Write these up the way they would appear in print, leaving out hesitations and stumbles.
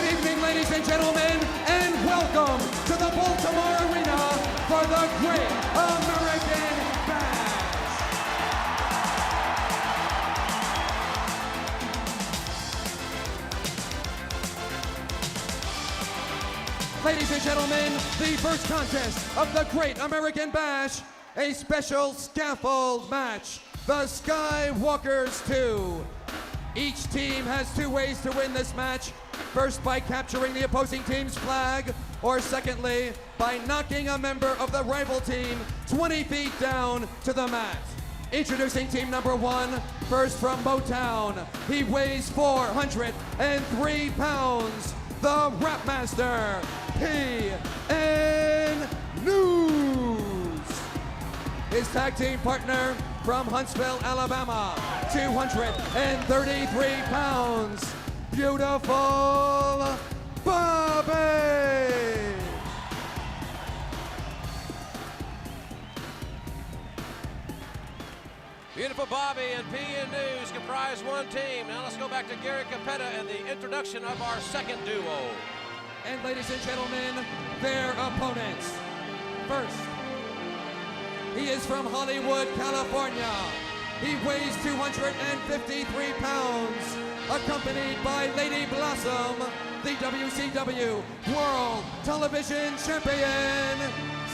Good evening, ladies and gentlemen, and welcome to the Baltimore Arena for the Great American Bash. Ladies and gentlemen, the first contest of the Great American Bash, a special scaffold match, the Skywalkers 2. Each team has two ways to win this match. First, by capturing the opposing team's flag, or secondly, by knocking a member of the rival team 20 feet down to the mat. Introducing team number one, first from Motown. He weighs 403 pounds, the Rapmaster, P.N. News. His tag team partner from Huntsville, Alabama, 233 pounds, Beautiful Bobby. Beautiful Bobby and P.N. News comprise one team. Now let's go back to Gary Capetta and the introduction of our second duo. And ladies and gentlemen, their opponents. First, he is from Hollywood, California. He weighs 253 pounds, accompanied by Lady Blossom, the WCW World Television Champion,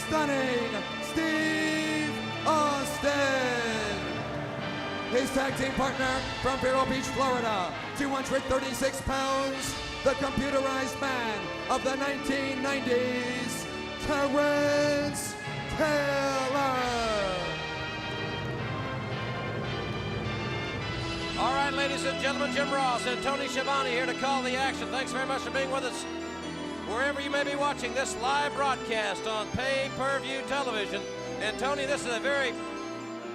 Stunning Steve Austin. His tag team partner from Vero Beach, Florida, 236 pounds, the computerized man of the 1990s, Terrence Taylor. All right, ladies and gentlemen, Jim Ross and Tony Schiavone here to call the action. Thanks very much for being with us wherever you may be watching this live broadcast on pay-per-view television. And Tony, this is a very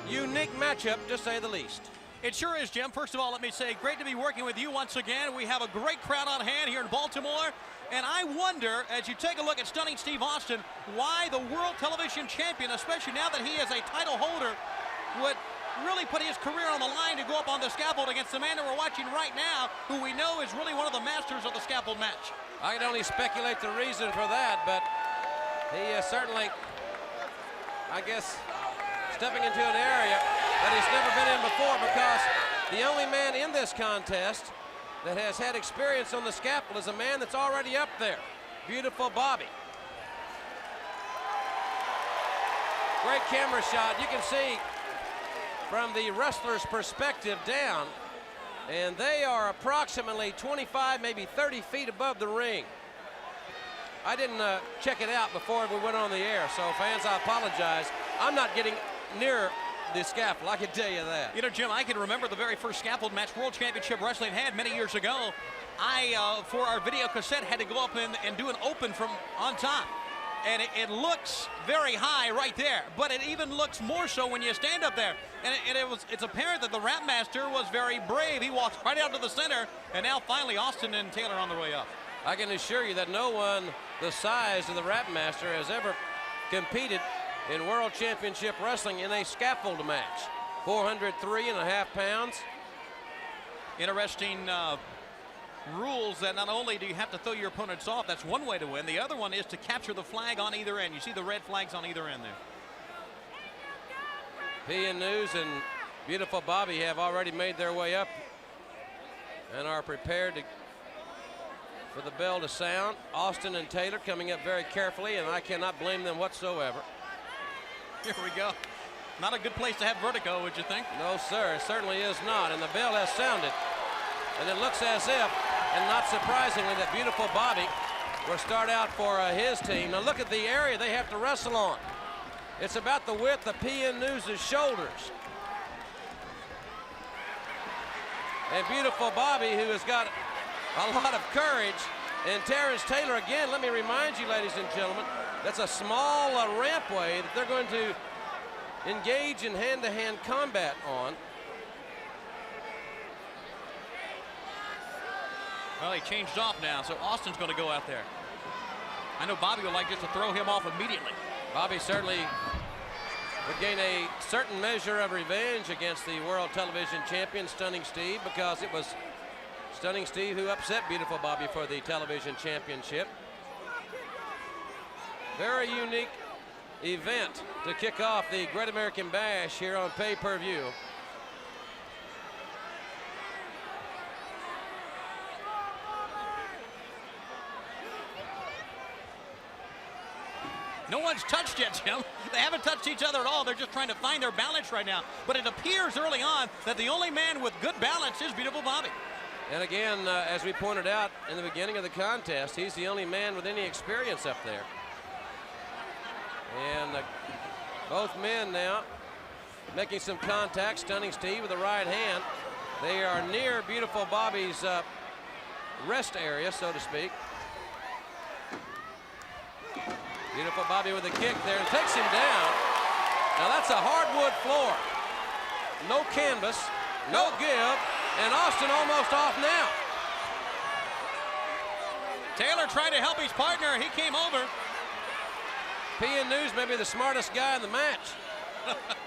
unique matchup, to say the least. It sure is, Jim. First of all, let me say, great to be working with you once again. We have a great crowd on hand here in Baltimore. And I wonder, as you take a look at Stunning Steve Austin, why the World Television Champion, especially now that he is a title holder, would really put his career on the line to go up on the scaffold against the man that we're watching right now, who we know is really one of the masters of the scaffold match. I can only speculate the reason for that, but he is certainly, I guess, stepping into an area that he's never been in before, because the only man in this contest that has had experience on the scaffold is a man that's already up there, Beautiful Bobby. Great camera shot. You can see from the wrestler's perspective down, and they are approximately 25, maybe 30 feet above the ring. I didn't check it out before we went on the air, so fans, I apologize. I'm not getting near the scaffold, I can tell you that. You know, Jim, I can remember the very first scaffold match World Championship Wrestling had many years ago. I, for our video cassette, had to go up and do an open from on top. And it looks very high right there, but it even looks more so when you stand up there. And it's apparent that the Rapmaster was very brave. He walked right out to the center, and now finally Austin and Taylor on their way up. I can assure you that no one the size of the Rapmaster has ever competed in World Championship Wrestling in a scaffold match. 403.5 pounds. Interesting rules that not only do you have to throw your opponents off, that's one way to win. The other one is to capture the flag on either end. You see the red flags on either end there. P.N. News and Beautiful Bobby have already made their way up and are prepared for the bell to sound. Austin and Taylor coming up very carefully, and I cannot blame them whatsoever. Here we go. Not a good place to have vertigo, would you think? No, sir, it certainly is not. And the bell has sounded. And it looks as if, and not surprisingly, that Beautiful Bobby will start out for his team. Now look at the area they have to wrestle on. It's about the width of P.N. News' shoulders. And Beautiful Bobby, who has got a lot of courage. And Terrence Taylor, again, let me remind you, ladies and gentlemen, that's a small rampway that they're going to engage in hand-to-hand combat on. Well, he changed off now, so Austin's going to go out there. I know Bobby would like just to throw him off immediately. Bobby certainly would gain a certain measure of revenge against the World Television Champion, Stunning Steve, because it was Stunning Steve, who upset Beautiful Bobby for the television championship. Very unique event to kick off the Great American Bash here on pay-per-view. No one's touched yet, Jim. They haven't touched each other at all. They're just trying to find their balance right now. But it appears early on that the only man with good balance is Beautiful Bobby. And again, as we pointed out in the beginning of the contest, he's the only man with any experience up there. And both men now making some contact. Stunning Steve with the right hand. They are near Beautiful Bobby's rest area, so to speak. Beautiful Bobby with a kick there and takes him down. Now that's a hardwood floor. No canvas, no give, and Austin almost off now. Taylor trying to help his partner. He came over. PN News may be the smartest guy in the match.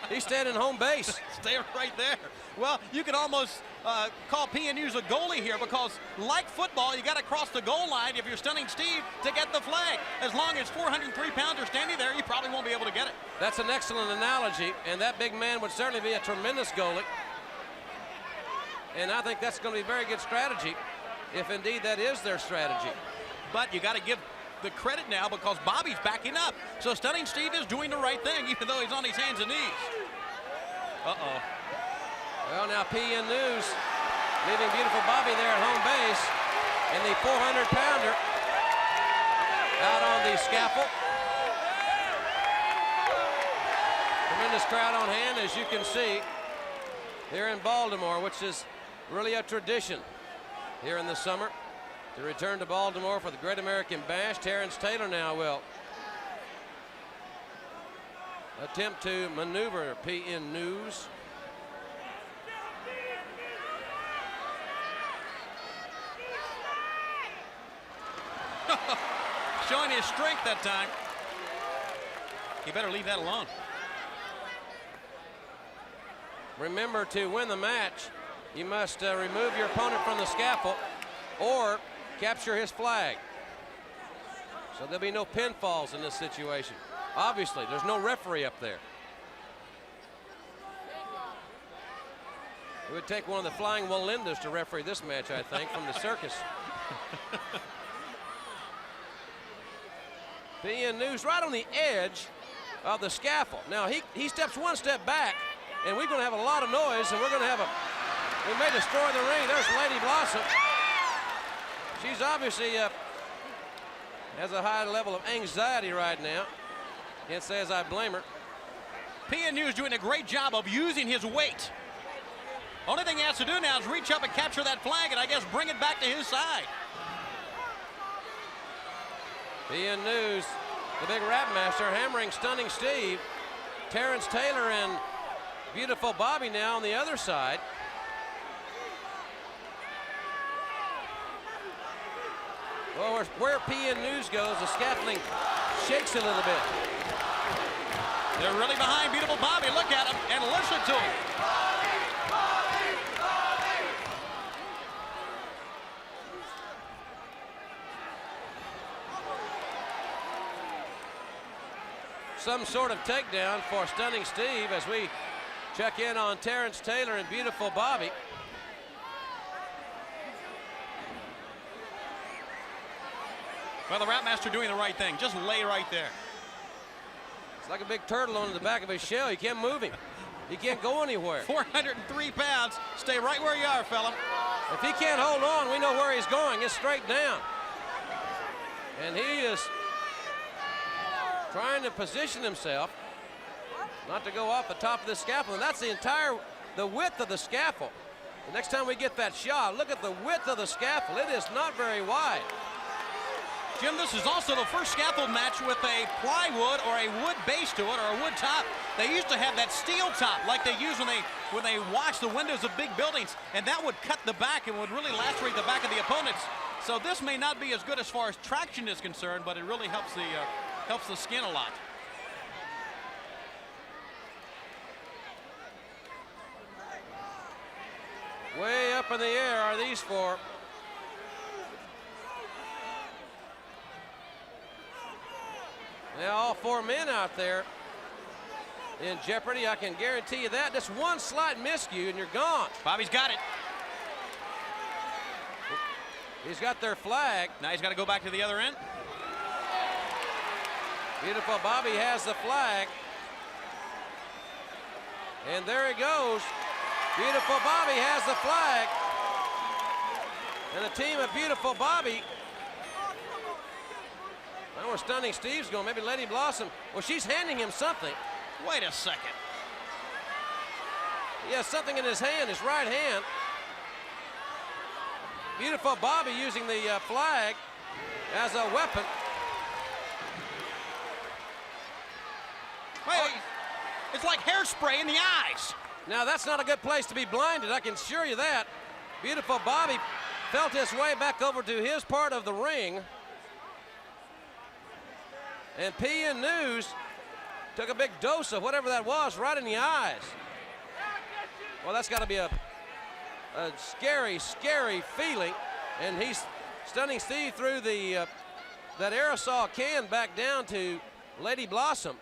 He's standing home base. Stay right there. Well, you could almost call PNU's a goalie here because, like football, you got to cross the goal line if you're Stunning Steve to get the flag. As long as 403 pounds are standing there, you probably won't be able to get it. That's an excellent analogy, and that big man would certainly be a tremendous goalie. And I think that's going to be a very good strategy, if indeed that is their strategy. But you got to give the credit now because Bobby's backing up. So Stunning Steve is doing the right thing, even though he's on his hands and knees. Uh-oh. Well, now PN News leaving Beautiful Bobby there at home base, and the 400-pounder out on the scaffold. Tremendous crowd on hand, as you can see, here in Baltimore, which is really a tradition here in the summer to return to Baltimore for the Great American Bash. Terrence Taylor now will attempt to maneuver PN News. Showing his strength that time. He better leave that alone. Remember, to win the match, you must remove your opponent from the scaffold or capture his flag. So there'll be no pinfalls in this situation. Obviously, there's no referee up there. It would take one of the Flying Walindas to referee this match, I think, from the circus. PN News right on the edge of the scaffold. Now, he steps one step back, and we're going to have a lot of noise, and we're going to have we may destroy the ring. There's Lady Blossom. She's obviously has a high level of anxiety right now. Can't say as I blame her. PNU is doing a great job of using his weight. Only thing he has to do now is reach up and capture that flag and I guess bring it back to his side. PN News, the big rap master, hammering Stunning Steve. Terrence Taylor and Beautiful Bobby now on the other side. Well, where PN News goes, the scaffolding shakes a little bit. They're really behind Beautiful Bobby. Look at him and listen to him. Some sort of takedown for Stunning Steve as we check in on Terrence Taylor and Beautiful Bobby. Well, the Rap Master doing the right thing. Just lay right there. It's like a big turtle on the back of his shell. You can't move him. He can't go anywhere. 403 pounds. Stay right where you are, fella. If he can't hold on, we know where he's going. It's straight down. And he is trying to position himself not to go off the top of the scaffold. And that's the width of the scaffold. The next time we get that shot, look at the width of the scaffold. It is not very wide. Jim, this is also the first scaffold match with a plywood or a wood base to it, or a wood top. They used to have that steel top like they use when they wash the windows of big buildings, and that would cut the back and would really lacerate the back of the opponents. So this may not be as good as far as traction is concerned, but it really helps the skin a lot. Way up in the air are these four. Now all 4 men out there in jeopardy, I can guarantee you that. Just one slight miscue and you're gone. Bobby's got it. He's got their flag. Now he's got to go back to the other end. Beautiful Bobby has the flag. And there he goes. Beautiful Bobby has the flag. And the team of Beautiful Bobby. Now where Stunning Steve's going, maybe Lady Blossom. Well, she's handing him something. Wait a second. He has something in his hand, his right hand. Beautiful Bobby using the flag as a weapon. Wait, it's like hairspray in the eyes. Now that's not a good place to be blinded, I can assure you that. Beautiful Bobby felt his way back over to his part of the ring. And PN News took a big dose of whatever that was right in the eyes. Well, that's got to be a scary, scary feeling. And he's Stunning Steve threw the that aerosol can back down to Lady Blossom.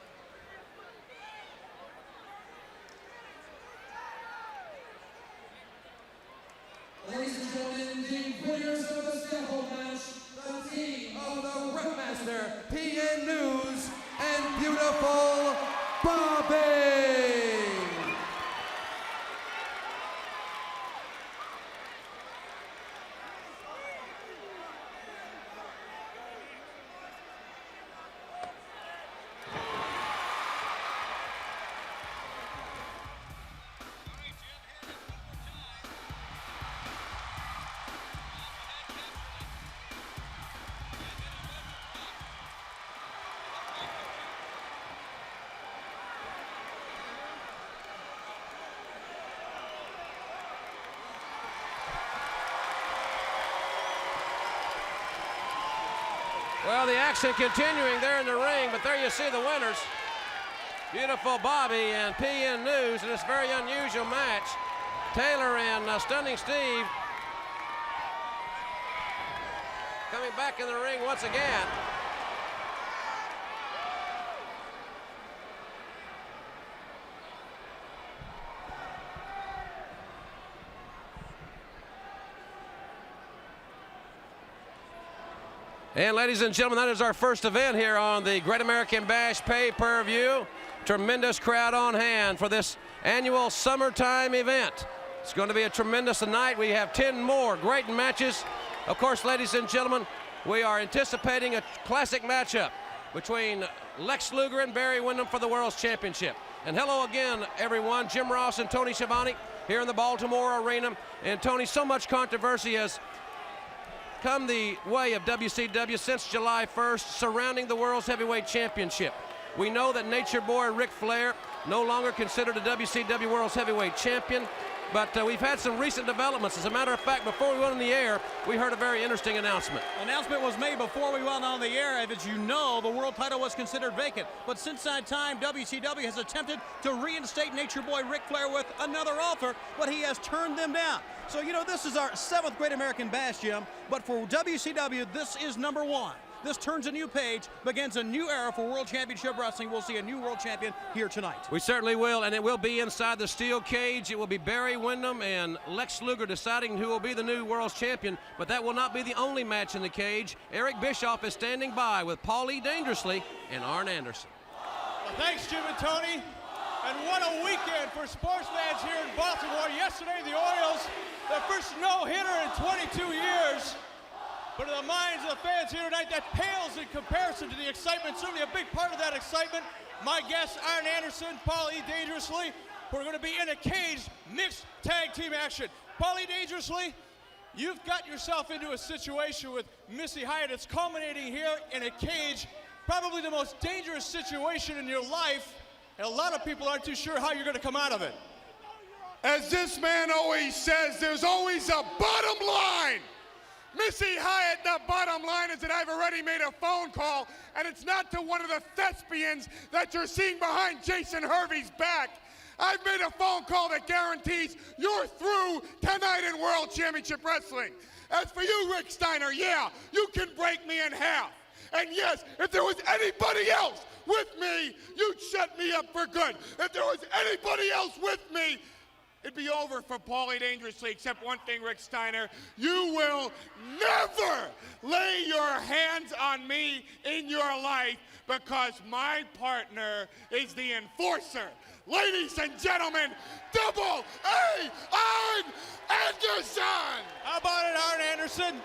Ladies and gentlemen, the winners of the scaffold match, the team of the Ringmaster, PN News, and Beautiful Bobby. Well, the action continuing there in the ring, but there you see the winners. Beautiful Bobby and PN News in this very unusual match. Taylor and Stunning Steve coming back in the ring once again. And ladies and gentlemen, that is our first event here on the Great American Bash pay-per-view. Tremendous crowd on hand for this annual summertime event. It's going to be a tremendous night. We have 10 more great matches. Of course, ladies and gentlemen, we are anticipating a classic matchup between Lex Luger and Barry Windham for the World's Championship. And hello again, everyone. Jim Ross and Tony Schiavone here in the Baltimore Arena. And Tony, so much controversy has come the way of WCW since July 1st surrounding the World's Heavyweight Championship. We know that Nature Boy Ric Flair no longer considered a WCW World's Heavyweight Champion, but we've had some recent developments. As a matter of fact, before we went on the air, we heard a very interesting announcement. Announcement was made before we went on the air. As you know, the world title was considered vacant. But since that time, WCW has attempted to reinstate Nature Boy Ric Flair with another offer, but he has turned them down. So, you know, this is our 7th Great American Bash, Jim, but for WCW, this is number 1. This turns a new page, begins a new era for World Championship Wrestling. We'll see a new world champion here tonight. We certainly will, and it will be inside the steel cage. It will be Barry Windham and Lex Luger deciding who will be the new world's champion, but that will not be the only match in the cage. Eric Bischoff is standing by with Paulie Dangerously and Arn Anderson. Well, thanks, Jim and Tony. And what a weekend for sports fans here in Baltimore. Yesterday, the Orioles, their first no-hitter in 22 years. But in the minds of the fans here tonight, that pales in comparison to the excitement. Certainly a big part of that excitement. My guests, Arn Anderson, Paulie Dangerously, who are going to be in a cage mixed tag team action. Paulie Dangerously, you've got yourself into a situation with Missy Hyatt. It's culminating here in a cage, probably the most dangerous situation in your life. And a lot of people aren't too sure how you're going to come out of it. As this man always says, there's always a bottom line. Missy Hyatt, the bottom line is that I've already made a phone call, and it's not to one of the thespians that you're seeing behind Jason Hervey's back. I've made a phone call that guarantees you're through tonight in World Championship Wrestling. As for you, Rick Steiner, yeah, you can break me in half. And yes, if there was anybody else with me, you'd shut me up for good. If there was anybody else with me, it'd be over for Paulie Dangerously, except one thing, Rick Steiner. You will never lay your hands on me in your life because my partner is the enforcer. Ladies and gentlemen, Double A Arn Anderson! How about it, Arn Anderson?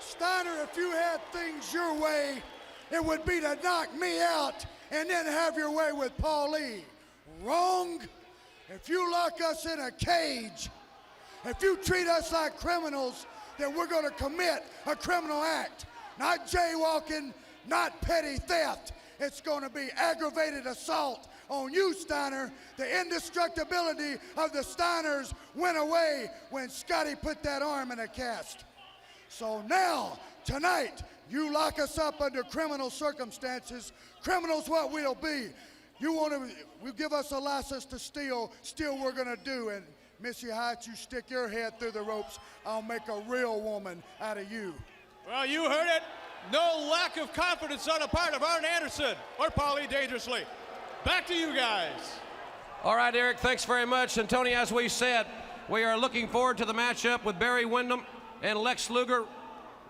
Steiner, if you had things your way, it would be to knock me out and then have your way with Paulie. Wrong. If you lock us in a cage, if you treat us like criminals, then we're going to commit a criminal act. Not jaywalking, not petty theft. It's going to be aggravated assault on you, Steiner. The indestructibility of the Steiners went away when Scotty put that arm in a cast. So now, tonight, you lock us up under criminal circumstances. Criminals what we'll be. You give us a license to steal we're gonna do. And Missy Hyatt, you stick your head through the ropes, I'll make a real woman out of you. Well, you heard it. No lack of confidence on the part of Arn Anderson or Paulie Dangerously. Back to you guys. All right, Eric, thanks very much. And Tony, as we said, we are looking forward to the matchup with Barry Windham and Lex Luger.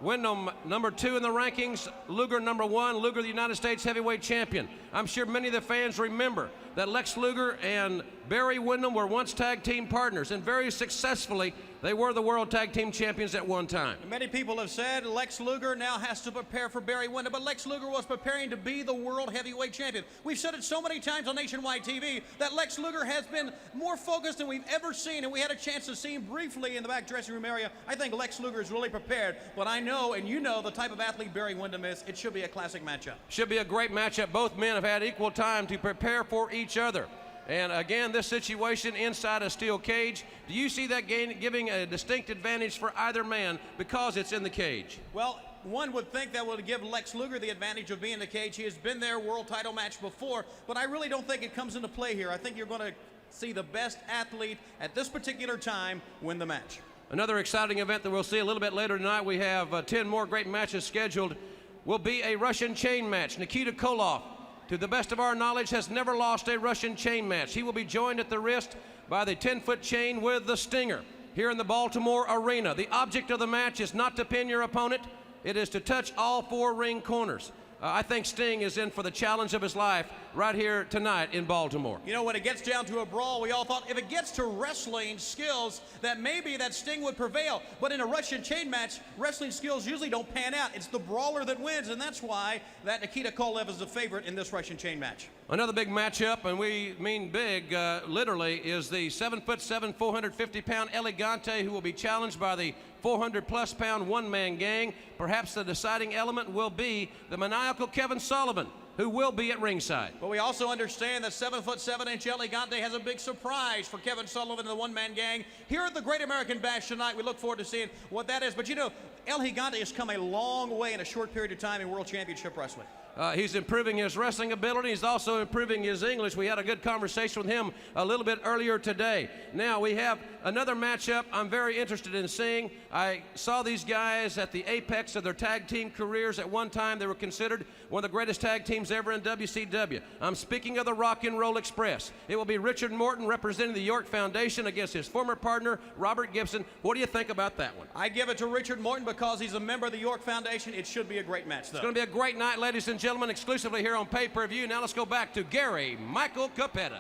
Windham, number 2 in the rankings. Luger, number 1. Luger, the United States heavyweight champion. I'm sure many of the fans remember that Lex Luger and Barry Windham were once tag team partners, and very successfully, they were the world tag team champions at one time. Many people have said Lex Luger now has to prepare for Barry Windham, but Lex Luger was preparing to be the world heavyweight champion. We've said it so many times on Nationwide TV that Lex Luger has been more focused than we've ever seen, and we had a chance to see him briefly in the back dressing room area. I think Lex Luger is really prepared, but I know, and you know, the type of athlete Barry Windham is. It should be a classic matchup. Should be a great matchup. Both men have had equal time to prepare for each other. And again, this situation inside a steel cage, do you see that giving a distinct advantage for either man because it's in the cage? Well, one would think that would give Lex Luger the advantage of being in the cage. He has been there, world title match before, but I really don't think it comes into play here. I think you're going to see the best athlete at this particular time win the match. Another exciting event that we'll see a little bit later tonight, we have 10 more great matches scheduled, will be a Russian chain match. Nikita Koloff, to the best of our knowledge, has never lost a Russian chain match. He will be joined at the wrist by the 10-foot chain with the Stinger here in the Baltimore Arena. The object of the match is not to pin your opponent. It is to touch all 4 ring corners. I think Sting is in for the challenge of his life right here tonight in Baltimore. You know, when it gets down to a brawl, we all thought if it gets to wrestling skills, that maybe that Sting would prevail. But in a Russian chain match, wrestling skills usually don't pan out. It's the brawler that wins, and that's why that Nikita Koloff is the favorite in this Russian chain match. Another big matchup, and we mean big, literally, is the 7'7", 450-pound Elegante, who will be challenged by the 400-plus pound one-man gang. Perhaps the deciding element will be the maniacal Kevin Sullivan, who will be at ringside. But we also understand that 7'7" Elegante has a big surprise for Kevin Sullivan and the one-man gang. Here at the Great American Bash tonight, we look forward to seeing what that is. But you know, El Gigante has come a long way in a short period of time in World Championship Wrestling. He's improving his wrestling ability. He's also improving his English. We had a good conversation with him a little bit earlier today. Now we have another matchup I'm very interested in seeing. I saw these guys at the apex of their tag team careers. At one time, they were considered one of the greatest tag teams ever in WCW. I'm speaking of the Rock and Roll Express. It will be Richard Morton representing the York Foundation against his former partner, Robert Gibson. What do you think about that one? I give it to Richard Morton because he's a member of the York Foundation. It should be a great match, though. It's going to be a great night, ladies and gentlemen, exclusively here on pay-per-view. Now let's go back to Gary Michael Capetta.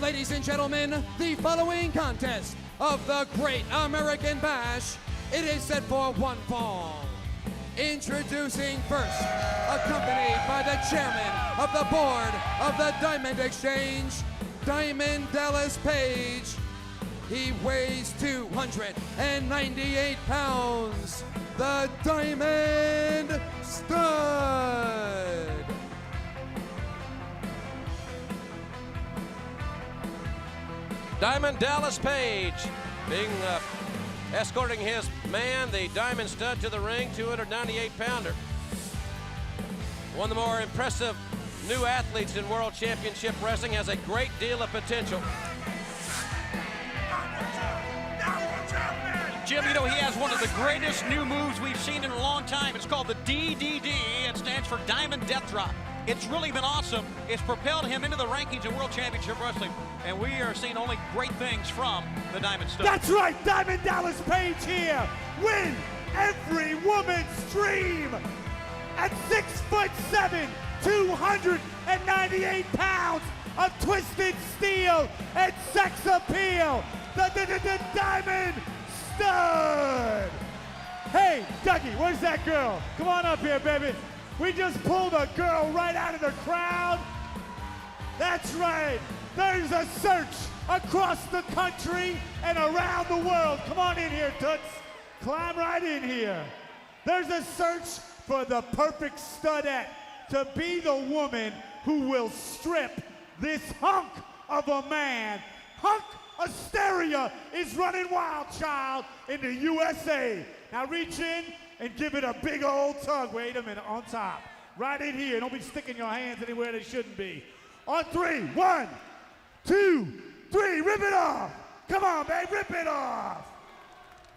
Ladies and gentlemen, the following contest of the Great American Bash, it is set for one fall. Introducing first, accompanied by the chairman of the board of the Diamond Exchange, Diamond Dallas Page. He weighs 298 pounds. The Diamond Stud. Diamond Dallas Page being escorting his man, the Diamond Stud, to the ring, 298-pounder. One of the more impressive new athletes in World Championship Wrestling, has a great deal of potential. Jim, you know, he has one of the greatest new moves we've seen in a long time. It's called the DDD. It stands for Diamond Death Drop. It's really been awesome. It's propelled him into the rankings in World Championship Wrestling, and we are seeing only great things from the Diamond Stud. That's right, Diamond Dallas Page here. Win every woman's dream. At 6'7", 298 pounds of twisted steel and sex appeal, the Diamond Stud. Hey, Dougie, where's that girl? Come on up here, baby. We just pulled a girl right out of the crowd. That's right. There's a search across the country and around the world. Come on in here, Toots. Climb right in here. There's a search for the perfect studette to be the woman who will strip this hunk of a man. Hunk Asteria is running wild, child, in the USA. Now reach in and give it a big old tug. Wait a minute, on top. Right in here. Don't be sticking your hands anywhere they shouldn't be. On 3, 1, 2, 3, rip it off. Come on, babe, rip it off.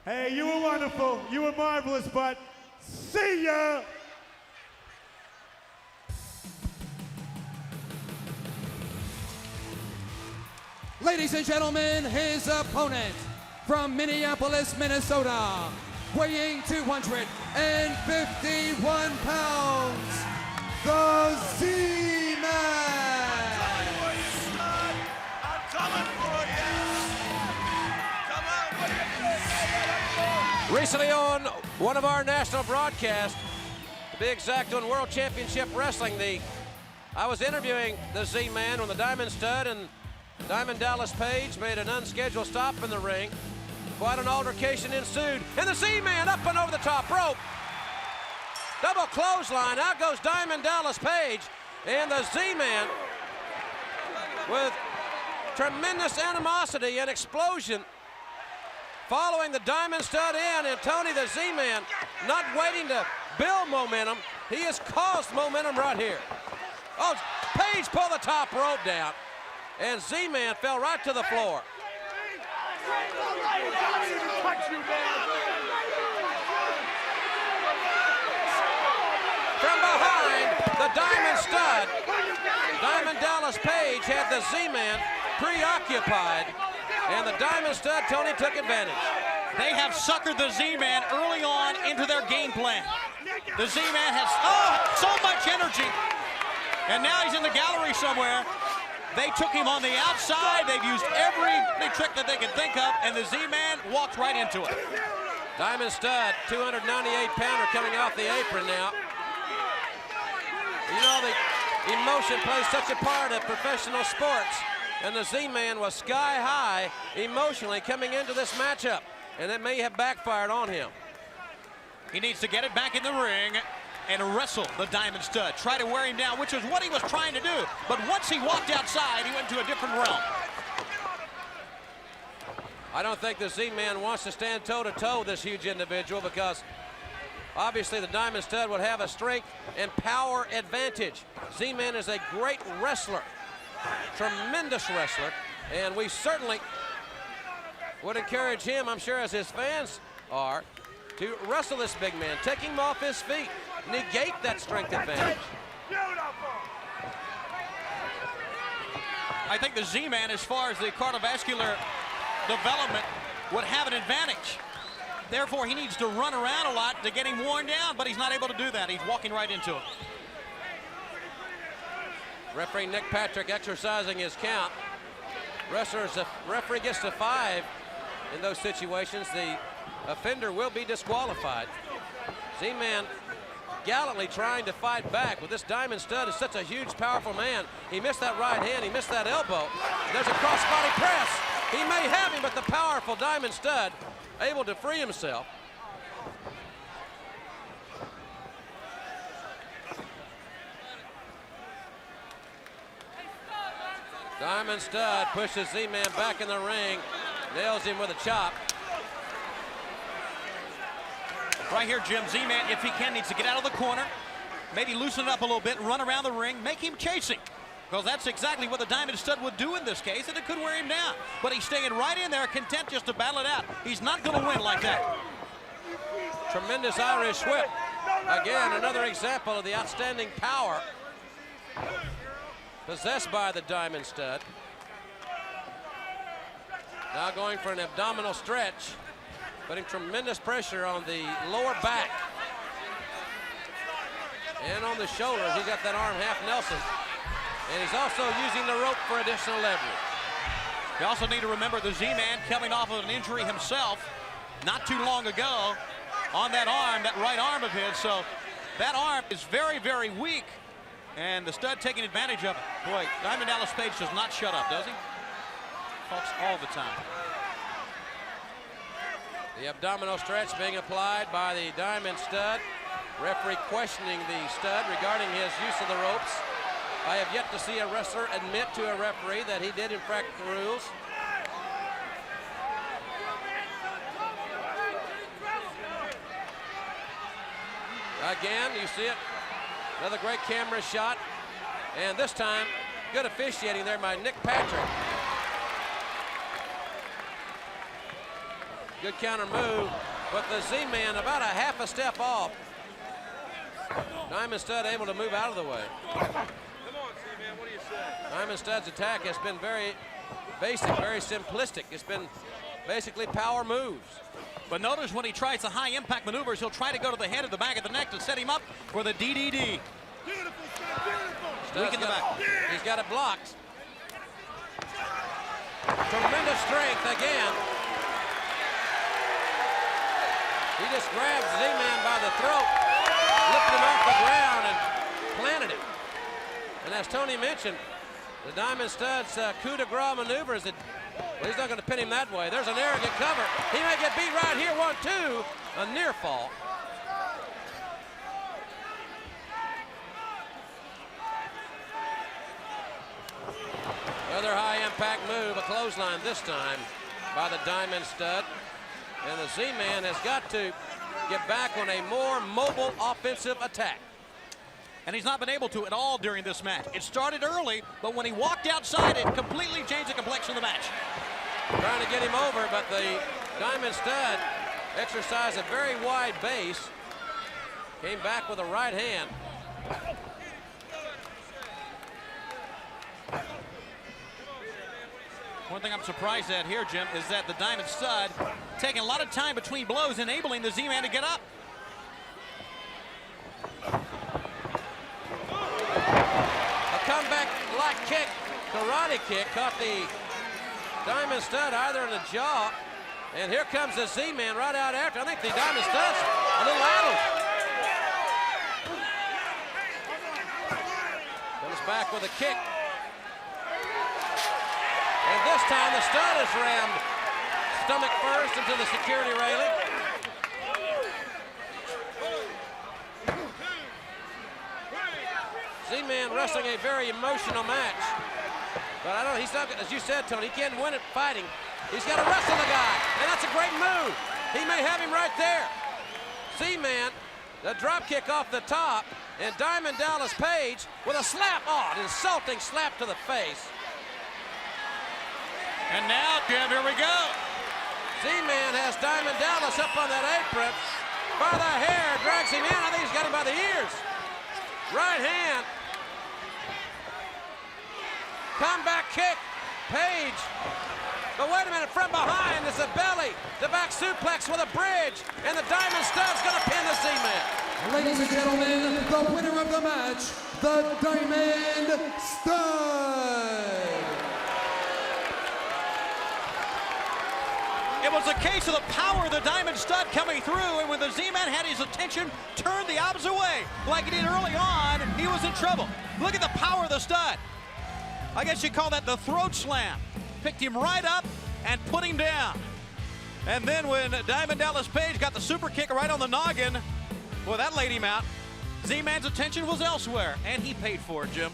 Hey, you were wonderful. You were marvelous, but see ya. Ladies and gentlemen, his opponent from Minneapolis, Minnesota, weighing 251 pounds, the Z-Man. I'm coming for you. Recently on one of our national broadcasts, to be exact, on World Championship Wrestling, I was interviewing the Z-Man when the Diamond Stud and Diamond Dallas Page made an unscheduled stop in the ring. Quite an altercation ensued, and the Z-Man up and over the top rope. Double clothesline, out goes Diamond Dallas Page, and the Z-Man, with tremendous animosity and explosion, following the Diamond Stud in, and Tony the Z-Man not waiting to build momentum. He has caused momentum right here. Oh, Page pulled the top rope down, and Z-Man fell right to the floor. From behind, the Diamond Stud, Diamond Dallas Page had the Z-Man preoccupied, and the Diamond Stud, Tony, took advantage. They have suckered the Z-Man early on into their game plan. The Z-Man has so much energy, and now he's in the gallery somewhere. They took him on the outside. They've used every trick that they can think of, and the Z-Man walked right into it. Diamond Stud, 298-pounder coming off the apron now. You know, the emotion plays such a part of professional sports, and the Z-Man was sky high emotionally coming into this matchup, and it may have backfired on him. He needs to get it back in the ring and wrestle the Diamond Stud. Try to wear him down, which is what he was trying to do. But once he walked outside, he went to a different realm. I don't think the Z-Man wants to stand toe-to-toe with this huge individual, because obviously the Diamond Stud would have a strength and power advantage. Z-Man is a great wrestler, tremendous wrestler, and we certainly would encourage him, I'm sure as his fans are, to wrestle this big man, take him off his feet, negate that strength advantage. I think the Z-Man, as far as the cardiovascular development, would have an advantage. Therefore, he needs to run around a lot to get him worn down, but he's not able to do that. He's walking right into it. Referee Nick Patrick exercising his count. Referee gets to 5 in those situations. The offender will be disqualified. Z-Man gallantly trying to fight back, but this Diamond Stud is such a huge, powerful man. He missed that right hand, he missed that elbow. There's a cross-body press. He may have him, but the powerful Diamond Stud able to free himself. Diamond Stud pushes Z-Man back in the ring, nails him with a chop. Right here, Jim, Z-Man, if he can, needs to get out of the corner, maybe loosen it up a little bit, run around the ring, make him chasing. Because that's exactly what the Diamond Stud would do in this case, and it could wear him down. But he's staying right in there, content just to battle it out. He's not going to win like that. Tremendous Irish whip. Again, another example of the outstanding power possessed by the Diamond Stud. Now going for an abdominal stretch, putting tremendous pressure on the lower back and on the shoulders. He's got that arm half Nelson. And he's also using the rope for additional leverage. You also need to remember the Z-Man coming off of an injury himself not too long ago on that arm, that right arm of his. So that arm is very, very weak. And the Stud taking advantage of it. Boy, Diamond Dallas Page does not shut up, does he? Talks all the time. The abdominal stretch being applied by the Diamond Stud. Referee questioning the Stud regarding his use of the ropes. I have yet to see a wrestler admit to a referee that he did infract the rules. Again, you see it. Another great camera shot. And this time, good officiating there by Nick Patrick. Good counter move, but the Z-Man about a half a step off. Diamond Stud able to move out of the way. Diamond Stud's attack has been very basic, very simplistic. It's been basically power moves. But notice when he tries the high impact maneuvers, he'll try to go to the head of the back of the neck to set him up for the DDD. Weak in the back. He's got it blocked. Tremendous strength again. He just grabs Z-Man by the throat, lifted him off the ground and planted it. And as Tony mentioned, the Diamond Stud's coup de grace maneuvers, well, he's not going to pin him that way. There's an arrogant cover. He may get beat right here, 1-2, a near fall. Another high impact move, a clothesline this time by the Diamond Stud. And the Z-Man has got to get back on a more mobile offensive attack. And he's not been able to at all during this match. It started early, but when he walked outside, it completely changed the complexion of the match. Trying to get him over, but the Diamond Stud exercised a very wide base. Came back with a right hand. One thing I'm surprised at here, Jim, is that the Diamond Stud taking a lot of time between blows, enabling the Z-Man to get up. A comeback-like kick, karate kick, caught the Diamond Stud either in the jaw, and here comes the Z-Man right out after. I think the Diamond Stud's a little addled. Comes back with a kick. And this time the Stud is rammed stomach first into the security railing. Z-Man wrestling a very emotional match. But I don't know, he's not, as you said, Tony, he can't win it fighting. He's got to wrestle the guy, and that's a great move. He may have him right there. Z-Man, the drop kick off the top, and Diamond Dallas Page with a slap, an insulting slap to the face. And now, Jim, here we go. Z-Man has Diamond Dallas up on that apron. By the hair, drags him in. I think he's got him by the ears. Right hand. Comeback kick. Page. But wait a minute, from behind is a belly. The back suplex with a bridge. And the Diamond Stud's going to pin the Z-Man. Ladies and gentlemen, the winner of the match, the Diamond Stud. It was a case of the power of the Diamond Stud coming through, and when the Z-Man had his attention turned the opposite way, like he did early on, he was in trouble. Look at the power of the Stud. I guess you call that the throat slam. Picked him right up and put him down. And then when Diamond Dallas Page got the super kick right on the noggin, well, that laid him out. Z-Man's attention was elsewhere, and he paid for it, Jim.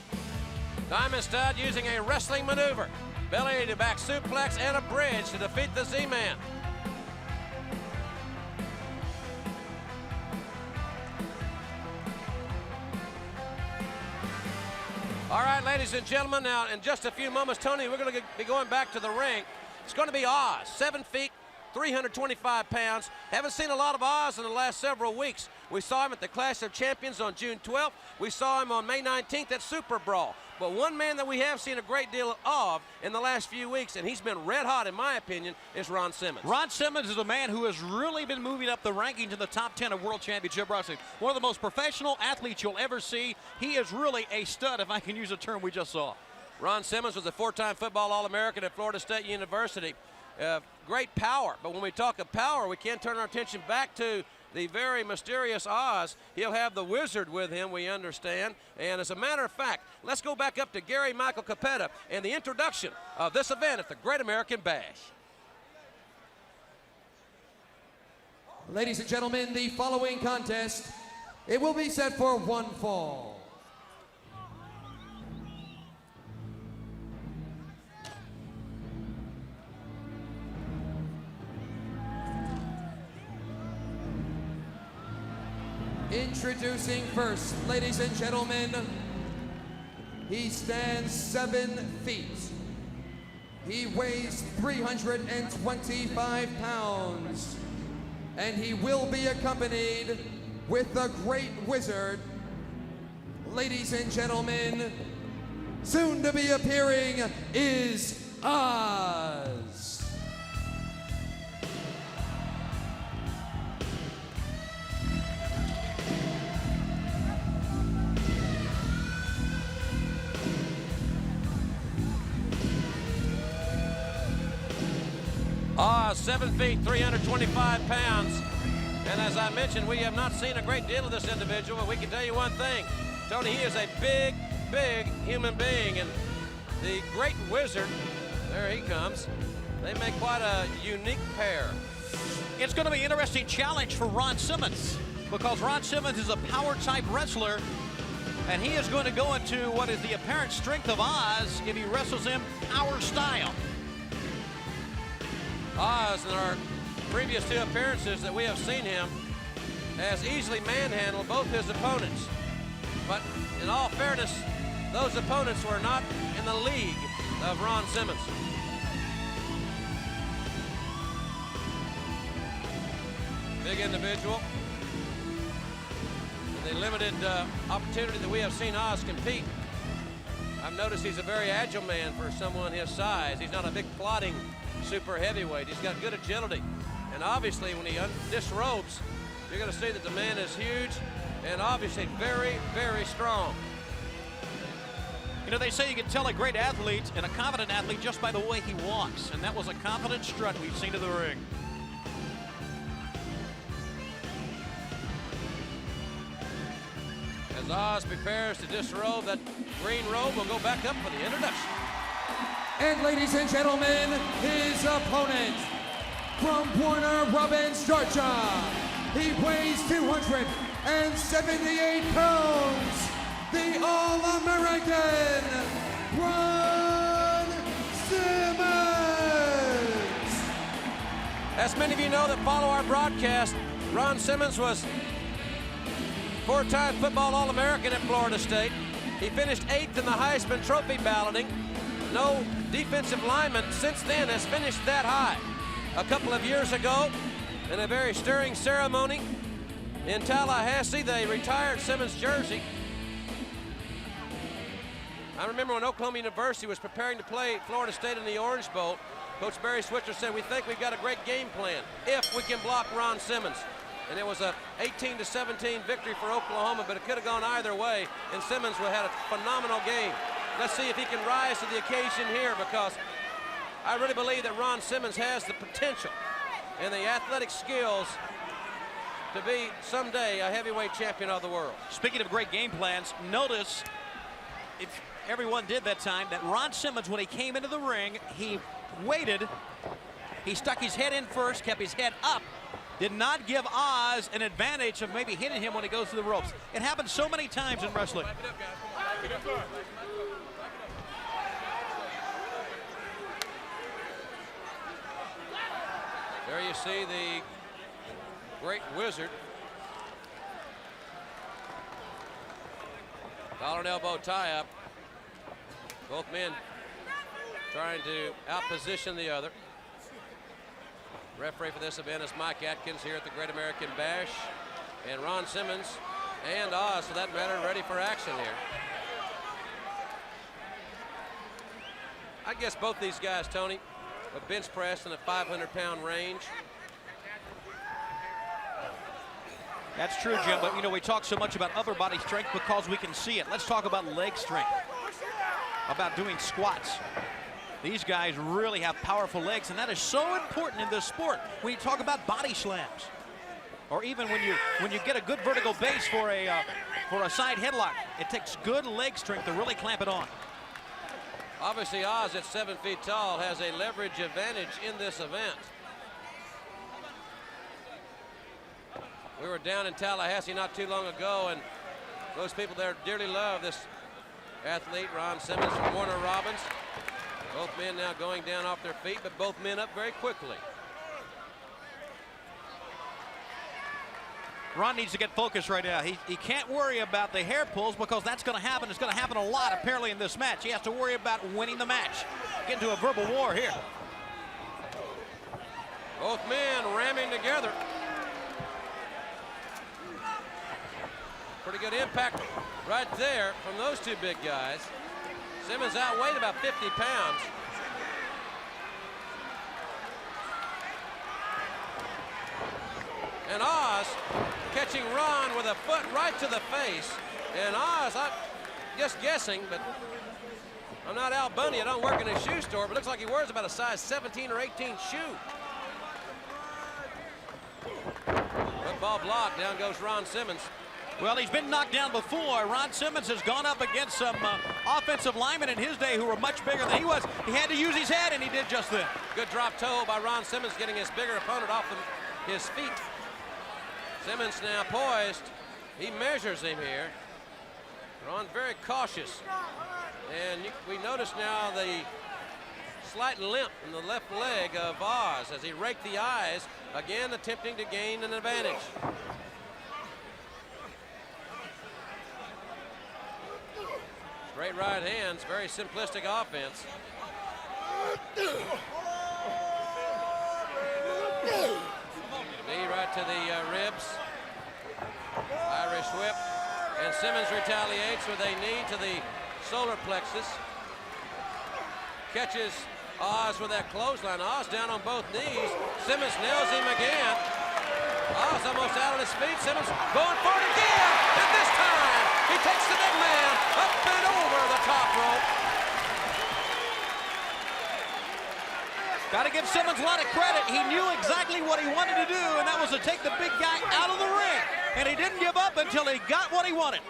Diamond Stud using a wrestling maneuver. Belly to back suplex and a bridge to defeat the Z-Man. All right, ladies and gentlemen, now in just a few moments, Tony, we're going to be going back to the ring. It's going to be Oz, 7 feet, 325 pounds. Haven't seen a lot of Oz in the last several weeks. We saw him at the Clash of Champions on June 12th. We saw him on May 19th at Super Brawl. But one man that we have seen a great deal of in the last few weeks, and he's been red hot in my opinion, is Ron Simmons. Ron Simmons is a man who has really been moving up the rankings in the top 10 of World Championship Wrestling. One of the most professional athletes you'll ever see. He is really a stud, if I can use a term we just saw. Ron Simmons was a 4-time football All-American at Florida State University. Great power, but when we talk of power, we can't turn our attention back to the very mysterious Oz. He'll have the Wizard with him, we understand. And as a matter of fact, let's go back up to Gary Michael Capetta and the introduction of this event at the Great American Bash. Ladies and gentlemen, the following contest, it will be set for one fall. Introducing first, ladies and gentlemen, he stands 7 feet. He weighs 325 pounds. And he will be accompanied with the Great Wizard. Ladies and gentlemen, soon to be appearing is Oz. Oz, 7 feet, 325 pounds. And as I mentioned, we have not seen a great deal of this individual, but we can tell you one thing. Tony, he is a big, big human being. And the Great Wizard, there he comes. They make quite a unique pair. It's going to be an interesting challenge for Ron Simmons because Ron Simmons is a power type wrestler and he is going to go into what is the apparent strength of Oz if he wrestles him power style. Oz, in our previous 2 appearances that we have seen him, has easily manhandled both his opponents. But in all fairness, those opponents were not in the league of Ron Simmons. Big individual. In the limited opportunity that we have seen Oz compete, I've noticed he's a very agile man for someone his size. He's not a big plodding super heavyweight. He's got good agility. And obviously when he disrobes, you're going to see that the man is huge and obviously very, very strong. You know, they say you can tell a great athlete and a confident athlete just by the way he walks. And that was a confident strut we've seen in the ring. As Oz prepares to disrobe, that green robe will go back up for the introduction. And ladies and gentlemen, his opponent from Warner Robins, Georgia. He weighs 278 pounds. The All-American, Ron Simmons. As many of you know that follow our broadcast, Ron Simmons was 4-time football All-American at Florida State. He finished 8th in the Heisman Trophy balloting. No defensive lineman since then has finished that high. A couple of years ago, in a very stirring ceremony in Tallahassee, they retired Simmons' jersey. I remember when Oklahoma University was preparing to play Florida State in the Orange Bowl, Coach Barry Switzer said, "We think we've got a great game plan if we can block Ron Simmons." And it was a 18-17 victory for Oklahoma, but it could have gone either way, and Simmons had a phenomenal game. Let's see if he can rise to the occasion here, because I really believe that Ron Simmons has the potential and the athletic skills to be someday a heavyweight champion of the world. Speaking of great game plans, notice, if everyone did that time, that Ron Simmons, when he came into the ring, he waited, he stuck his head in first, kept his head up, did not give Oz an advantage of maybe hitting him when he goes through the ropes. It happens so many times in wrestling. There you see the Great Wizard. Collar and elbow tie-up. Both men trying to outposition the other. Referee for this event is Mike Atkins here at the Great American Bash. And Ron Simmons and Oz, for that matter, ready for action here. I guess both these guys, Tony, have bench pressed in a 500-pound range. That's true, Jim, but you know, we talk so much about upper body strength because we can see it. Let's talk about leg strength, about doing squats. These guys really have powerful legs, and that is so important in this sport when you talk about body slams. Or even when you get a good vertical base for a side headlock, it takes good leg strength to really clamp it on. Obviously, Oz at 7 feet tall has a leverage advantage in this event. We were down in Tallahassee not too long ago, and those people there dearly love this athlete, Ron Simmons from Warner Robins. Both men now going down off their feet, but both men up very quickly. Ron needs to get focused right now. He can't worry about the hair pulls because that's going to happen. It's going to happen a lot apparently in this match. He has to worry about winning the match. Get into a verbal war here. Both men ramming together. Pretty good impact right there from those two big guys. Simmons outweighed about 50 pounds. And Oz catching Ron with a foot right to the face. And Oz, I'm just guessing, but I'm not Al Bundy. I don't work in a shoe store, but it looks like he wears about a size 17 or 18 shoe. Football block, down goes Ron Simmons. Well, he's been knocked down before. Ron Simmons has gone up against some offensive linemen in his day who were much bigger than he was. He had to use his head, and he did just that. Good drop toe by Ron Simmons, getting his bigger opponent off his feet. Simmons now poised. He measures him here. Ron very cautious. And we notice now the slight limp in the left leg of Oz as he raked the eyes, again attempting to gain an advantage. Straight right hands, very simplistic offense. Knee right to the ribs. Irish whip. And Simmons retaliates with a knee to the solar plexus. Catches Oz with that clothesline. Oz down on both knees. Simmons nails him again. Oz almost out on his feet. Simmons going for it again. And this time, he takes the big man up and over the top rope. Got to give Simmons a lot of credit. He knew exactly what he wanted to do, and that was to take the big guy out of the ring. And he didn't give up until he got what he wanted.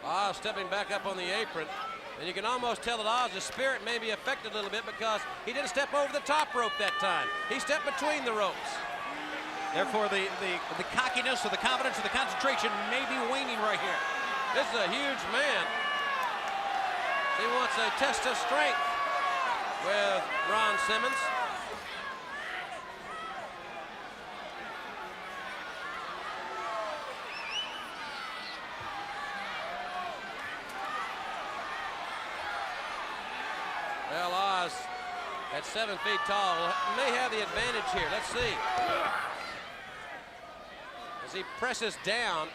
Oz stepping back up on the apron. And you can almost tell that Oz's spirit may be affected a little bit because he didn't step over the top rope that time. He stepped between the ropes. Therefore, the cockiness or the confidence or the concentration may be waning right here. This is a huge man. He wants a test of strength with Ron Simmons. Well, Oz, at 7 feet tall, may have the advantage here. Let's see. As he presses down,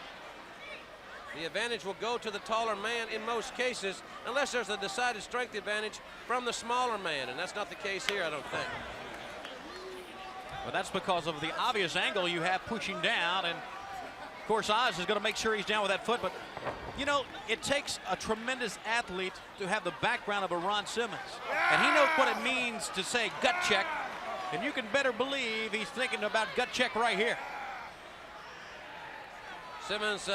the advantage will go to the taller man in most cases, unless there's a decided strength advantage from the smaller man, and that's not the case here, I don't think. But that's because of the obvious angle you have pushing down, and of course Oz is going to make sure he's down with that foot, but you know, it takes a tremendous athlete to have the background of a Ron Simmons. And he knows what it means to say gut check. And you can better believe he's thinking about gut check right here. Simmons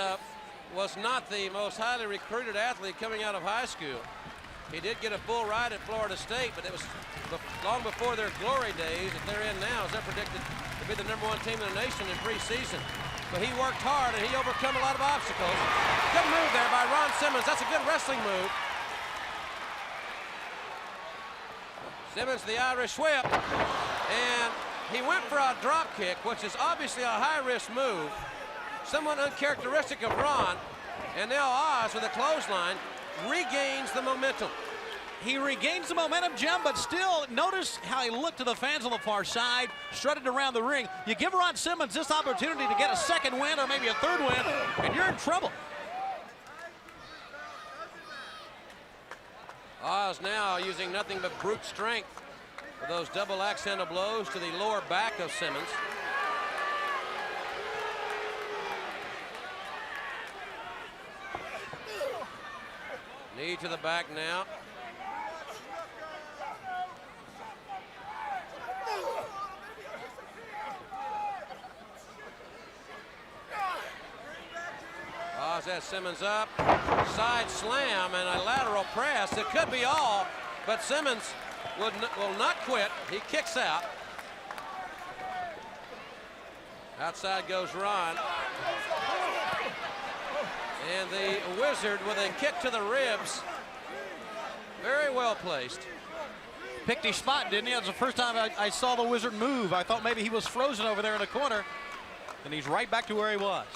was not the most highly recruited athlete coming out of high school. He did get a full ride at Florida State, but it was long before their glory days that they're in now, as they're predicted to be the #1 team in the nation in preseason. But he worked hard and he overcome a lot of obstacles. Good move there by Ron Simmons. That's a good wrestling move. Simmons, the Irish whip. And he went for a drop kick, which is obviously a high-risk move. Somewhat uncharacteristic of Ron. And now Oz with a clothesline. regains the momentum. He regains the momentum, Jim, but still, notice how he looked to the fans on the far side, strutted around the ring. You give Ron Simmons this opportunity to get a second win or maybe a third win, and you're in trouble. Oz now using nothing but brute strength for those double accented blows to the lower back of Simmons. Knee to the back now. Oz has Simmons up, side slam and a lateral press. It could be all, but Simmons will not quit. He kicks out. Outside goes Ron. And the Wizard with a kick to the ribs. Very well placed. Picked his spot, didn't he? That was the first time I saw the Wizard move. I thought maybe he was frozen over there in the corner. And he's right back to where he was.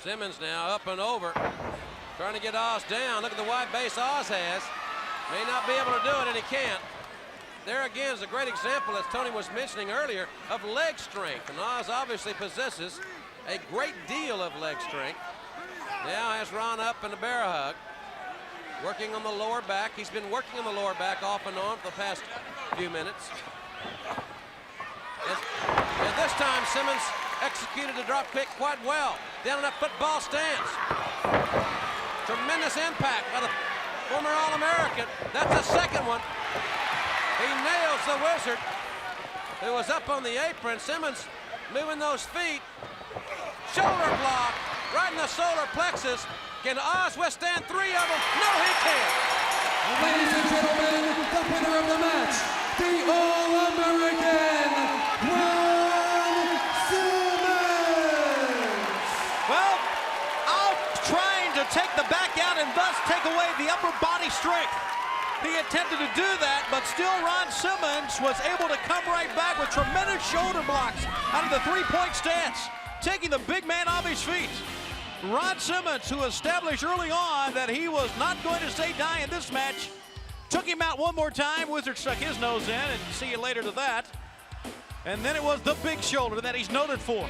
Simmons now up and over, trying to get Oz down. Look at the wide base Oz has. May not be able to do it, and he can't. There again is a great example, as Tony was mentioning earlier, of leg strength. And Oz obviously possesses a great deal of leg strength. Now has Ron up in a bear hug, working on the lower back. He's been working on the lower back off and on for the past few minutes. And this time Simmons executed the drop kick quite well. Down in that football stance. Tremendous impact by the former All-American. That's the second one. He nails the Wizard, who was up on the apron. Simmons moving those feet. Shoulder block right in the solar plexus. Can Oz withstand three of them? No, he can't. Ladies and gentlemen, the winner of the match, the All-American Ron Simmons. Well, out trying to take the back out and thus take away the upper body strength. He attempted to do that, but still Ron Simmons was able to come right back with tremendous shoulder blocks out of the three-point stance, taking the big man off his feet. Ron Simmons, who established early on that he was not going to stay die in this match, took him out one more time. Wizard stuck his nose in, and see you later to that. And then it was the big shoulder that he's noted for.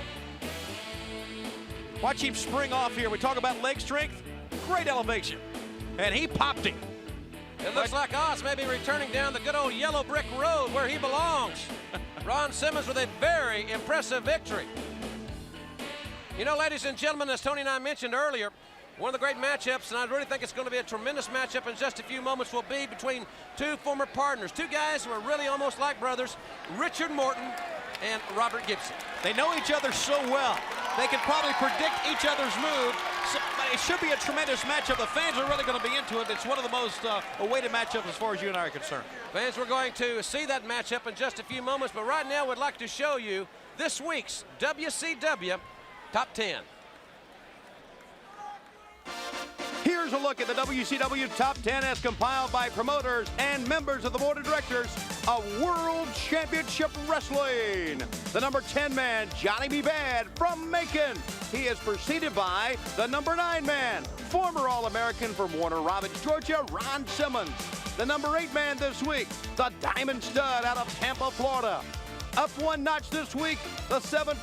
Watch him spring off here. We talk about leg strength, great elevation. And he popped him. It looks like Oz may be returning down the good old yellow brick road where he belongs. Ron Simmons with a very impressive victory. You know, ladies and gentlemen, as Tony and I mentioned earlier, one of the great matchups, and I really think it's going to be a tremendous matchup in just a few moments, will be between two former partners, two guys who are really almost like brothers, Richard Morton and Robert Gibson. They know each other so well. They can probably predict each other's move. So, it should be a tremendous matchup. The fans are really going to be into it. It's one of the most awaited matchups as far as you and I are concerned. Fans, we're going to see that matchup in just a few moments, but right now we'd like to show you this week's WCW Top 10. Here's a look at the WCW Top 10 as compiled by promoters and members of the board of directors of World Championship Wrestling. The number 10 man, Johnny B. Bad from Macon. He is preceded by the number 9 man, former All-American from Warner Robins, Georgia, Ron Simmons. The number 8 man this week, the Diamond Stud out of Tampa, Florida. Up one notch this week, the 7'7"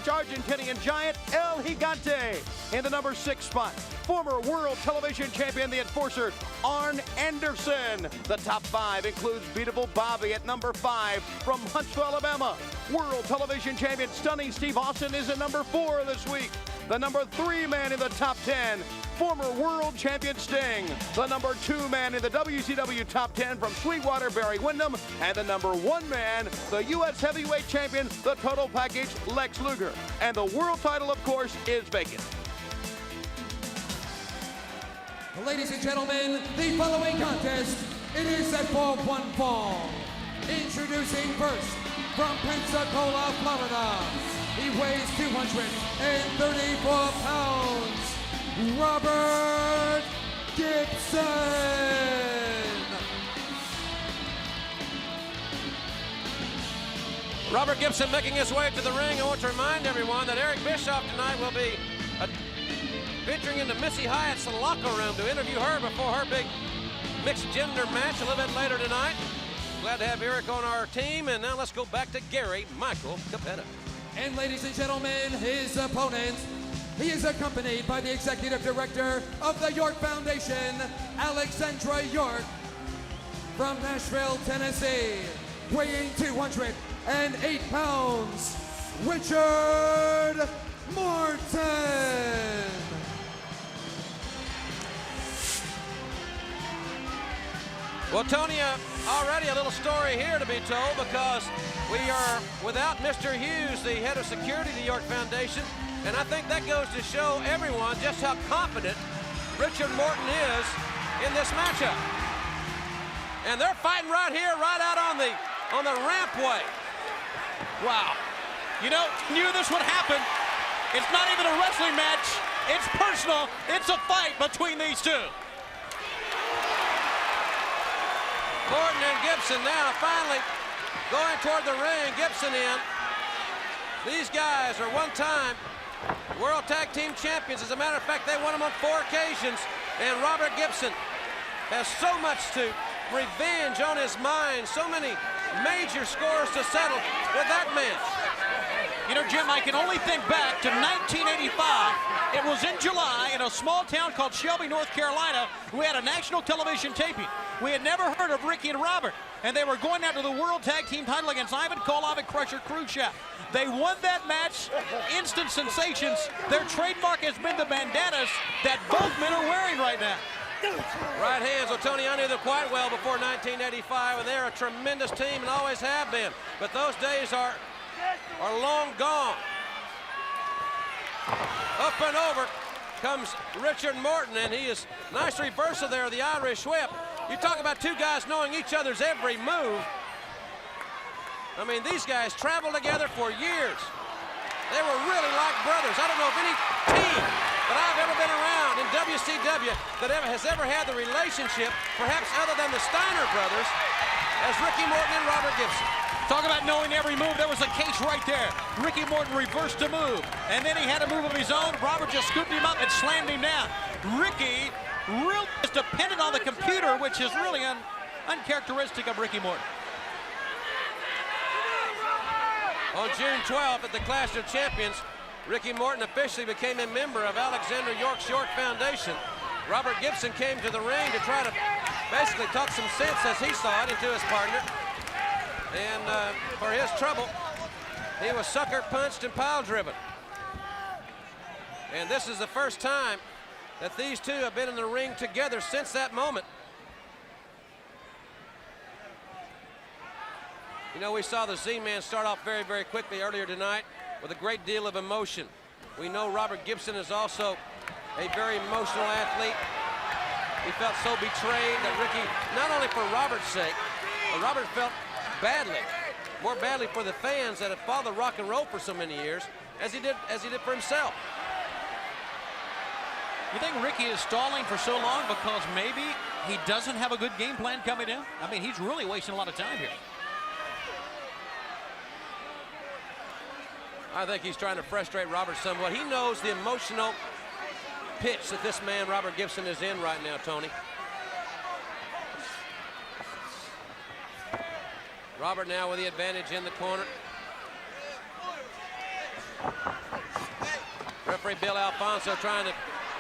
Argentinian giant, El Gigante. In the number 6 spot, former world television champion, the Enforcer, Arn Anderson. The top 5 includes Beatable Bobby at number 5 from Huntsville, Alabama. World television champion, Stunning Steve Austin, is at number 4 this week. The number 3 man in the top 10, former world champion Sting. The number 2 man in the WCW top 10 from Sweetwater, Barry Windham. And the number 1 man, the U.S. heavyweight champion, the total package, Lex Luger. And the world title, of course, is vacant. Ladies and gentlemen, the following contest, it is set for one fall. Introducing first, from Pensacola, Florida, he weighs 234 pounds, Robert Gibson. Robert Gibson making his way to the ring. I want to remind everyone that Eric Bischoff tonight will be venturing into Missy Hyatt's locker room to interview her before her big mixed gender match a little bit later tonight. Glad to have Eric on our team, and now let's go back to Gary Michael Cappetta. And ladies and gentlemen, his opponent, he is accompanied by the Executive Director of the York Foundation, Alexandra York, from Nashville, Tennessee, weighing 208 pounds, Richard Morton. Well, Tony, already a little story here to be told, because we are without Mr. Hughes, the head of security of the York Foundation, and I think that goes to show everyone just how confident Richard Morton is in this matchup. And they're fighting right here, right out on the rampway. Wow. You know, knew this would happen. It's not even a wrestling match. It's personal. It's a fight between these two. Morton and Gibson now finally going toward the ring. Gibson in. These guys are one-time World Tag Team Champions. As a matter of fact, they won them on 4 occasions. And Robert Gibson has so much to revenge on his mind. So many major scores to settle with that match. You know, Jim, I can only think back to 1985. It was in July in a small town called Shelby, North Carolina. We had a national television taping. We had never heard of Ricky and Robert, and they were going after the World Tag Team title against Ivan Koloff and Crusher Khrushchev. They won that match, instant sensations. Their trademark has been the bandanas that both men are wearing right now. Right hands. Well, Tony, I knew them quite well before 1985, and they're a tremendous team and always have been. But those days are long gone. Up and over comes Richard Morton, and he is nice reversal there, the Irish whip. You talk about two guys knowing each other's every move. I mean, these guys traveled together for years. They were really like brothers. I don't know of any team that I've ever been around in WCW that has ever had the relationship, perhaps other than the Steiner brothers, as Ricky Morton and Robert Gibson. Talk about knowing every move. There was a case right there. Ricky Morton reversed a move, and then he had a move of his own. Robert just scooped him up and slammed him down. Ricky really is dependent on the computer, which is really uncharacteristic of Ricky Morton. On June 12th at the Clash of Champions, Ricky Morton officially became a member of Alexander York's York Foundation. Robert Gibson came to the ring to try to basically talk some sense, as he saw it, into his partner. And for his trouble, he was sucker punched and pile driven. And this is the first time that these two have been in the ring together since that moment. You know, we saw the Z-Man start off very, very quickly earlier tonight with a great deal of emotion. We know Robert Gibson is also a very emotional athlete. He felt so betrayed that Ricky, not only for Robert's sake, but Robert felt badly, more badly for the fans that have followed rock and roll for so many years, as he did for himself. You think Ricky is stalling for so long because maybe he doesn't have a good game plan coming in? I mean, he's really wasting a lot of time here. I think he's trying to frustrate Robert somewhat. He knows the emotional pitch that this man, Robert Gibson, is in right now, Tony. Robert now with the advantage in the corner. Referee Bill Alfonso trying to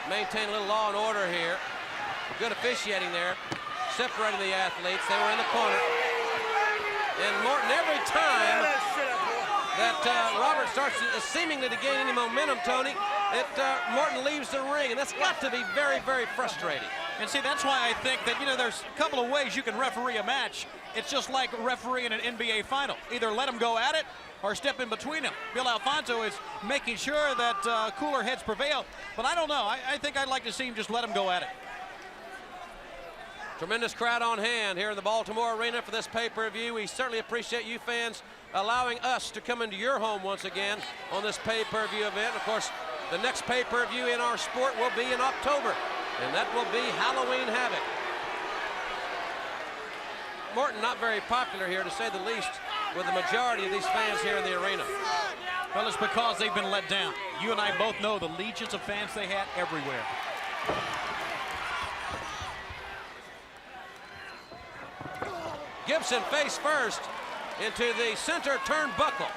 maintain a little law and order here. Good officiating there, separating the athletes. They were in the corner. And Morton, every time that Robert starts seemingly to gain any momentum, Tony, Morton leaves the ring, and that's got to be very, very frustrating. And see, that's why I think that, you know, there's a couple of ways you can referee a match. It's just like refereeing an NBA final. Either let them go at it or step in between them. Bill Alfonso is making sure that cooler heads prevail. But I don't know. I think I'd like to see him just let them go at it. Tremendous crowd on hand here in the Baltimore Arena for this pay-per-view. We certainly appreciate you fans allowing us to come into your home once again on this pay-per-view event. Of course, the next pay-per-view in our sport will be in October, and that will be Halloween Havoc. Morton not very popular here, to say the least, with the majority of these fans here in the arena. Well, it's because they've been let down. You and I both know the legions of fans they had everywhere. Gibson face first into the center turnbuckle.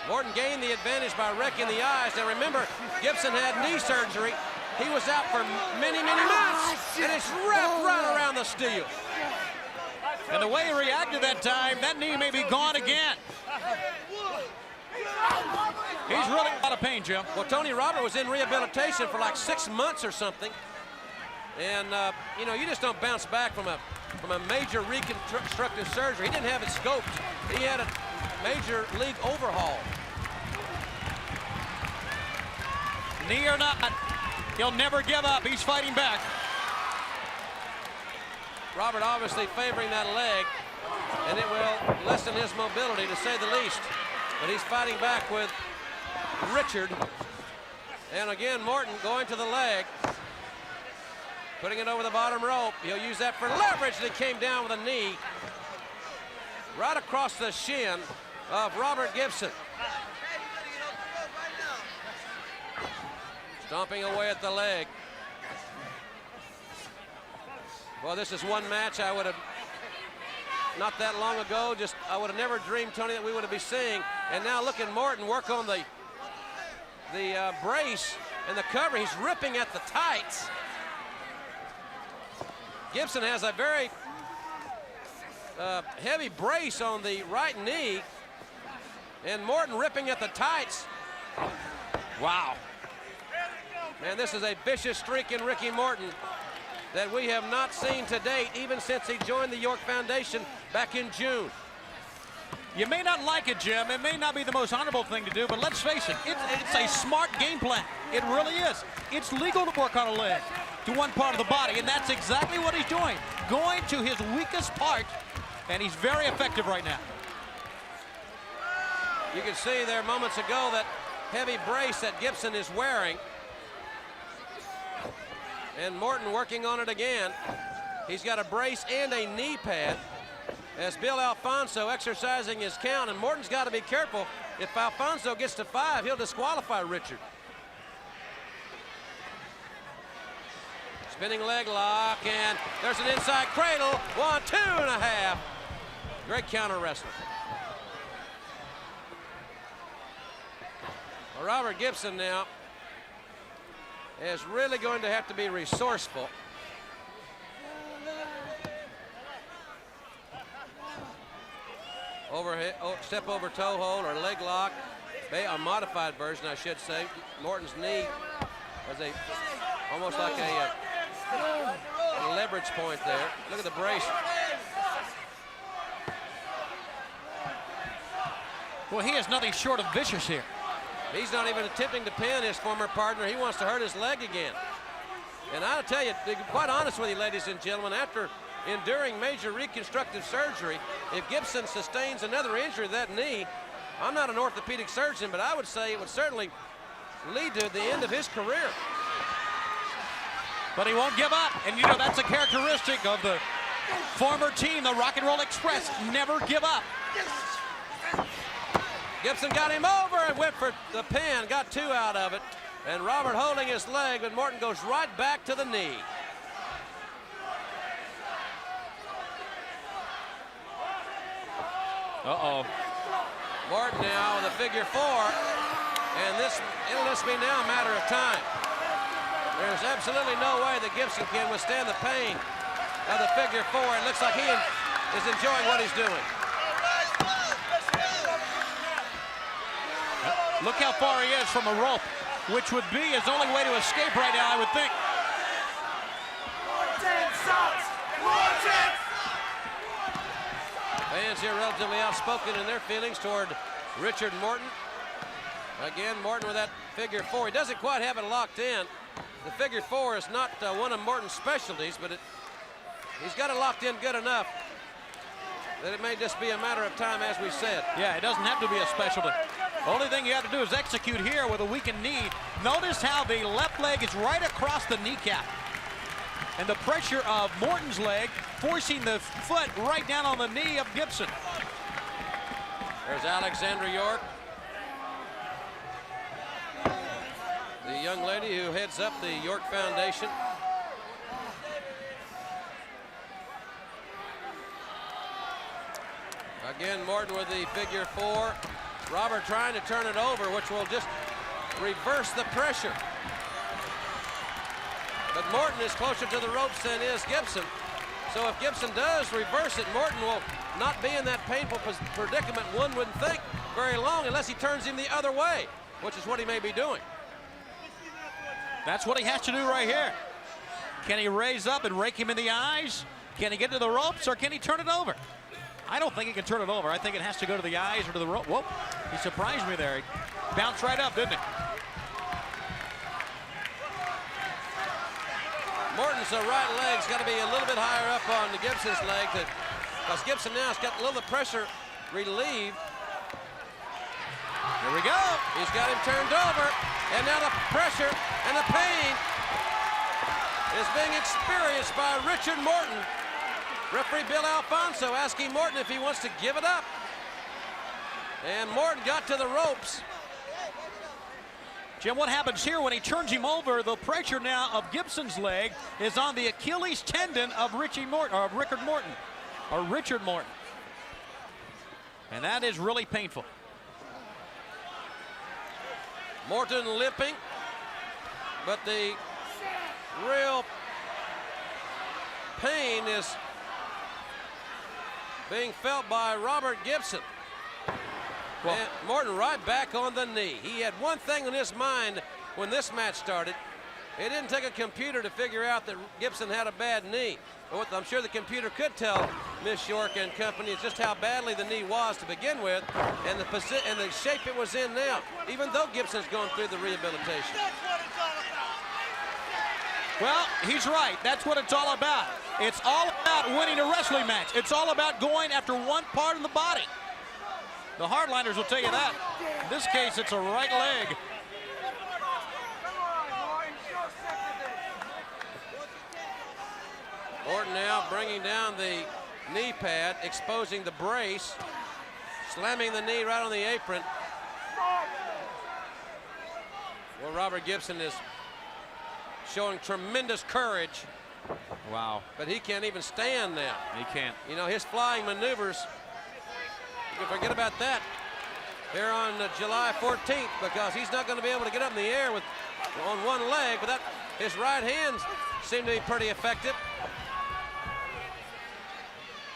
Morton gained the advantage by wrecking the eyes. Now remember, Gibson had knee surgery. He was out for many, many months, and it's wrapped right around the steel. And the way he reacted that time, that knee may be gone again. He's really out of pain, Jim. Well, Tony Robert was in rehabilitation for like 6 months or something. And, you know, you just don't bounce back from a major reconstructive surgery. He didn't have it scoped. He had a major league overhaul. Knee or not, he'll never give up. He's fighting back. Robert obviously favoring that leg, and it will lessen his mobility, to say the least. But he's fighting back with Richard. And again, Morton going to the leg, putting it over the bottom rope. He'll use that for leverage, and he came down with a knee right across the shin of Robert Gibson. Stomping away at the leg. Well, this is one match I would have, not that long ago, I would have never dreamed, Tony, that we would be seeing. And now look at Morton work on the brace and the cover. He's ripping at the tights. Gibson has a very heavy brace on the right knee, and Morton ripping at the tights. Wow. Man, this is a vicious streak in Ricky Morton that we have not seen to date, even since he joined the York Foundation back in June. You may not like it, Jim. It may not be the most honorable thing to do, but let's face it, it's a smart game plan. It really is. It's legal to work on a leg to one part of the body, and that's exactly what he's doing. Going to his weakest part, and he's very effective right now. You can see there moments ago that heavy brace that Gibson is wearing. And Morton working on it again. He's got a brace and a knee pad as Bill Alfonso exercising his count, and Morton's got to be careful. If Alfonso gets to 5, he'll disqualify Richard. Spinning leg lock, and there's an inside cradle. 1, 2.5. Great counter wrestling. Well, Robert Gibson now is really going to have to be resourceful. Overhead, step over toe hold or leg lock, a modified version, I should say. Morton's knee was almost like a leverage point there. Look at the brace. Well, he is nothing short of vicious here. He's not even attempting to pin his former partner. He wants to hurt his leg again. And I'll tell you, to be quite honest with you, ladies and gentlemen, after enduring major reconstructive surgery, if Gibson sustains another injury to that knee, I'm not an orthopedic surgeon, but I would say it would certainly lead to the end of his career. But he won't give up, and you know that's a characteristic of the former team, the Rock and Roll Express. Never give up. Gibson got him over and went for the pin, got 2 out of it. And Robert holding his leg, but Morton goes right back to the knee. Uh-oh. Morton now with a figure 4, and it'll just be now a matter of time. There's absolutely no way that Gibson can withstand the pain of the figure 4. It looks like he is enjoying what he's doing. Look how far he is from a rope, which would be his only way to escape right now, I would think. Fans here relatively outspoken in their feelings toward Richard Morton. Again, Morton with that figure 4. He doesn't quite have it locked in. The figure 4 is not one of Morton's specialties, but he's got it locked in good enough that it may just be a matter of time, as we said. Yeah, it doesn't have to be a specialty. Only thing you have to do is execute here with a weakened knee. Notice how the left leg is right across the kneecap. And the pressure of Morton's leg forcing the foot right down on the knee of Gibson. There's Alexander York the young lady who heads up the York Foundation. Again, Morton with the figure 4. Robert trying to turn it over, which will just reverse the pressure. But Morton is closer to the ropes than is Gibson. So if Gibson does reverse it, Morton will not be in that painful predicament, one wouldn't think, very long unless he turns him the other way, which is what he may be doing. That's what he has to do right here. Can he raise up and rake him in the eyes? Can he get to the ropes, or can he turn it over? I don't think he can turn it over. I think it has to go to the eyes or to the rope. Whoa, he surprised me there. He bounced right up, didn't he? Morton's right leg's got to be a little bit higher up on the Gibson's leg, because Gibson now has got a little pressure relieved. Here we go. He's got him turned over, and now the pressure and the pain is being experienced by Richard Morton. Referee Bill Alfonso asking Morton if he wants to give it up. And Morton got to the ropes. Jim, what happens here when he turns him over? The pressure now of Gibson's leg is on the Achilles tendon of Richard Morton. And that is really painful. Morton limping, but the real pain is being felt by Robert Gibson. Well, and Morton right back on the knee. He had one thing in his mind when this match started. It didn't take a computer to figure out that Gibson had a bad knee. But what I'm sure the computer could tell Miss York and company is just how badly the knee was to begin with, and the shape it was in now, even though Gibson's going through the rehabilitation. well, he's right. That's what it's all about. It's all about winning a wrestling match. It's all about going after one part of the body. The hardliners will tell you that. In this case, it's a right leg. Morton now bringing down the knee pad, exposing the brace, slamming the knee right on the apron. Well, Robert Gibson is showing tremendous courage. Wow. But he can't even stand now. He can't. You know, his flying maneuvers, you can forget about that here on July 14th, because he's not going to be able to get up in the air on one leg, but his right hands seem to be pretty effective.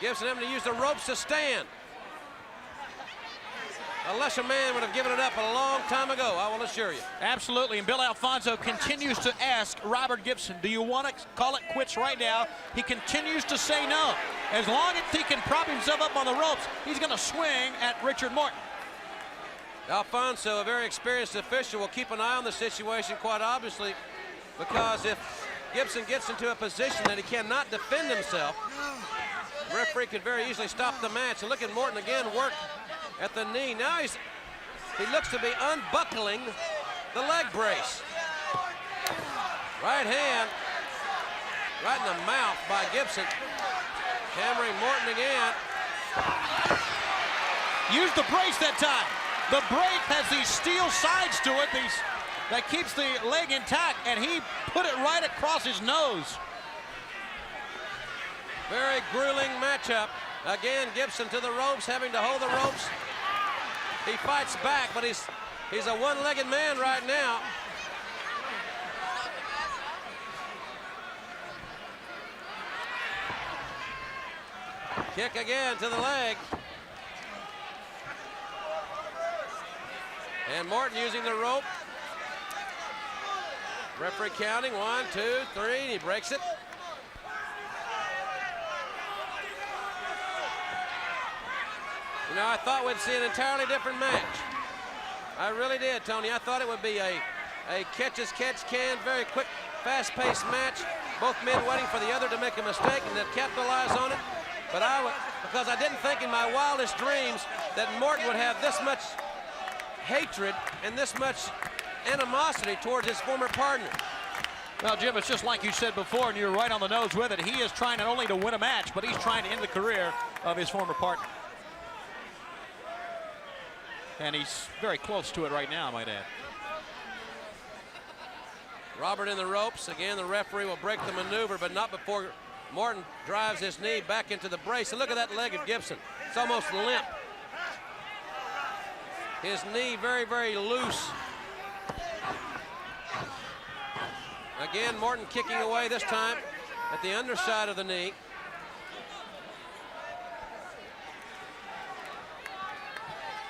Gibson having to use the ropes to stand. A lesser man would have given it up a long time ago, I will assure you. Absolutely, and Bill Alfonso continues to ask Robert Gibson, do you want to call it quits right now? He continues to say no. As long as he can prop himself up on the ropes, he's going to swing at Richard Morton. Alfonso, a very experienced official, will keep an eye on the situation quite obviously, because if Gibson gets into a position that he cannot defend himself, the referee could very easily stop the match. And look at Morton again work at the knee. Now he looks to be unbuckling the leg brace. Right hand right in the mouth by Gibson. Hammering Morton again. Use the brace that time. The brace has these steel sides to it, that keeps the leg intact, and he put it right across his nose. Very grueling matchup. Again, Gibson to the ropes, having to hold the ropes. He fights back, but he's a one-legged man right now. Kick again to the leg. And Morton using the rope. Referee counting 1, 2, 3, and he breaks it. You know, I thought we'd see an entirely different match. I really did, Tony. I thought it would be a catch-as-catch-can, very quick, fast-paced match. Both men waiting for the other to make a mistake and to capitalize on it. But because I didn't think in my wildest dreams that Morton would have this much hatred and this much animosity towards his former partner. Well, Jim, it's just like you said before, and you're right on the nose with it. He is trying not only to win a match, but he's trying to end the career of his former partner. And he's very close to it right now, I might add. Robert in the ropes. Again, the referee will break the maneuver, but not before Morton drives his knee back into the brace. And look at that leg of Gibson. It's almost limp. His knee very, very loose. Again, Morton kicking away this time at the underside of the knee.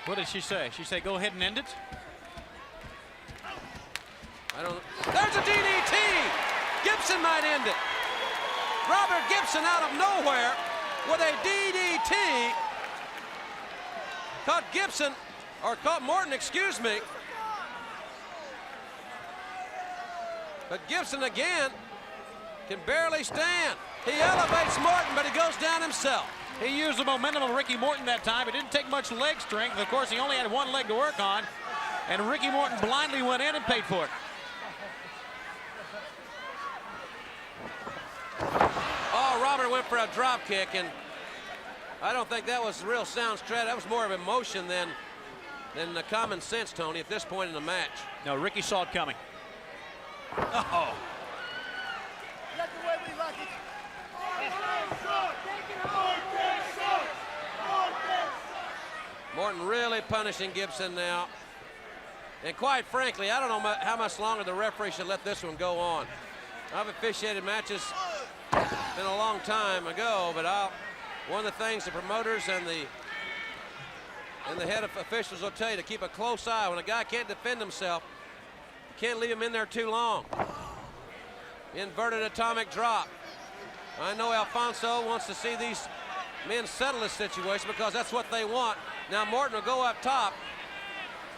What did she say? She said, go ahead and end it? I don't know. There's a DDT! Gibson might end it. Robert Gibson out of nowhere with a DDT. Caught Gibson, or caught Morton, excuse me. But Gibson again can barely stand. He elevates Morton, but he goes down himself. He used the momentum of Ricky Morton that time. It didn't take much leg strength. Of course, he only had one leg to work on. And Ricky Morton blindly went in and paid for it. Oh, Robert went for a drop kick, and I don't think that was real sound strategy. That was more of emotion than the common sense, Tony, at this point in the match. No, Ricky saw it coming. Oh. Morton really punishing Gibson now. And quite frankly, I don't know how much longer the referee should let this one go on. I've officiated matches, been a long time ago, but one of the things the promoters and the head of officials will tell you to keep a close eye. When a guy can't defend himself, you can't leave him in there too long. Inverted atomic drop. I know Alfonso wants to see these men settle this situation because that's what they want. Now Morton will go up top.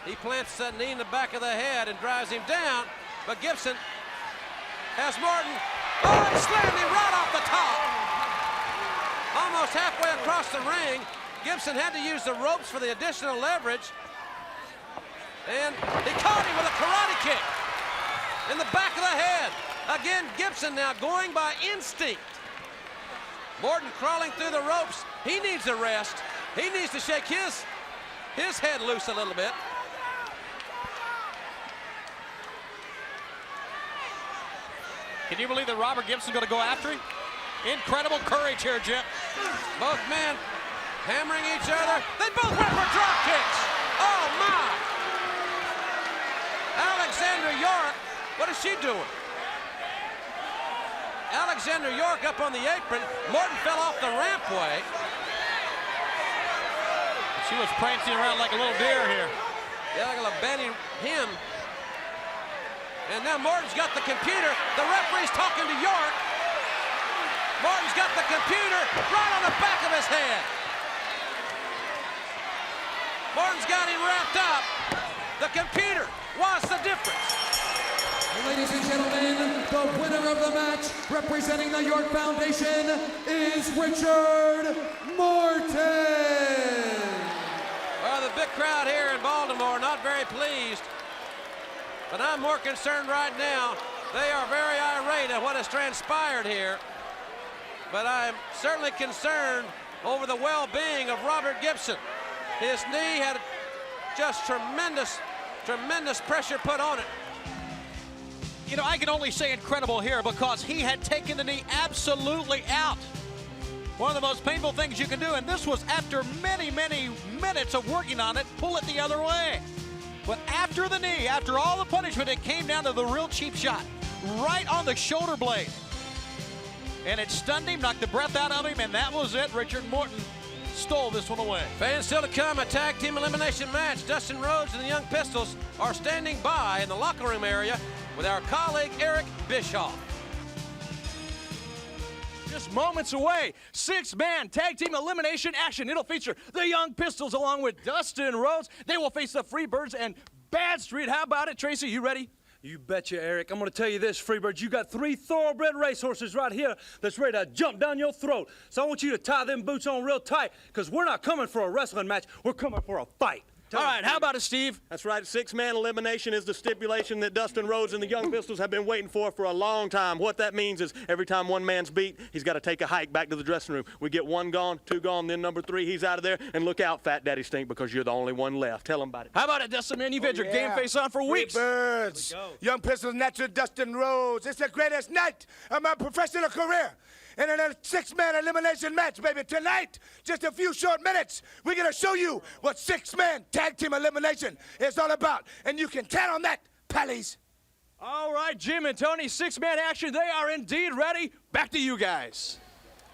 He plants that knee in the back of the head and drives him down, but Gibson has Morton. Oh, he slammed him right off the top. Almost halfway across the ring. Gibson had to use the ropes for the additional leverage. And he caught him with a karate kick in the back of the head. Again, Gibson now going by instinct. Morton crawling through the ropes. He needs a rest. He needs to shake his head loose a little bit. Can you believe that Robert Gibson's going to go after him? Incredible courage here, Jim. Both men hammering each other. They both went for drop kicks. Oh, my. Alexandra York, what is she doing? Alexandra York up on the apron. Morton fell off the rampway. She was prancing around like a little deer here. Yeah, like a little Benny him. And now Morton's got the computer. The referee's talking to York. Morton's got the computer right on the back of his head. Morton's got him wrapped up. The computer was the difference. Ladies and gentlemen, the winner of the match, representing the York Foundation, is Richard Morton. Well, the big crowd here in Baltimore not very pleased. But I'm more concerned right now. They are very irate at what has transpired here. But I'm certainly concerned over the well-being of Robert Gibson. His knee had just tremendous pressure put on it. You know, I can only say incredible here because he had taken the knee absolutely out. One of the most painful things you can do, and this was after many, many minutes of working on it, pull it the other way. But after the knee, after all the punishment, it came down to the real cheap shot, right on the shoulder blade. And it stunned him, knocked the breath out of him, and that was it. Richard Morton stole this one away. Fans still to come, a tag team elimination match. Dustin Rhodes and the Young Pistols are standing by in the locker room area with our colleague Eric Bischoff. Just moments away, 6-man tag team elimination action. It'll feature the Young Pistols along with Dustin Rhodes. They will face the Freebirds and Bad Street. How about it, Tracy? You ready? You betcha, Eric. I'm going to tell you this, Freebirds. You got 3 thoroughbred racehorses right here that's ready to jump down your throat. So I want you to tie them boots on real tight because we're not coming for a wrestling match. We're coming for a fight. All right, how about it, Steve? That's right. 6-man elimination is the stipulation that Dustin Rhodes and the Young Pistols have been waiting for a long time. What that means is every time one man's beat, he's got to take a hike back to the dressing room. We get 1 gone, 2 gone, then number 3, he's out of there. And look out, Fat Daddy Stink, because you're the only one left. Tell him about it. How about it, Dustin, man? You've had your game face on for weeks. Birds. Young Pistols natural Dustin Rhodes. It's the greatest night of my professional career. And in a 6-man elimination match, baby, tonight, just a few short minutes, we're going to show you what 6-man tag team elimination is all about. And you can count on that, pallies. All right, Jim and Tony, 6-man action. They are indeed ready. Back to you guys.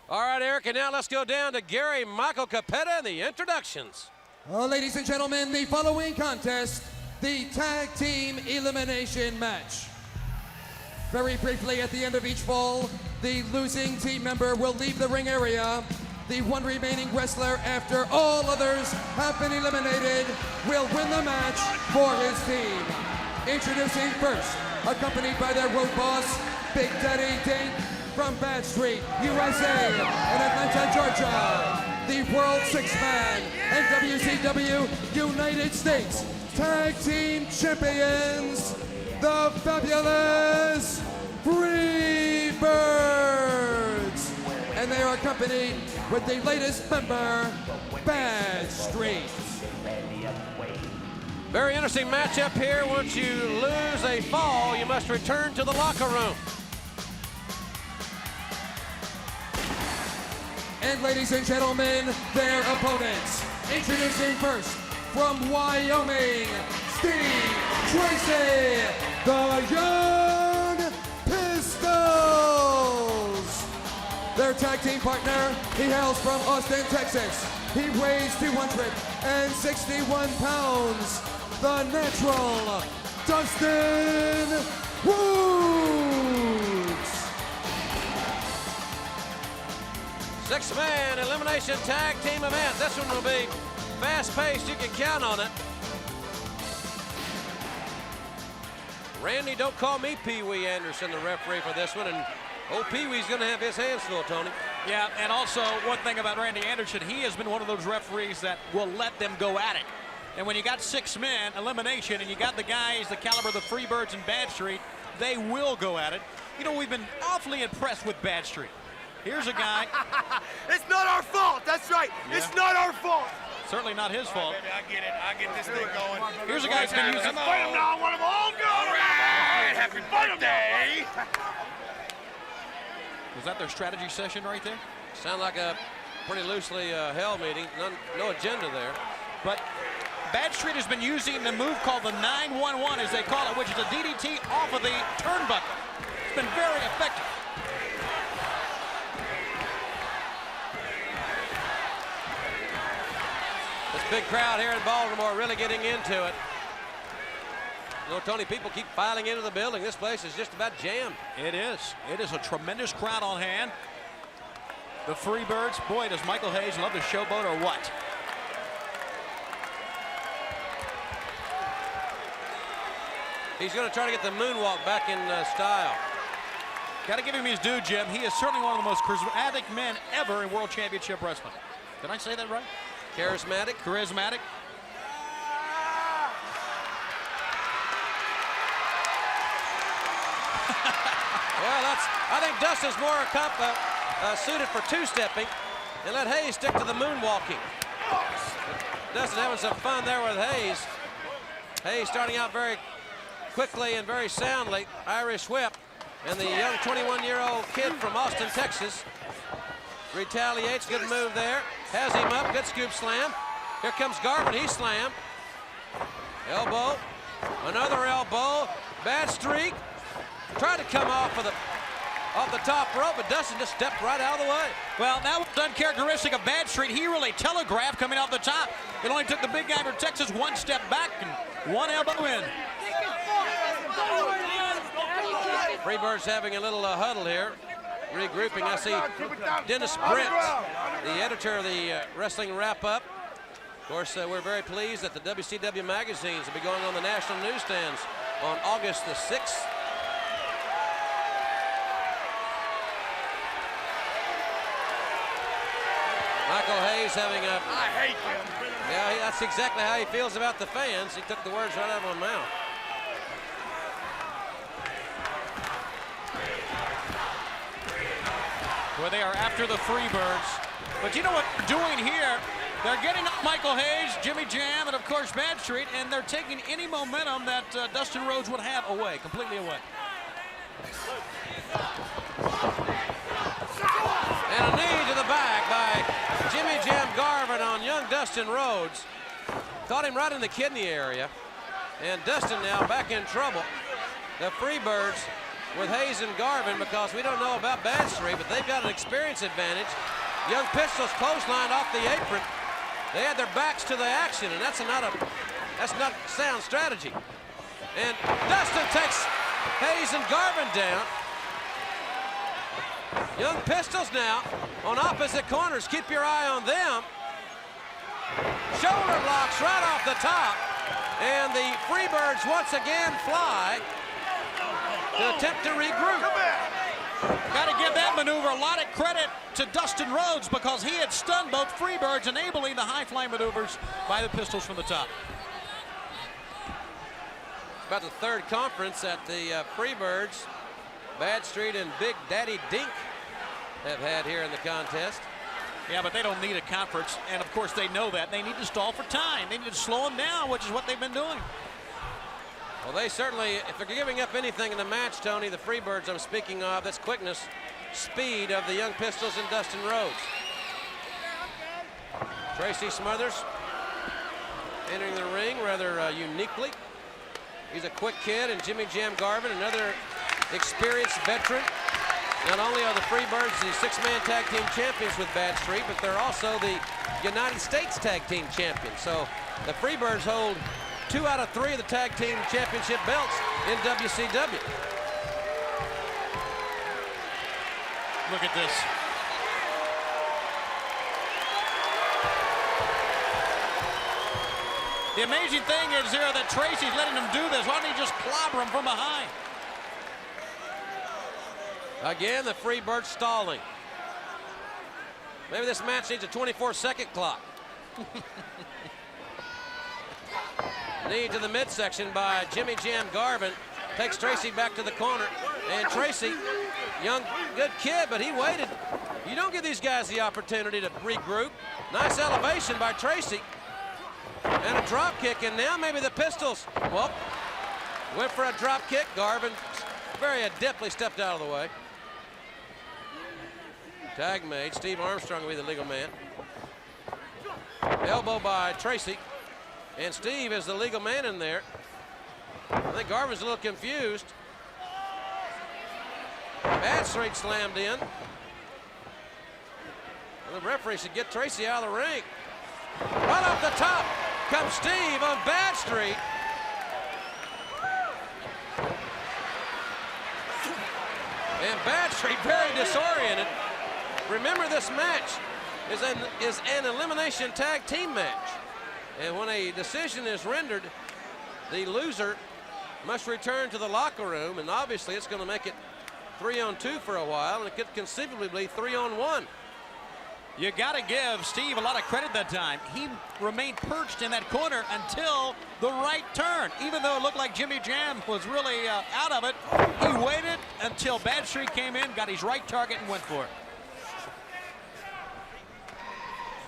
All right, Eric, and now let's go down to Gary Michael Capetta and the introductions. Ladies and gentlemen, the following contest, the tag team elimination match. Very briefly, at the end of each fall, the losing team member will leave the ring area. The one remaining wrestler, after all others have been eliminated, will win the match for his team. Introducing first, accompanied by their road boss, Big Daddy Dink from Bad Street, USA, in Atlanta, Georgia, the World 6-Man and WCW United States Tag Team Champions, the fabulous Freebirds. And they are accompanied with the latest member, Bad Street. Very interesting matchup here. Once you lose a fall, you must return to the locker room. And ladies and gentlemen, their opponents. Introducing first, from Wyoming, Steve Tracy, the Young Pistols. Their tag team partner, he hails from Austin, Texas. He weighs 261 pounds. The natural, Dustin Rhodes. 6-man elimination tag team event. This one will be fast-paced. You can count on it. Randy, don't call me Pee Wee Anderson, the referee for this one. And old Pee Wee's going to have his hands full, Tony. Yeah, and also one thing about Randy Anderson, he has been one of those referees that will let them go at it. And when you got 6-man elimination and you got the guys the caliber of the Freebirds and Bad Street, they will go at it. You know, we've been awfully impressed with Bad Street. Here's a guy. It's not our fault. That's right. Yeah. It's not our fault. Certainly not his fault. Baby, I get it. I get this thing going. Here's a guy who's been using. Fight him now. One of them. All right. Happy birthday. Was that their strategy session right there? Sound like a pretty loosely held meeting. No agenda there. But Bad Street has been using the move called the 911, as they call it, which is a DDT off of the turnbuckle. It's been very effective. This big crowd here in Baltimore really getting into it. You know, Tony, people keep filing into the building. This place is just about jammed. It is. It is a tremendous crowd on hand. The Freebirds, boy, does Michael Hayes love the showboat or what? He's going to try to get the moonwalk back in style. Got to give him his due, Jim. He is certainly one of the most charismatic men ever in World Championship Wrestling. Did I say that right? Charismatic. Charismatic. Well, I think Dustin's more suited for two-stepping, and let Hayes stick to the moonwalking. Dustin having some fun there with Hayes. Hayes starting out very quickly and very soundly. Irish whip. And the young 21-year-old kid from Austin, Texas, retaliates. Good move there. Has him up. Good scoop slam. Here comes Garvin. He slammed. Elbow. Another elbow. Bad Street. Tried to come off the top rope, but Dustin just stepped right out of the way. Well, that was uncharacteristic of Bad Street. He really telegraphed coming off the top. It only took the big guy from Texas one step back and one elbow in. Freebirds having a little huddle here, regrouping. I see Dennis Brent, the editor of the Wrestling Wrap-Up. Of course, we're very pleased that the WCW magazines will be going on the national newsstands on August the 6th. Michael Hayes Hayes having a... I hate them. Yeah, that's exactly how he feels about the fans. He took the words right out of my mouth. Where they are after the Freebirds. But you know what they're doing here? They're getting up Michael Hayes, Jimmy Jam, and of course Bad Street, and they're taking any momentum that Dustin Rhodes would have away, completely away. And a knee to the back by Jimmy Jam Garvin on young Dustin Rhodes. Caught him right in the kidney area. And Dustin now back in trouble. The Freebirds with Hayes and Garvin, because we don't know about Bad Street, but they've got an experience advantage. Young Pistols clotheslined off the apron. They had their backs to the action, and that's not sound strategy. And Dustin takes Hayes and Garvin down. Young Pistols now on opposite corners. Keep your eye on them. Shoulder blocks right off the top. And the Freebirds once again fly to attempt to regroup. Got to give that maneuver a lot of credit to Dustin Rhodes, because he had stunned both Freebirds, enabling the high fly maneuvers by the Pistols from the top. About the third conference that the Freebirds, Bad Street, and Big Daddy Dink have had here in the contest. Yeah, but they don't need a conference, and of course they know that. They need to stall for time. They need to slow them down, which is what they've been doing. Well, they certainly, if they're giving up anything in the match, Tony, the Freebirds I'm speaking of, that's quickness, speed of the Young Pistols and Dustin Rhodes. Tracy Smothers entering the ring rather uniquely. He's a quick kid, and Jimmy Jam Garvin, another experienced veteran. Not only are the Freebirds the six-man tag team champions with Bad Street, but they're also the United States tag team champions. So the Freebirds hold 2 out of 3 of the tag team championship belts in WCW. Look at this. The amazing thing is here that Tracy's letting him do this. Why don't he just clobber him from behind? Again, the Freebirds stalling. Maybe this match needs a 24-second clock. Knee to the midsection by Jimmy Jam Garvin. Takes Tracy back to the corner. And Tracy, young, good kid, but he waited. You don't give these guys the opportunity to regroup. Nice elevation by Tracy. And a drop kick, and now maybe the Pistols, well, went for a drop kick. Garvin very adeptly stepped out of the way. Tag made. Steve Armstrong will be the legal man. Elbow by Tracy. And Steve is the legal man in there. I think Garvin's a little confused. Bad Street slammed in. Well, the referee should get Tracy out of the ring. Right off the top comes Steve on Bad Street. And Bad Street very disoriented. Remember, this match is an elimination tag team match. And when a decision is rendered, the loser must return to the locker room, and obviously it's going to make it 3-on-2 for a while, and it could conceivably be 3-on-1. You got to give Steve a lot of credit that time. He remained perched in that corner until the right turn. Even though it looked like Jimmy Jam was really out of it, he waited until Bad Street came in, got his right target, and went for it.